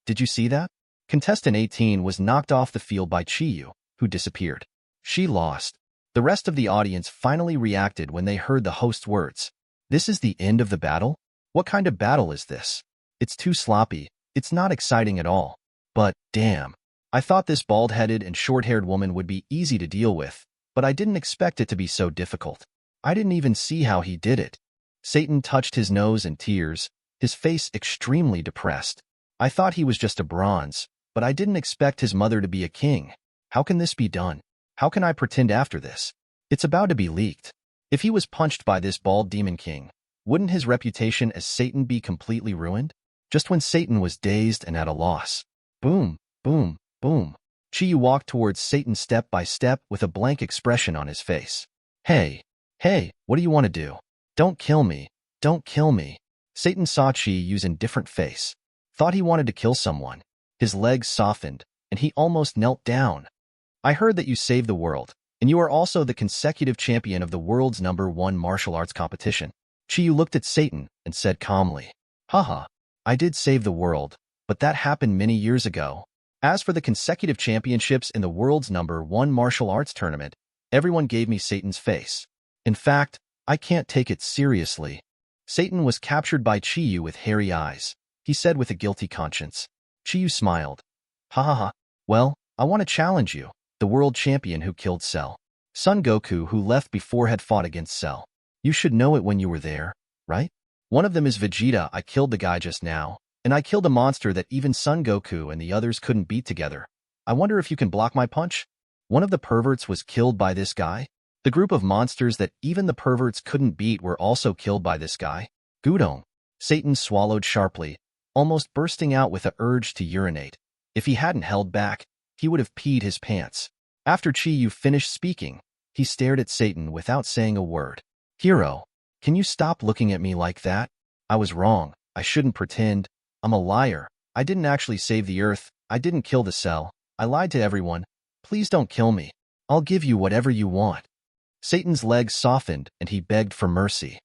Did you see that? Contestant 18 was knocked off the field by Chi-Yu, who disappeared. She lost. The rest of the audience finally reacted when they heard the host's words. This is the end of the battle? What kind of battle is this? It's too sloppy. It's not exciting at all. But, damn. I thought this bald-headed and short-haired woman would be easy to deal with, but I didn't expect it to be so difficult. I didn't even see how he did it. Satan touched his nose in tears, his face extremely depressed. I thought he was just a bronze, but I didn't expect his mother to be a king. How can this be done? How can I pretend after this? It's about to be leaked. If he was punched by this bald demon king, wouldn't his reputation as Satan be completely ruined? Just when Satan was dazed and at a loss. Boom, boom, boom. Chi-Yu walked towards Satan step by step with a blank expression on his face. Hey, what do you want to do? Don't kill me. Don't kill me. Satan saw Chi-Yu's indifferent face. Thought he wanted to kill someone. His legs softened, and he almost knelt down. I heard that you saved the world, and you are also the consecutive champion of the world's #1 martial arts competition. Chi-Yu looked at Satan and said calmly, Haha, I did save the world, but that happened many years ago. As for the consecutive championships in the world's #1 martial arts tournament, everyone gave me Satan's face. In fact, I can't take it seriously. Satan was captured by Chi-Yu with hairy eyes. He said with a guilty conscience. Chi-Yu smiled. Ha ha ha. Well, I want to challenge you, the world champion who killed Cell. Son Goku, who left before, had fought against Cell. You should know it when you were there, right? One of them is Vegeta. I killed the guy just now, and I killed a monster that even Son Goku and the others couldn't beat together. I wonder if you can block my punch? One of the perverts was killed by this guy. The group of monsters that even the perverts couldn't beat were also killed by this guy. Gudong. Satan swallowed sharply, almost bursting out with the urge to urinate. If he hadn't held back, he would have peed his pants. After Chi-Yu finished speaking, he stared at Satan without saying a word. Hero, can you stop looking at me like that? I was wrong. I shouldn't pretend. I'm a liar. I didn't actually save the earth. I didn't kill the Cell. I lied to everyone. Please don't kill me. I'll give you whatever you want. Satan's legs softened and he begged for mercy.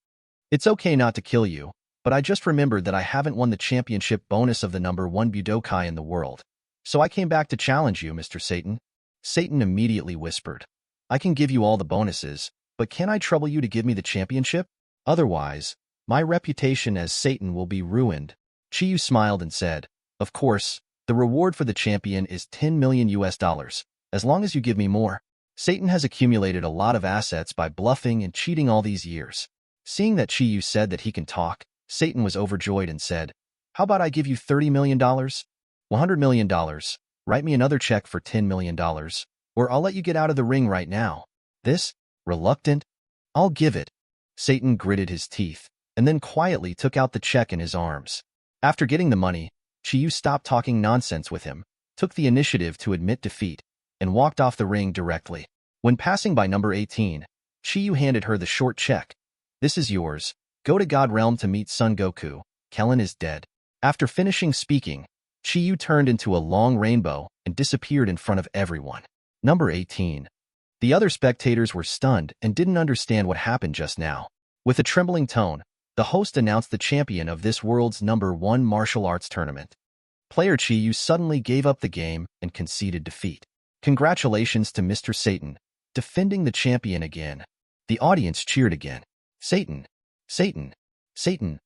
It's okay not to kill you, but I just remembered that I haven't won the championship bonus of the #1 Budokai in the world. So I came back to challenge you, Mr. Satan. Satan immediately whispered. I can give you all the bonuses, but can I trouble you to give me the championship? Otherwise, my reputation as Satan will be ruined. Chi-Yu smiled and said, Of course, the reward for the champion is $10 million, as long as you give me more. Satan has accumulated a lot of assets by bluffing and cheating all these years. Seeing that Chi-Yu said that he can talk, Satan was overjoyed and said, How about I give you $30 million? $100 million. Write me another check for $10 million, or I'll let you get out of the ring right now. This? Reluctant? I'll give it. Satan gritted his teeth, and then quietly took out the check in his arms. After getting the money, Chi-Yu stopped talking nonsense with him, took the initiative to admit defeat, and walked off the ring directly. When passing by number 18, Chi-Yu handed her the short check. This is yours. Go to God Realm to meet Son Goku. Kellen is dead. After finishing speaking, Chi turned into a long rainbow and disappeared in front of everyone. Number 18. The other spectators were stunned and didn't understand what happened just now. With a trembling tone, the host announced the champion of this world's #1 martial arts tournament. Player Chi suddenly gave up the game and conceded defeat. Congratulations to Mr. Satan, defending the champion again. The audience cheered again. Satan, Satan, Satan.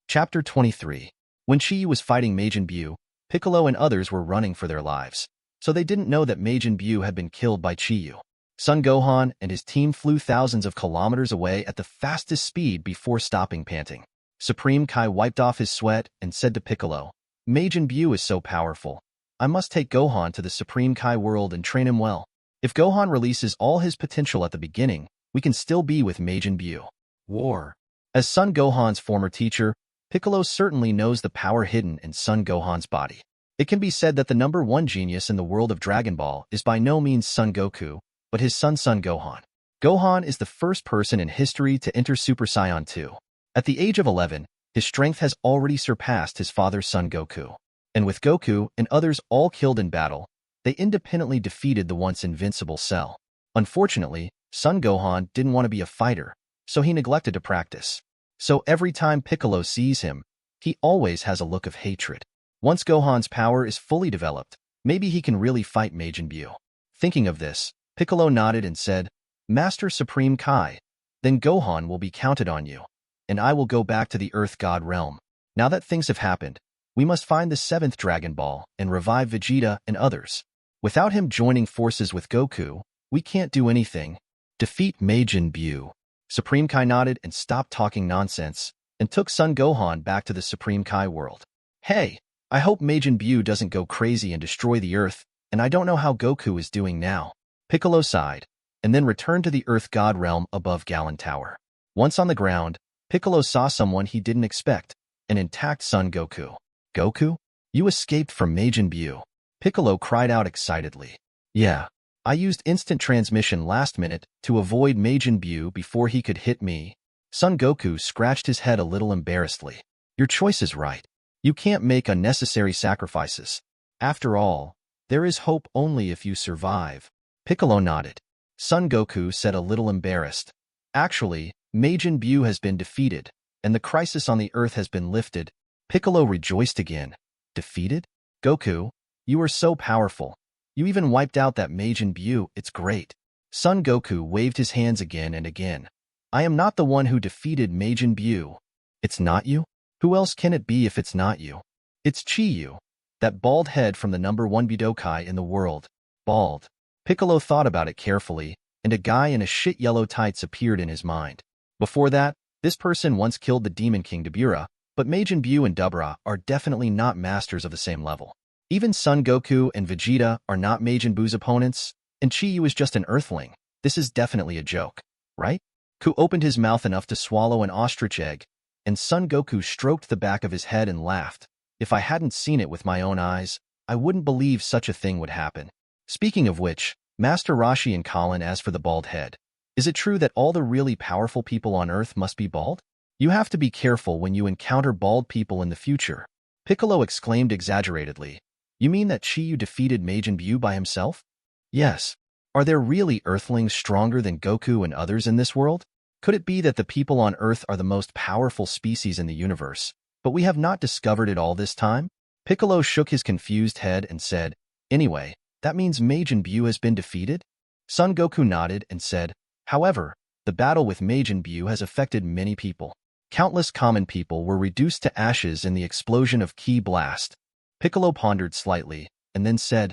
Chapter 23. When Chi was fighting Majin Buu, Piccolo and others were running for their lives, so they didn't know that Majin Buu had been killed by Chi. Son Gohan and his team flew thousands of kilometers away at the fastest speed before stopping panting. Supreme Kai wiped off his sweat and said to Piccolo, Majin Buu is so powerful. I must take Gohan to the Supreme Kai world and train him well. If Gohan releases all his potential at the beginning, we can still be with Majin Buu. War. As Son Gohan's former teacher, Piccolo certainly knows the power hidden in Son Gohan's body. It can be said that the #1 genius in the world of Dragon Ball is by no means Son Goku, but his son Gohan. Gohan is the first person in history to enter Super Saiyan 2. At the age of 11, his strength has already surpassed his father's Son Goku. And with Goku and others all killed in battle, they independently defeated the once invincible Cell. Unfortunately, Son Gohan didn't want to be a fighter, so he neglected to practice. So every time Piccolo sees him, he always has a look of hatred. Once Gohan's power is fully developed, maybe he can really fight Majin Buu. Thinking of this, Piccolo nodded and said, Master Supreme Kai, then Gohan will be counted on you, and I will go back to the Earth God realm. Now that things have happened, we must find the 7th Dragon Ball and revive Vegeta and others. Without him joining forces with Goku, we can't do anything. Defeat Majin Buu. Supreme Kai nodded and stopped talking nonsense, and took Son Gohan back to the Supreme Kai world. Hey, I hope Majin Buu doesn't go crazy and destroy the Earth, and I don't know how Goku is doing now. Piccolo sighed, and then returned to the Earth God realm above Gallon Tower. Once on the ground, Piccolo saw someone he didn't expect, an intact Son Goku. Goku? You escaped from Majin Buu. Piccolo cried out excitedly. Yeah, I used instant transmission last minute to avoid Majin Buu before he could hit me. Son Goku scratched his head a little embarrassedly. Your choice is right. You can't make unnecessary sacrifices. After all, there is hope only if you survive. Piccolo nodded. Son Goku said a little embarrassed. Actually, Majin Buu has been defeated, and the crisis on the Earth has been lifted. Piccolo rejoiced again. Defeated? Goku, you are so powerful. You even wiped out that Majin Buu, it's great. Son Goku waved his hands again and again. I am not the one who defeated Majin Buu. It's not you? Who else can it be if it's not you? It's Chi-Yu, that bald head from the #1 Budokai in the world. Bald. Piccolo thought about it carefully, and a guy in a shit yellow tights appeared in his mind. Before that, this person once killed the Demon King Dabura, but Majin Buu and Dabura are definitely not masters of the same level. Even Son Goku and Vegeta are not Majin Buu's opponents, and Chi-Yu is just an earthling. This is definitely a joke, right? Ku opened his mouth enough to swallow an ostrich egg, and Son Goku stroked the back of his head and laughed. If I hadn't seen it with my own eyes, I wouldn't believe such a thing would happen. Speaking of which, Master Roshi and Colin asked for the bald head. Is it true that all the really powerful people on Earth must be bald? You have to be careful when you encounter bald people in the future. Piccolo exclaimed exaggeratedly. You mean that Chi-Yu defeated Majin Buu by himself? Yes. Are there really Earthlings stronger than Goku and others in this world? Could it be that the people on Earth are the most powerful species in the universe, but we have not discovered it all this time? Piccolo shook his confused head and said, Anyway, that means Majin Buu has been defeated? Son Goku nodded and said, However, the battle with Majin Buu has affected many people. Countless common people were reduced to ashes in the explosion of Ki Blast. Piccolo pondered slightly, and then said,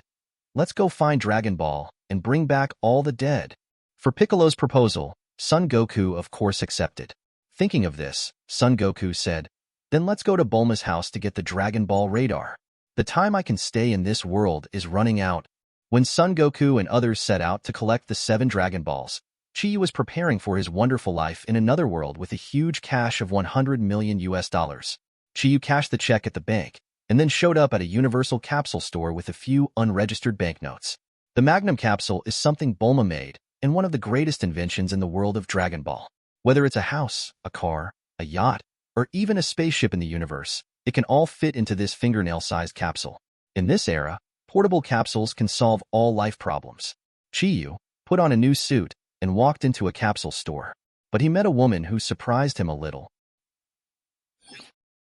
Let's go find Dragon Ball and bring back all the dead. For Piccolo's proposal, Son Goku of course accepted. Thinking of this, Son Goku said, Then let's go to Bulma's house to get the Dragon Ball radar. The time I can stay in this world is running out. When Son Goku and others set out to collect the 7 Dragon Balls, Chi-Yu was preparing for his wonderful life in another world with a huge cash of $100 million. Chi-Yu cashed the check at the bank, and then showed up at a Universal Capsule store with a few unregistered banknotes. The Magnum Capsule is something Bulma made, and one of the greatest inventions in the world of Dragon Ball. Whether it's a house, a car, a yacht, or even a spaceship in the universe, It can all fit into this fingernail-sized capsule. In this era, portable capsules can solve all life problems. Chi-Yu put on a new suit and walked into a capsule store. But he met a woman who surprised him a little.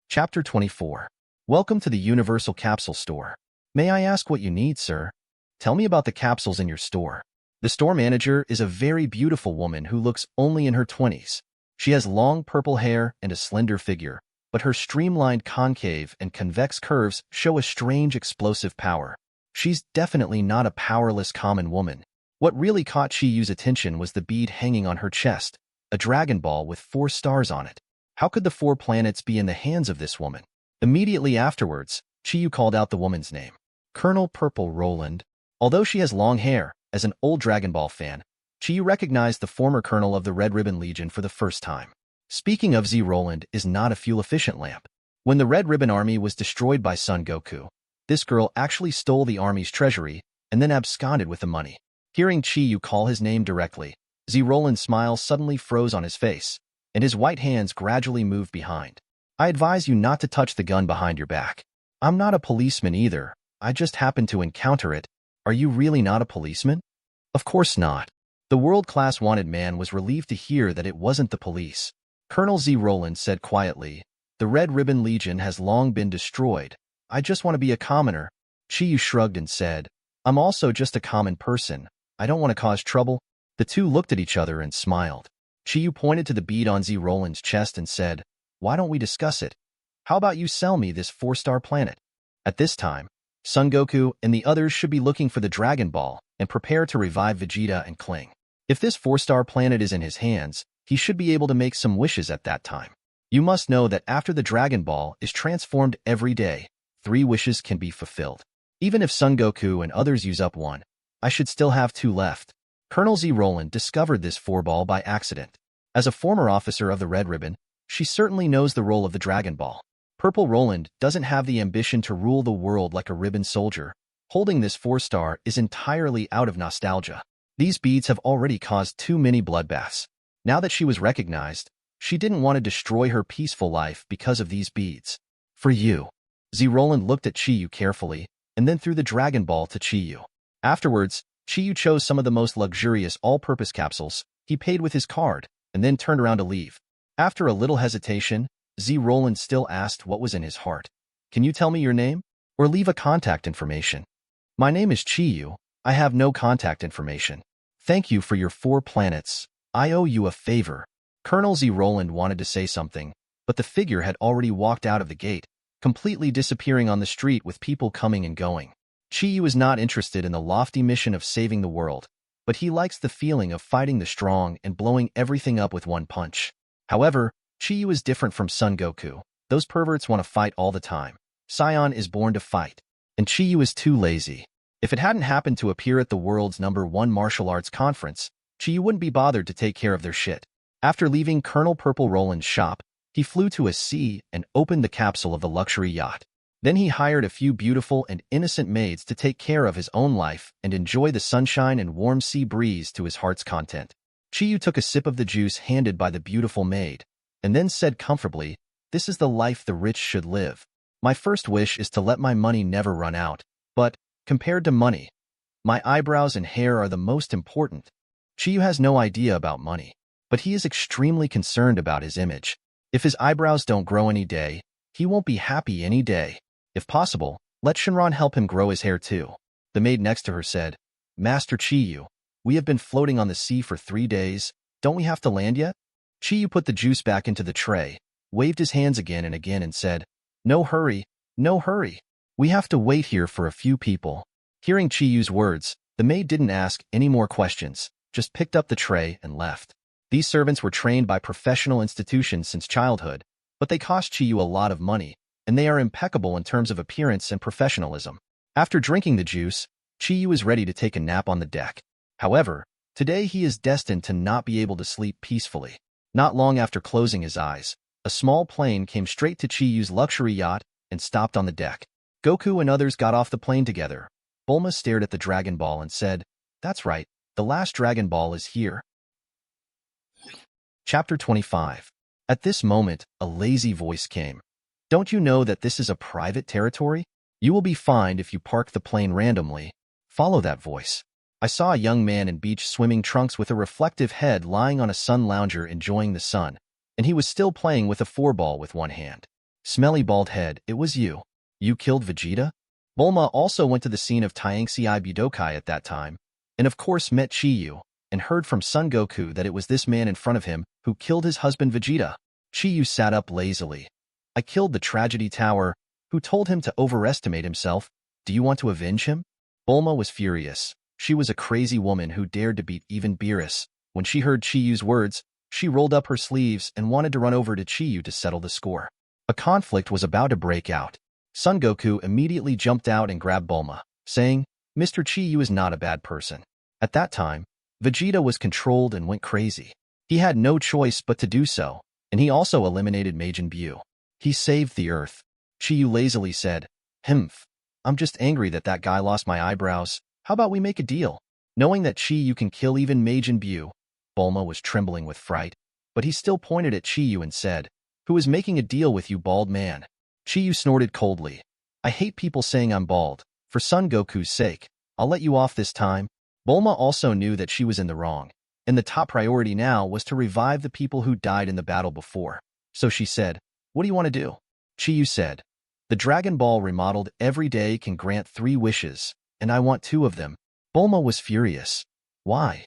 Chapter 24. Welcome to the Universal Capsule Store. May I ask what you need, sir? Tell me about the capsules in your store. The store manager is a very beautiful woman who looks only in her 20s. She has long purple hair and a slender figure, but her streamlined concave and convex curves show a strange explosive power. She's definitely not a powerless common woman. What really caught Chi-Yu's attention was the bead hanging on her chest, a Dragon Ball with 4 stars on it. How could the 4 planets be in the hands of this woman? Immediately afterwards, Chi-Yu called out the woman's name. Colonel Purple Roland. Although she has long hair, as an old Dragon Ball fan, Chi-Yu recognized the former colonel of the Red Ribbon Legion for the first time. Speaking of Z, Roland is not a fuel-efficient lamp. When the Red Ribbon Army was destroyed by Son Goku, this girl actually stole the army's treasury and then absconded with the money. Hearing Chi-Yu call his name directly, Z Roland's smile suddenly froze on his face, and his white hands gradually moved behind. I advise you not to touch the gun behind your back. I'm not a policeman either. I just happened to encounter it. Are you really not a policeman? Of course not. The world-class wanted man was relieved to hear that it wasn't the police. Colonel Z Roland said quietly, the Red Ribbon Legion has long been destroyed. I just want to be a commoner. Chi-Yu shrugged and said, I'm also just a common person. I don't want to cause trouble. The two looked at each other and smiled. Chi-Yu pointed to the bead on Z Roland's chest and said, why don't we discuss it? How about you sell me this 4-star planet? At this time, Son Goku and the others should be looking for the Dragon Ball and prepare to revive Vegeta and Kling. If this 4-star planet is in his hands, he should be able to make some wishes at that time. You must know that after the Dragon Ball is transformed every day, 3 wishes can be fulfilled. Even if Son Goku and others use up 1, I should still have 2 left. Colonel Z Roland discovered this 4-ball by accident. As a former officer of the Red Ribbon, she certainly knows the role of the Dragon Ball. Purple Roland doesn't have the ambition to rule the world like a ribbon soldier. Holding this 4-star is entirely out of nostalgia. These beads have already caused too many bloodbaths. Now that she was recognized, she didn't want to destroy her peaceful life because of these beads. For you. Z Roland looked at Chi-Yu carefully, and then threw the Dragon Ball to Chi-Yu. Afterwards, Chi-Yu chose some of the most luxurious all-purpose capsules. He paid with his card, and then turned around to leave. After a little hesitation, Z Roland still asked what was in his heart. Can you tell me your name? Or leave a contact information? My name is Chi-Yu. I have no contact information. Thank you for your 4 planets. I owe you a favor. Colonel Z Roland wanted to say something, but the figure had already walked out of the gate, completely disappearing on the street with people coming and going. Chi-Yu is not interested in the lofty mission of saving the world, but he likes the feeling of fighting the strong and blowing everything up with one punch. However, Chi-Yu is different from Son Goku. Those perverts want to fight all the time. Sion is born to fight, and Chi-Yu is too lazy. If it hadn't happened to appear at the world's #1 martial arts conference, Chi-Yu wouldn't be bothered to take care of their shit. After leaving Colonel Purple Roland's shop, he flew to a sea and opened the capsule of the luxury yacht. Then he hired a few beautiful and innocent maids to take care of his own life and enjoy the sunshine and warm sea breeze to his heart's content. Chi-Yu took a sip of the juice handed by the beautiful maid, and then said comfortably, this is the life the rich should live. My first wish is to let my money never run out, but, compared to money, my eyebrows and hair are the most important. Chi-Yu has no idea about money, but he is extremely concerned about his image. If his eyebrows don't grow any day, he won't be happy any day. If possible, let Shinron help him grow his hair too. The maid next to her said, Master Chi-Yu, we have been floating on the sea for 3 days. Don't we have to land yet? Chi-Yu put the juice back into the tray, waved his hands again and said, no hurry, no hurry. We have to wait here for a few people. Hearing Chi-Yu's words, the maid didn't ask any more questions, just picked up the tray and left. These servants were trained by professional institutions since childhood, but they cost Chi-Yu a lot of money, and they are impeccable in terms of appearance and professionalism. After drinking the juice, Chi-Yu is ready to take a nap on the deck. However, today he is destined to not be able to sleep peacefully. Not long after closing his eyes, a small plane came straight to Chi-Yu's luxury yacht and stopped on the deck. Goku and others got off the plane together. Bulma stared at the Dragon Ball and said, that's right, the last Dragon Ball is here. Chapter 25. At this moment, a lazy voice came. Don't you know that this is a private territory? You will be fined if you park the plane randomly. Follow that voice. I saw a young man in beach swimming trunks with a reflective head lying on a sun lounger enjoying the sun, and he was still playing with a 4-ball with one hand. Smelly bald head, it was you. You killed Vegeta? Bulma also went to the scene of Taiangxi Budokai at that time, and of course met Chi-Yu, and heard from Son Goku that it was this man in front of him who killed his husband Vegeta. Chi-Yu sat up lazily. I killed the Tragedy Tower, who told him to overestimate himself. Do you want to avenge him? Bulma was furious. She was a crazy woman who dared to beat even Beerus. When she heard Chi-Yu's words, she rolled up her sleeves and wanted to run over to Chi-Yu to settle the score. A conflict was about to break out. Son Goku immediately jumped out and grabbed Bulma, saying, Mr. Chi-Yu is not a bad person. At that time, Vegeta was controlled and went crazy. He had no choice but to do so, and he also eliminated Majin Buu. He saved the Earth. Chi-Yu lazily said, Humph. I'm just angry that that guy lost my eyebrows. How about we make a deal? Knowing that Chi-Yu can kill even Majin Buu, Bulma was trembling with fright, but he still pointed at Chi-Yu and said, Who is making a deal with you, bald man? Chi-Yu snorted coldly. I hate people saying I'm bald. For Son Goku's sake, I'll let you off this time. Bulma also knew that she was in the wrong, and the top priority now was to revive the people who died in the battle before. So she said, What do you want to do? Chi-Yu said, The Dragon Ball remodeled every day can grant 3 wishes, and I want 2 of them. Bulma was furious. Why?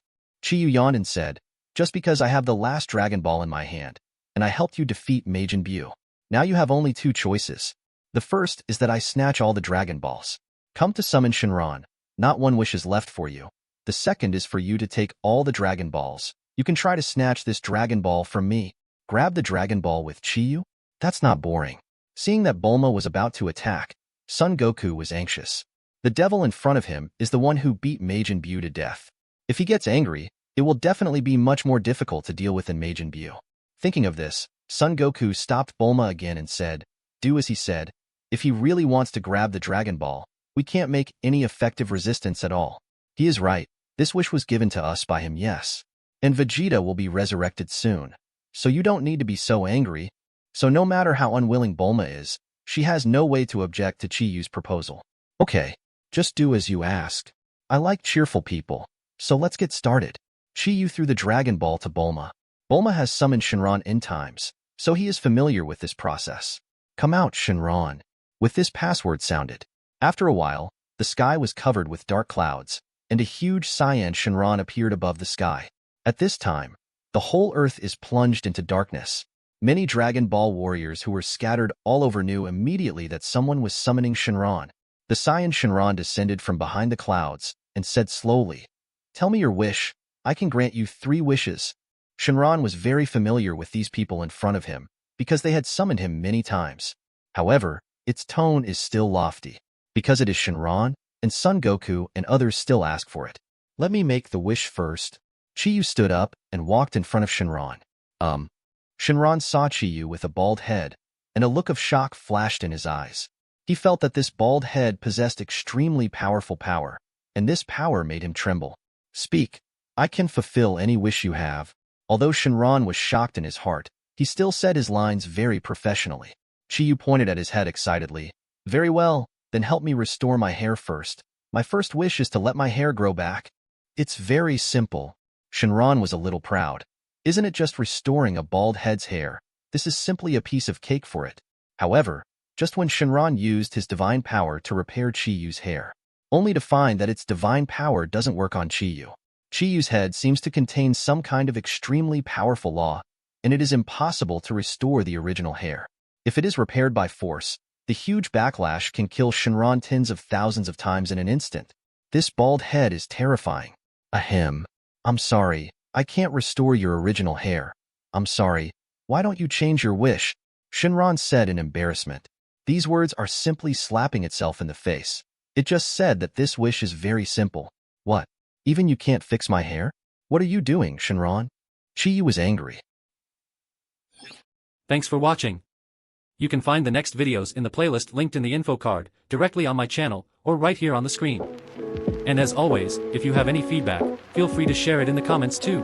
Chi-Yu yawned and said, Just because I have the last Dragon Ball in my hand, and I helped you defeat Majin Buu. Now you have only 2 choices. The first is that I snatch all the Dragon Balls. Come to summon Shenron. Not 1 wish is left for you. The second is for you to take all the Dragon Balls. You can try to snatch this Dragon Ball from me. Grab the Dragon Ball with Chi-Yu? That's not boring. Seeing that Bulma was about to attack, Son Goku was anxious. The devil in front of him is the one who beat Majin Buu to death. If he gets angry, it will definitely be much more difficult to deal with than Majin Buu. Thinking of this, Son Goku stopped Bulma again and said, Do as he said. If he really wants to grab the Dragon Ball, we can't make any effective resistance at all. He is right. This wish was given to us by him, yes. And Vegeta will be resurrected soon. So you don't need to be so angry. So no matter how unwilling Bulma is, she has no way to object to Chi-Yu's proposal. Okay, just do as you asked. I like cheerful people, so let's get started. Chi-Yu threw the Dragon Ball to Bulma. Bulma has summoned Shenron N times, so he is familiar with this process. Come out, Shenron. With this password sounded. After a while, the sky was covered with dark clouds, and a huge cyan Shenron appeared above the sky. At this time, the whole earth is plunged into darkness. Many Dragon Ball warriors who were scattered all over knew immediately that someone was summoning Shenron. The cyan Shenron descended from behind the clouds and said slowly, Tell me your wish. I can grant you 3 wishes. Shenron was very familiar with these people in front of him because they had summoned him many times. However, its tone is still lofty. Because it is Shenron, and Son Goku and others still ask for it. Let me make the wish first. Chi-Yu stood up and walked in front of Shenron. Shenron saw Chi-Yu with a bald head, and a look of shock flashed in his eyes. He felt that this bald head possessed extremely powerful power, and this power made him tremble. Speak. I can fulfill any wish you have. Although Shenron was shocked in his heart, he still said his lines very professionally. Chi-Yu pointed at his head excitedly. Very well, then help me restore my hair first. My first wish is to let my hair grow back. It's very simple. Shenron was a little proud. Isn't it just restoring a bald head's hair? This is simply a piece of cake for it. However, just when Shenron used his divine power to repair Chi-Yu's hair, only to find that its divine power doesn't work on Chi-Yu. Chi-Yu's head seems to contain some kind of extremely powerful law, and it is impossible to restore the original hair. If it is repaired by force, the huge backlash can kill Shenron tens of thousands of times in an instant. This bald head is terrifying. Ahem. I'm sorry, I can't restore your original hair. I'm sorry. Why don't you change your wish? Shenron said in embarrassment. These words are simply slapping itself in the face. It just said that this wish is very simple. What? Even you can't fix my hair? What are you doing, Shenron? Chi-Yu was angry. Thanks for watching. You can find the next videos in the playlist linked in the info card, directly on my channel, or right here on the screen. And as always, if you have any feedback, feel free to share it in the comments too.